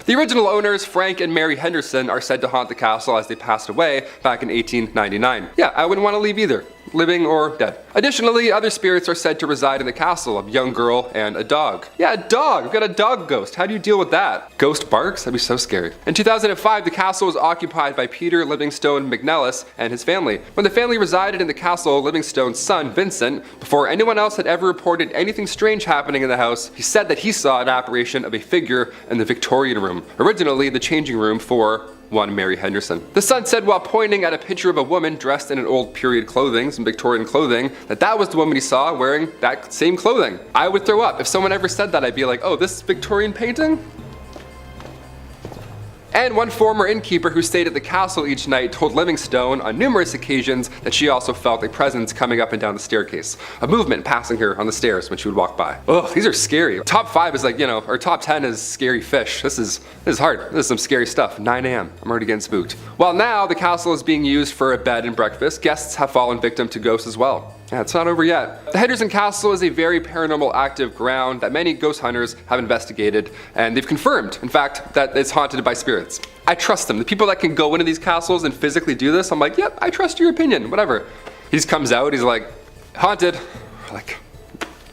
The original owners, Frank and Mary Henderson, are said to haunt the castle as they passed away back in 1899. Yeah, I wouldn't want to leave either, living or dead. Additionally, other spirits are said to reside in the castle, a young girl and a dog. Yeah, a dog! We've got a dog ghost. How do you deal with that? Ghost barks? That'd be so scary. In 2005, the castle was occupied by Peter Livingstone McNellis and his family. When the family resided in the castle, Livingstone's son, Vincent, before anyone else had ever reported anything strange happening in the house, he said that he saw an apparition of a figure in the Victorian room, originally the changing room for one Mary Henderson. The son said while pointing at a picture of a woman dressed in an old period clothing, some Victorian clothing, that was the woman he saw wearing that same clothing. I would throw up. If someone ever said that, I'd be like, oh, this Victorian painting? And one former innkeeper who stayed at the castle each night told Livingstone on numerous occasions that she also felt a presence coming up and down the staircase, a movement passing her on the stairs when she would walk by. Ugh, these are scary. Top 5 is like, or top 10 is scary fish. This is hard. This is some scary stuff. 9 a.m. I'm already getting spooked. While now the castle is being used for a bed and breakfast, guests have fallen victim to ghosts as well. Yeah, it's not over yet. The Henderson Castle is a very paranormal active ground that many ghost hunters have investigated, and they've confirmed, in fact, that it's haunted by spirits. I trust them. The people that can go into these castles and physically do this, I'm like, yep, I trust your opinion, whatever. He just comes out, he's like, haunted. We're like,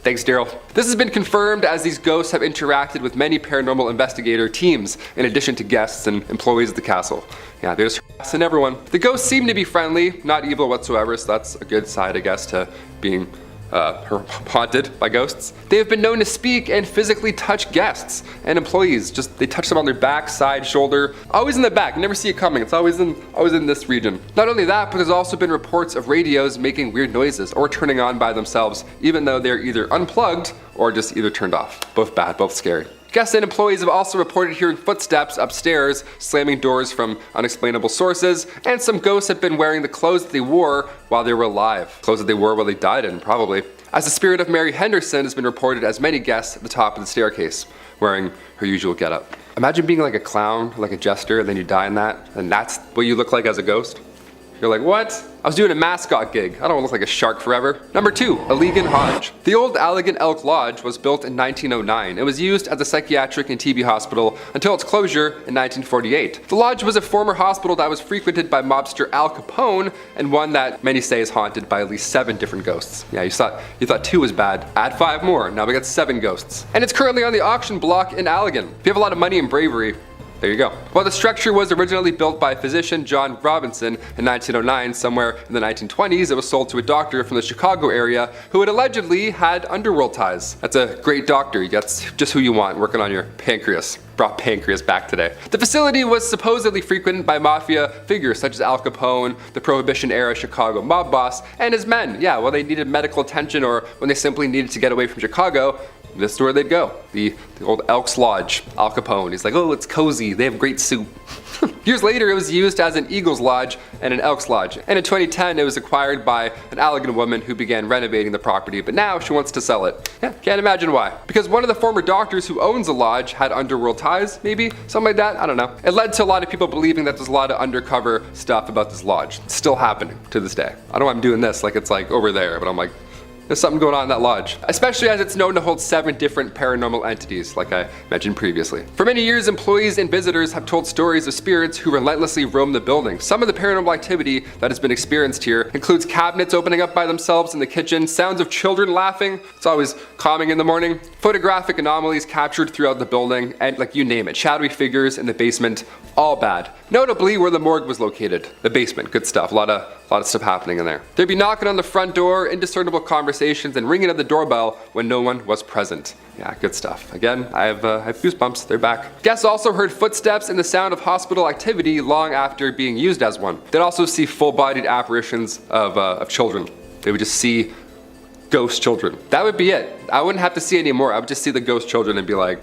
thanks, Daryl. This has been confirmed as these ghosts have interacted with many paranormal investigator teams, in addition to guests and employees of the castle. Yeah, they're just harassing everyone. The ghosts seem to be friendly, not evil whatsoever, so that's a good side, I guess, to being haunted by ghosts. They have been known to speak and physically touch guests and employees. Just they touch them on their back, side, shoulder, always in the back. You never see it coming. It's always in this region. Not only that, but there's also been reports of radios making weird noises or turning on by themselves, even though they're either unplugged or just either turned off. Both bad, both scary. Guests and employees have also reported hearing footsteps upstairs, slamming doors from unexplainable sources, and some ghosts have been wearing the clothes that they wore while they were alive. Clothes that they wore while they died in, probably. As the spirit of Mary Henderson has been reported as many guests at the top of the staircase, wearing her usual getup. Imagine being like a clown, like a jester, and then you die in that, and that's what you look like as a ghost. You're like, what? I was doing a mascot gig. I don't look like a shark forever. Number 2, Allegan Lodge. The old Allegan Elk Lodge was built in 1909. It was used as a psychiatric and TB hospital until its closure in 1948. The lodge was a former hospital that was frequented by mobster Al Capone, and one that many say is haunted by at least 7 different ghosts. Yeah, you thought 2 was bad. Add 5 more. Now we got 7 ghosts. And it's currently on the auction block in Allegan. If you have a lot of money and bravery, there you go. While the structure was originally built by physician John Robinson in 1909, somewhere in the 1920s, it was sold to a doctor from the Chicago area who had allegedly had underworld ties. That's a great doctor. That's just who you want working on your pancreas. Brought pancreas back today. The facility was supposedly frequented by mafia figures such as Al Capone, the Prohibition-era Chicago mob boss, and his men. Yeah, well, they needed medical attention or when they simply needed to get away from Chicago, this is where they'd go. The old Elks Lodge, Al Capone. He's like, oh, it's cozy, they have great soup. Years later, it was used as an Eagles Lodge and an Elks Lodge, and in 2010 it was acquired by an Allegan woman who began renovating the property, but now she wants to sell it. Yeah, can't imagine why. Because one of the former doctors who owns the lodge had underworld ties, maybe? Something like that? I don't know. It led to a lot of people believing that there's a lot of undercover stuff about this lodge. It's still happening to this day. I don't know why I'm doing this like it's like over there, but I'm like, there's something going on in that lodge, especially as it's known to hold 7 different paranormal entities, like I mentioned previously. For many years, employees and visitors have told stories of spirits who relentlessly roam the building. Some of the paranormal activity that has been experienced here includes cabinets opening up by themselves in the kitchen, sounds of children laughing, it's always calming in the morning, photographic anomalies captured throughout the building, and like you name it, shadowy figures in the basement, all bad. Notably where the morgue was located, the basement, good stuff, a lot of stuff happening in there. They'd be knocking on the front door, indiscernible conversations, and ringing of the doorbell when no one was present. Yeah, good stuff. Again, I have goosebumps, they're back. Guests also heard footsteps and the sound of hospital activity long after being used as one. They'd also see full-bodied apparitions of children. They would just see ghost children. That would be it. I wouldn't have to see any more. I would just see the ghost children and be like,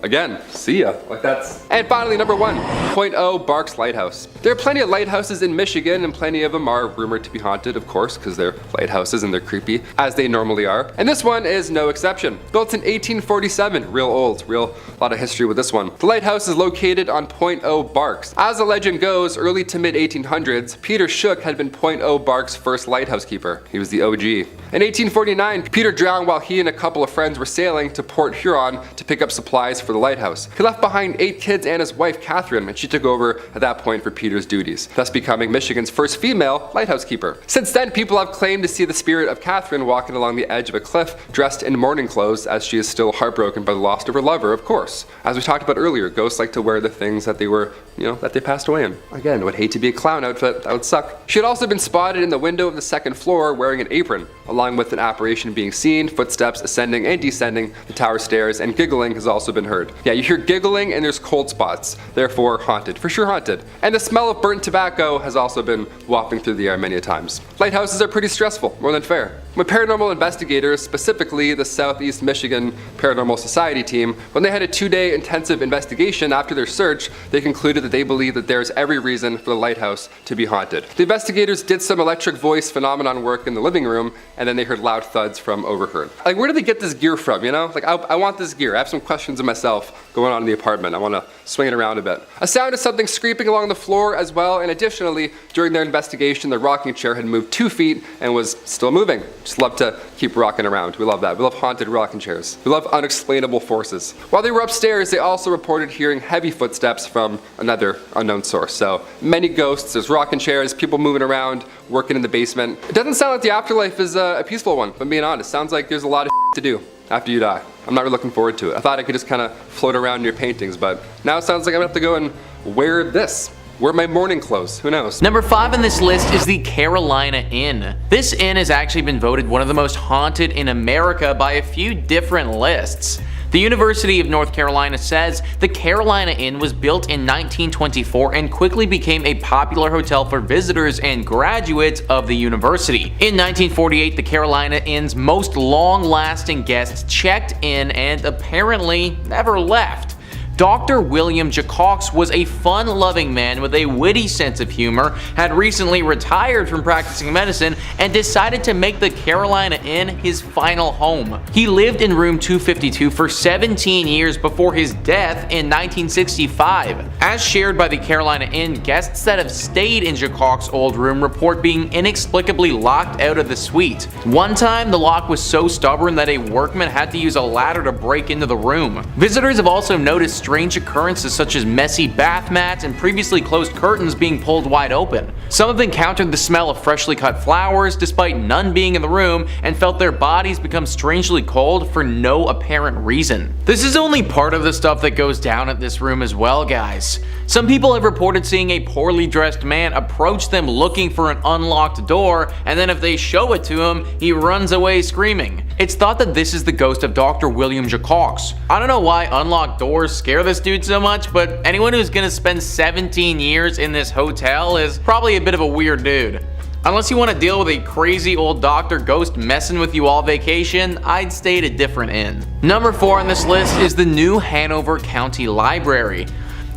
again, see ya. Like that's. And finally, number 1, Point O Barks Lighthouse. There are plenty of lighthouses in Michigan, and plenty of them are rumored to be haunted, of course, because they're lighthouses and they're creepy, as they normally are. And this one is no exception. Built in 1847, real old, a lot of history with this one. The lighthouse is located on Point O Barks. As the legend goes, early to mid 1800s, Peter Shook had been Point O Barks' first lighthouse keeper. He was the OG. In 1849, Peter drowned while he and a couple of friends were sailing to Port Huron to pick up supplies for the lighthouse. He left behind 8 kids and his wife Catherine, and she took over at that point for Peter's duties, thus becoming Michigan's first female lighthouse keeper. Since then, people have claimed to see the spirit of Catherine walking along the edge of a cliff, dressed in mourning clothes, as she is still heartbroken by the loss of her lover, of course. As we talked about earlier, ghosts like to wear the things that they were, that they passed away in. Again, would hate to be a clown outfit, that would suck. She had also been spotted in the window of the 2nd floor wearing an apron, along with an apparition being seen, footsteps ascending and descending the tower stairs, and giggling has also been heard. Yeah, you hear giggling and there's cold spots, therefore haunted, for sure haunted. And the smell of burnt tobacco has also been wafting through the air many times. Lighthouses are pretty stressful, more than fair. When paranormal investigators, specifically the Southeast Michigan Paranormal Society team, when they had a 2-day intensive investigation after their search, they concluded that they believe that there is every reason for the lighthouse to be haunted. The investigators did some electric voice phenomenon work in the living room, and then they heard loud thuds from overheard. Like, where did they get this gear from, Like, I want this gear. I have some questions of myself going on in the apartment. I want to swing it around a bit. A sound of something scraping along the floor as well, and additionally, during their investigation, the rocking chair had moved 2 feet and was still moving. Just love to keep rocking around. We love that. We love haunted rocking chairs. We love unexplainable forces. While they were upstairs, they also reported hearing heavy footsteps from another unknown source. So many ghosts, there's rocking chairs, people moving around, working in the basement. It doesn't sound like the afterlife is a peaceful one, if I'm being honest. Sounds like there's a lot of to do after you die. I'm not really looking forward to it. I thought I could just kind of float around in your paintings, but now it sounds like I'm gonna have to go and wear this. Wear my morning clothes, who knows? Number 5 on this list is the Carolina Inn. This inn has actually been voted one of the most haunted in America by a few different lists. The University of North Carolina says the Carolina Inn was built in 1924 and quickly became a popular hotel for visitors and graduates of the university. In 1948, the Carolina Inn's most long-lasting guests checked in and apparently never left. Dr. William Jacox was a fun-loving man with a witty sense of humor, had recently retired from practicing medicine, and decided to make the Carolina Inn his final home. He lived in room 252 for 17 years before his death in 1965. As shared by the Carolina Inn, guests that have stayed in Jacox's old room report being inexplicably locked out of the suite. One time, the lock was so stubborn that a workman had to use a ladder to break into the room. Visitors have also noticed strange occurrences such as messy bath mats and previously closed curtains being pulled wide open. Some have encountered the smell of freshly cut flowers despite none being in the room, and felt their bodies become strangely cold for no apparent reason. This is only part of the stuff that goes down at this room as well, guys. Some people have reported seeing a poorly dressed man approach them looking for an unlocked door, and then if they show it to him, he runs away screaming. It's thought that this is the ghost of Dr. William Jacox. I don't know why unlocked doors scare this dude so much, but anyone who's gonna spend 17 years in this hotel is probably a bit of a weird dude. Unless you want to deal with a crazy old doctor ghost messing with you all vacation, I'd stay at a different inn. Number 4 on this list is the new Hanover County Library.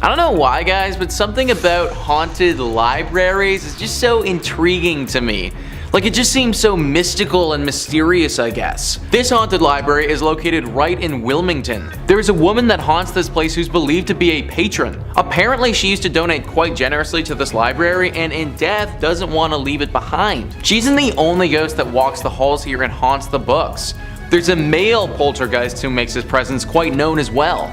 I don't know why, guys, but something about haunted libraries is just so intriguing to me. Like, it just seems so mystical and mysterious, I guess. This haunted library is located right in Wilmington. There is a woman that haunts this place who's believed to be a patron. Apparently, she used to donate quite generously to this library and in death doesn't want to leave it behind. She isn't the only ghost that walks the halls here and haunts the books. There's a male poltergeist who makes his presence quite known as well.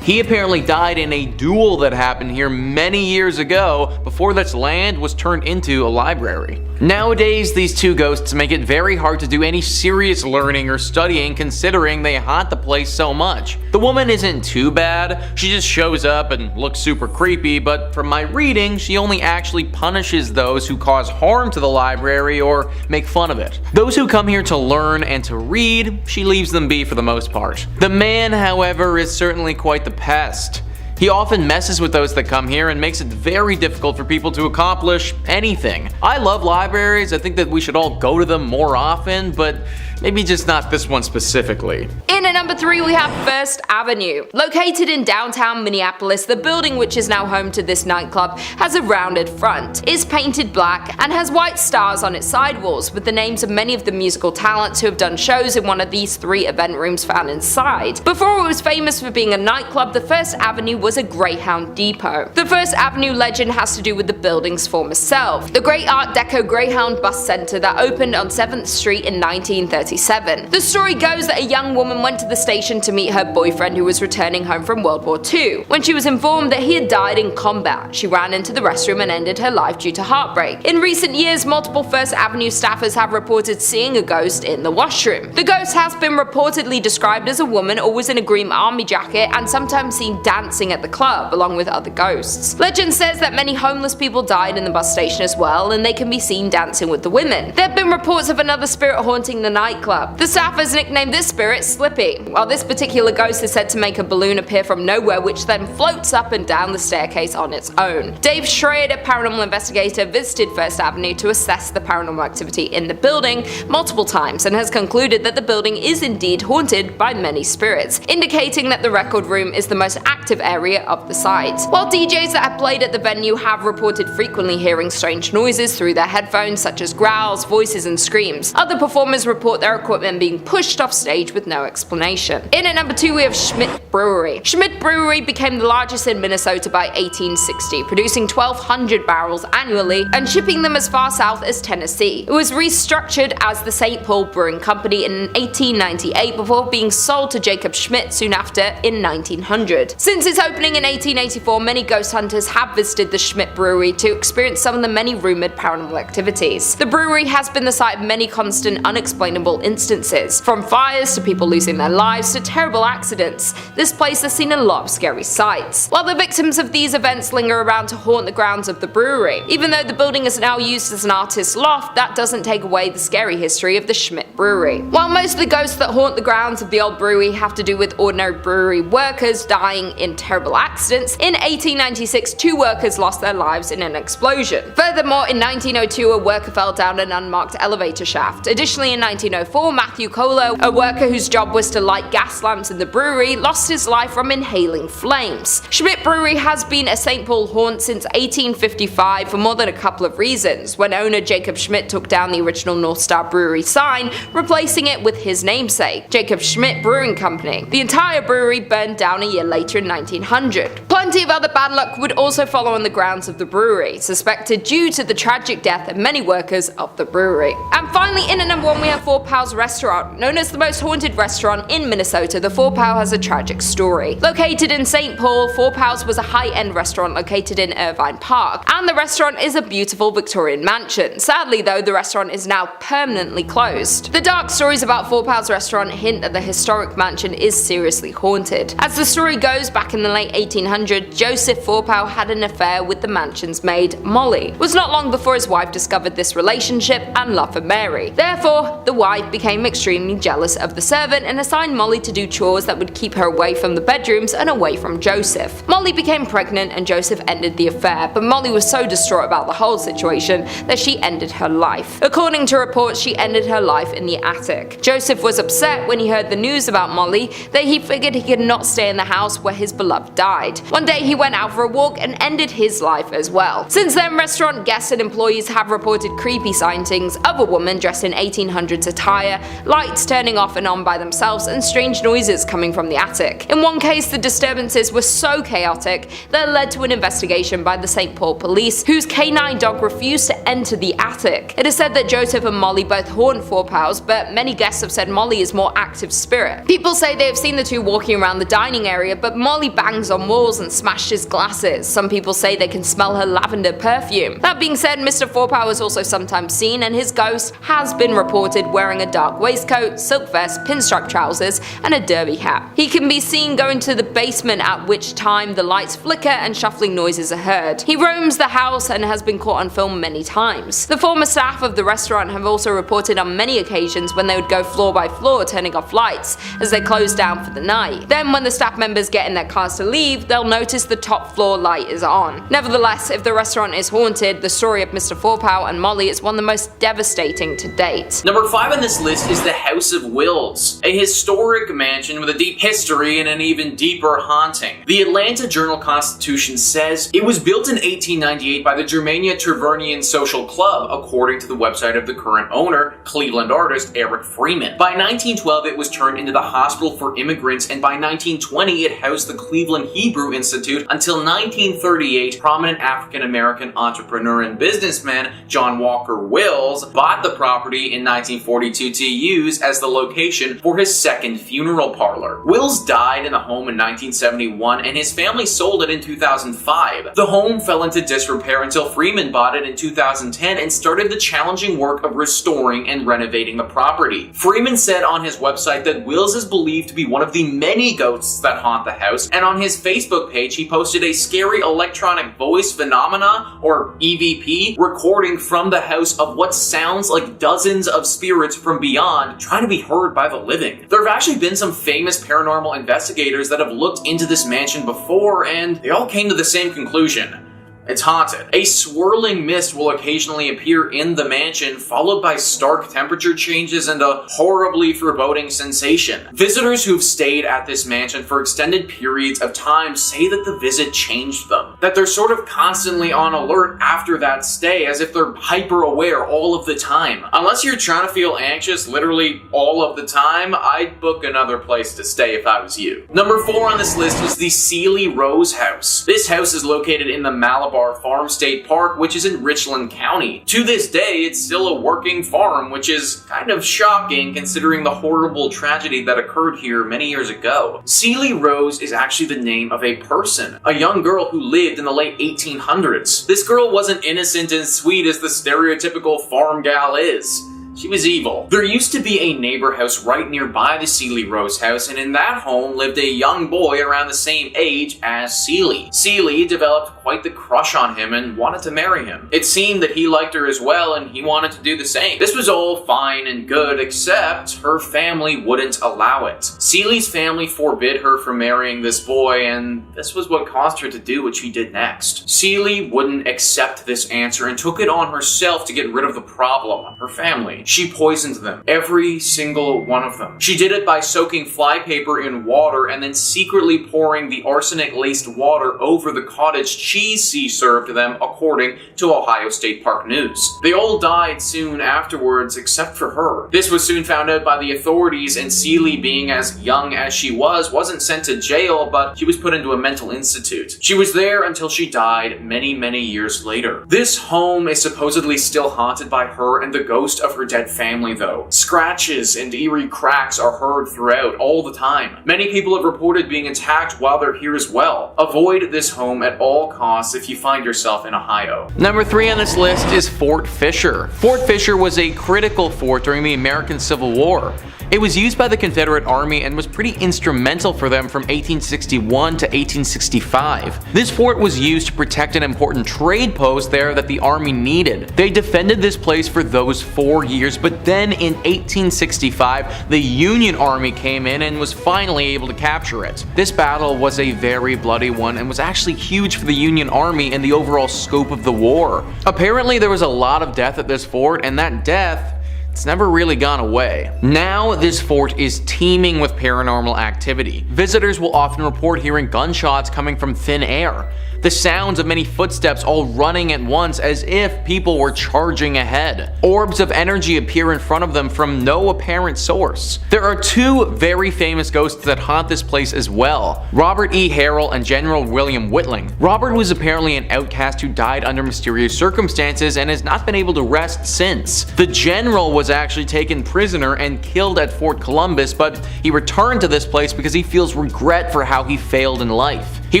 He apparently died in a duel that happened here many years ago before this land was turned into a library. Nowadays, these two ghosts make it very hard to do any serious learning or studying considering they haunt the place so much. The woman isn't too bad, she just shows up and looks super creepy, but from my reading, she only actually punishes those who cause harm to the library or make fun of it. Those who come here to learn and to read, she leaves them be for the most part. The man, however, is certainly quite the pest. He often messes with those that come here and makes it very difficult for people to accomplish anything. I love libraries, I think that we should all go to them more often, but maybe just not this one specifically. In at number 3 we have First Avenue. Located in downtown Minneapolis, the building, which is now home to this nightclub, has a rounded front, is painted black, and has white stars on its sidewalls with the names of many of the musical talents who have done shows in one of these 3 event rooms found inside. Before it was famous for being a nightclub, the First Avenue was a Greyhound depot. The First Avenue legend has to do with the building's former self, the great Art Deco Greyhound bus center that opened on 7th Street in 1937. The story goes that a young woman went to the station to meet her boyfriend who was returning home from World War II. When she was informed that he had died in combat, she ran into the restroom and ended her life due to heartbreak. In recent years, multiple First Avenue staffers have reported seeing a ghost in the washroom. The ghost has been reportedly described as a woman or was in a green army jacket and sometimes seen dancing at the club along with other ghosts. Legend says that many homeless people died in the bus station as well, and they can be seen dancing with the women. There have been reports of another spirit haunting the nightclub. The staff has nicknamed this spirit Slippy, while this particular ghost is said to make a balloon appear from nowhere which then floats up and down the staircase on its own. Dave Schrader, paranormal investigator, visited First Avenue to assess the paranormal activity in the building multiple times and has concluded that the building is indeed haunted by many spirits, indicating that the record room is the most active area of the site. While DJs that have played at the venue have reported frequently hearing strange noises through their headphones such as growls, voices and screams, other performers report their equipment being pushed off stage with no explanation. In at number 2 we have Schmidt Brewery. Schmidt Brewery became the largest in Minnesota by 1860, producing 1,200 barrels annually and shipping them as far south as Tennessee. It was restructured as the St. Paul Brewing Company in 1898 before being sold to Jacob Schmidt soon after in 1900. Since its opening in 1884, many ghost hunters have visited the Schmidt Brewery to experience some of the many rumored paranormal activities. The brewery has been the site of many constant unexplainable instances, from fires to people losing their lives to terrible accidents. This place has seen a lot of scary sights. While the victims of these events linger around to haunt the grounds of the brewery, even though the building is now used as an artist's loft, that doesn't take away the scary history of the Schmidt Brewery. While most of the ghosts that haunt the grounds of the old brewery have to do with ordinary brewery workers dying in terrible accidents, in 1896 2 workers lost their lives in an explosion. Furthermore, in 1902 a worker fell down an unmarked elevator shaft. Additionally, in 1904 Matthew Colo, a worker whose job was to light gas lamps in the brewery, lost his life from inhaling flames. Schmidt Brewery has been a St. Paul haunt since 1855 for more than a couple of reasons, when owner Jacob Schmidt took down the original North Star Brewery sign, replacing it with his namesake, Jacob Schmidt Brewing Company. The entire brewery burned down a year later in 1900. Plenty of other bad luck would also follow on the grounds of the brewery, suspected due to the tragic death of many workers of the brewery. And finally, in at number 1 we have Four Pals Restaurant. Known as the most haunted restaurant in Minnesota, the Four Pal has a tragic story. Located in St. Paul, Four Pals was a high-end restaurant located in Irvine Park, and the restaurant is a beautiful Victorian mansion. Sadly though, the restaurant is now permanently closed. The dark stories about Four Pals Restaurant hint that the historic mansion is seriously haunted. As the story goes, back in the late late 1800s, Joseph Forpow had an affair with the mansion's maid, Molly. It was not long before his wife discovered this relationship and love for Mary. Therefore, the wife became extremely jealous of the servant and assigned Molly to do chores that would keep her away from the bedrooms and away from Joseph. Molly became pregnant and Joseph ended the affair, but Molly was so distraught about the whole situation that she ended her life. According to reports, she ended her life in the attic. Joseph was upset when he heard the news about Molly that he figured he could not stay in the house where his beloved died. One day he went out for a walk and ended his life as well. Since then, restaurant guests and employees have reported creepy sightings of a woman dressed in 1800s attire, lights turning off and on by themselves, and strange noises coming from the attic. In one case, the disturbances were so chaotic that led to an investigation by the St. Paul police, whose canine dog refused to enter the attic. It is said that Joseph and Molly both haunt Forpows, but many guests have said Molly is more active spirit. People say they have seen the two walking around the dining area, but Molly bangs on walls and smashes glasses. Some people say they can smell her lavender perfume. That being said, Mr. Forpow is also sometimes seen, and his ghost has been reported wearing a dark waistcoat, silk vest, pinstripe trousers, and a derby hat. He can be seen going to the basement, at which time the lights flicker and shuffling noises are heard. He roams the house and has been caught on film many times. The former staff of the restaurant have also reported on many occasions when they would go floor by floor turning off lights as they close down for the night. Then when the staff members get in their cars to leave, they'll notice the top floor light is on. Nevertheless, if the restaurant is haunted, the story of Mr. Forpow and Molly is one of the most devastating to date. Number 5 on this list is the House of Wills, a historic mansion with a deep history and an even deeper haunting. The Atlanta Journal-Constitution says it was built in 1898 by the Germania Tavernian Social Club, according to the website of the current owner, Cleveland artist Eric Freeman. By 1912, it was turned into the hospital for immigrants, and by 1920, it housed the Cleveland Hebrew Institute until 1938. Prominent African-American entrepreneur and businessman John Walker Wills bought the property in 1942 to use as the location for his second funeral parlor. Wills died in the home in 1971, and his family sold it in 2005. The home fell into disrepair until Freeman bought it in 2010 and started the challenging work of restoring and renovating the property. Freeman said on his website that Wills is believed to be one of the many ghosts that haunt the house, and on his Facebook page he posted a scary electronic voice phenomena, or EVP, recording from the house of what sounds like dozens of spirits from beyond trying to be heard by the living. There have actually been some famous paranormal investigators that have looked into this mansion before, and they all came to the same conclusion. It's haunted. A swirling mist will occasionally appear in the mansion, followed by stark temperature changes and a horribly foreboding sensation. Visitors who've stayed at this mansion for extended periods of time say that the visit changed them, that they're sort of constantly on alert after that stay, as if they're hyper aware all of the time. Unless you're trying to feel anxious literally all of the time, I'd book another place to stay if I was you. Number 4 on this list is the Ceely Rose house. This house is located in the Malabar Farm State Park, which is in Richland County. To this day, it's still a working farm, which is kind of shocking considering the horrible tragedy that occurred here many years ago. Ceely Rose is actually the name of a person, a young girl who lived in the late 1800s. This girl wasn't innocent and sweet as the stereotypical farm gal is. She was evil. There used to be a neighbor house right nearby the Ceely Rose house, and in that home lived a young boy around the same age as Ceely. Ceely developed quite the crush on him and wanted to marry him. It seemed that he liked her as well, and he wanted to do the same. This was all fine and good, except her family wouldn't allow it. Ceely's family forbid her from marrying this boy, and this was what caused her to do what she did next. Ceely wouldn't accept this answer and took it on herself to get rid of the problem, her family. She poisoned them, every single one of them. She did it by soaking flypaper in water and then secretly pouring the arsenic-laced water over the cottage cheese she served them, according to Ohio State Park News. They all died soon afterwards, except for her. This was soon found out by the authorities, and Ceely, being as young as she was, wasn't sent to jail, but she was put into a mental institute. She was there until she died many, many years later. This home is supposedly still haunted by her and the ghost of her dead family, though. Scratches and eerie cracks are heard throughout all the time. Many people have reported being attacked while they're here as well. Avoid this home at all costs if you find yourself in Ohio. Number 3 on this list is Fort Fisher. Fort Fisher was a critical fort during the American Civil War. It was used by the Confederate Army and was pretty instrumental for them from 1861 to 1865. This fort was used to protect an important trade post there that the Army needed. They defended this place for those 4 years, but then in 1865, the Union Army came in and was finally able to capture it. This battle was a very bloody one and was actually huge for the Union Army and the overall scope of the war. Apparently there was a lot of death at this fort, and that death, it's never really gone away. Now, this fort is teeming with paranormal activity. Visitors will often report hearing gunshots coming from thin air, the sounds of many footsteps all running at once as if people were charging ahead. Orbs of energy appear in front of them from no apparent source. There are two very famous ghosts that haunt this place as well, Robert E. Harrell and General William Whitling. Robert was apparently an outcast who died under mysterious circumstances and has not been able to rest since. The general was actually taken prisoner and killed at Fort Columbus, but he returned to this place because he feels regret for how he failed in life. He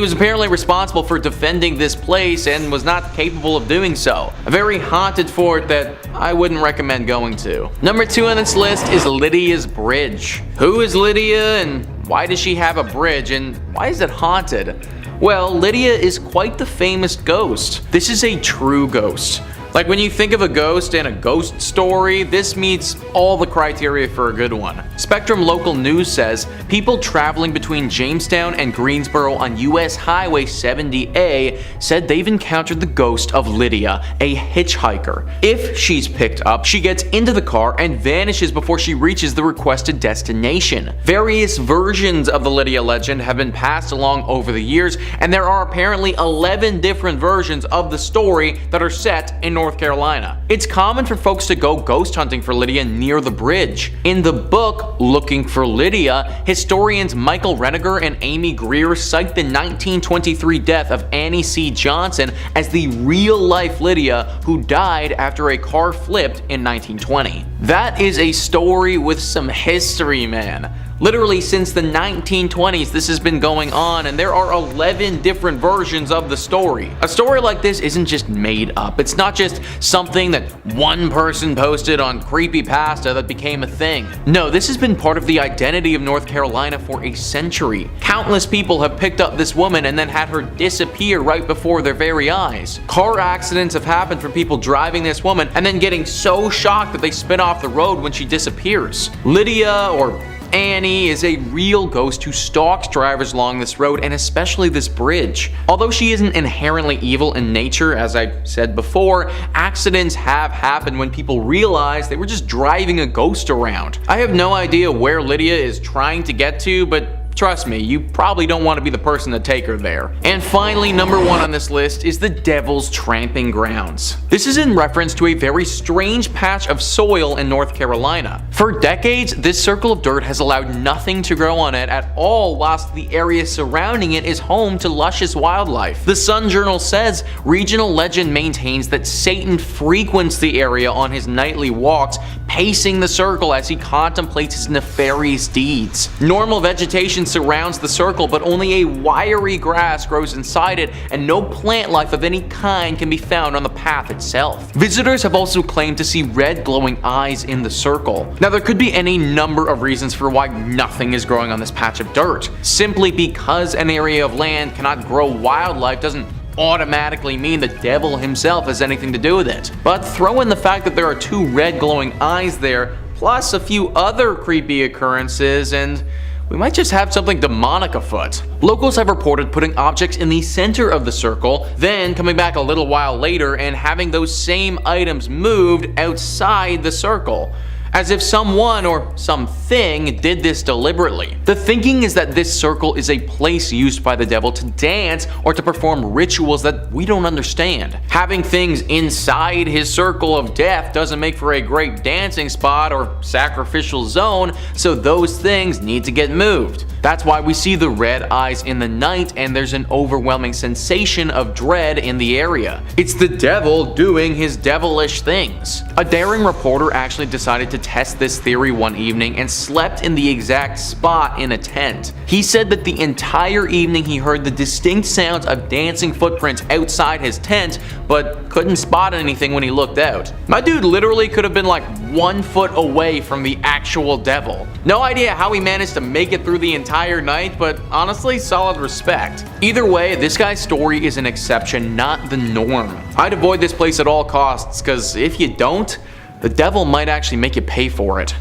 was apparently responsible for defending this place and was not capable of doing so. A very haunted fort that I wouldn't recommend going to. Number 2 on this list is Lydia's Bridge. Who is Lydia and why does she have a bridge and why is it haunted? Well, Lydia is quite the famous ghost. This is a true ghost. Like when you think of a ghost and a ghost story, this meets all the criteria for a good one. Spectrum Local News says people traveling between Jamestown and Greensboro on US Highway 70A said they've encountered the ghost of Lydia, a hitchhiker. If she's picked up, she gets into the car and vanishes before she reaches the requested destination. Various versions of the Lydia legend have been passed along over the years, and there are apparently 11 different versions of the story that are set in North Carolina. It's common for folks to go ghost hunting for Lydia near the bridge. In the book Looking for Lydia, historians Michael Reniger and Amy Greer cite the 1923 death of Annie C. Johnson as the real-life Lydia who died after a car flipped in 1920. That is a story with some history, man. Literally since the 1920s this has been going on, and there are 11 different versions of the story. A story like this isn't just made up. It's not just something that one person posted on Creepypasta that became a thing. No, this has been part of the identity of North Carolina for a century. Countless people have picked up this woman and then had her disappear right before their very eyes. Car accidents have happened from people driving this woman and then getting so shocked that they spin off the road when she disappears. Lydia, or Annie, is a real ghost who stalks drivers along this road and especially this bridge. Although she isn't inherently evil in nature, as I said before, accidents have happened when people realize they were just driving a ghost around. I have no idea where Lydia is trying to get to, but trust me, you probably don't want to be the person to take her there. And finally, number 1 on this list is the Devil's Tramping Grounds. This is in reference to a very strange patch of soil in North Carolina. For decades, this circle of dirt has allowed nothing to grow on it at all, whilst the area surrounding it is home to luscious wildlife. The Sun Journal says regional legend maintains that Satan frequents the area on his nightly walks, pacing the circle as he contemplates his nefarious deeds. Normal vegetation surrounds the circle, but only a wiry grass grows inside it, and no plant life of any kind can be found on the path itself. Visitors have also claimed to see red glowing eyes in the circle. Now, there could be any number of reasons for why nothing is growing on this patch of dirt. Simply because an area of land cannot grow wildlife doesn't automatically mean the devil himself has anything to do with it. But throw in the fact that there are 2 red glowing eyes there, plus a few other creepy occurrences, and we might just have something demonic afoot. Locals have reported putting objects in the center of the circle, then coming back a little while later and having those same items moved outside the circle, as if someone or something did this deliberately. The thinking is that this circle is a place used by the devil to dance or to perform rituals that we don't understand. Having things inside his circle of death doesn't make for a great dancing spot or sacrificial zone, so those things need to get moved. That's why we see the red eyes in the night and there's an overwhelming sensation of dread in the area. It's the devil doing his devilish things. A daring reporter actually decided to test this theory one evening and slept in the exact spot in a tent. He said that the entire evening he heard the distinct sounds of dancing footprints outside his tent, but couldn't spot anything when he looked out. My dude literally could have been like 1 foot away from the actual devil. No idea how he managed to make it through the entire night, but honestly, solid respect. Either way, this guy's story is an exception, not the norm. I'd avoid this place at all costs, cause if you don't, the devil might actually make you pay for it.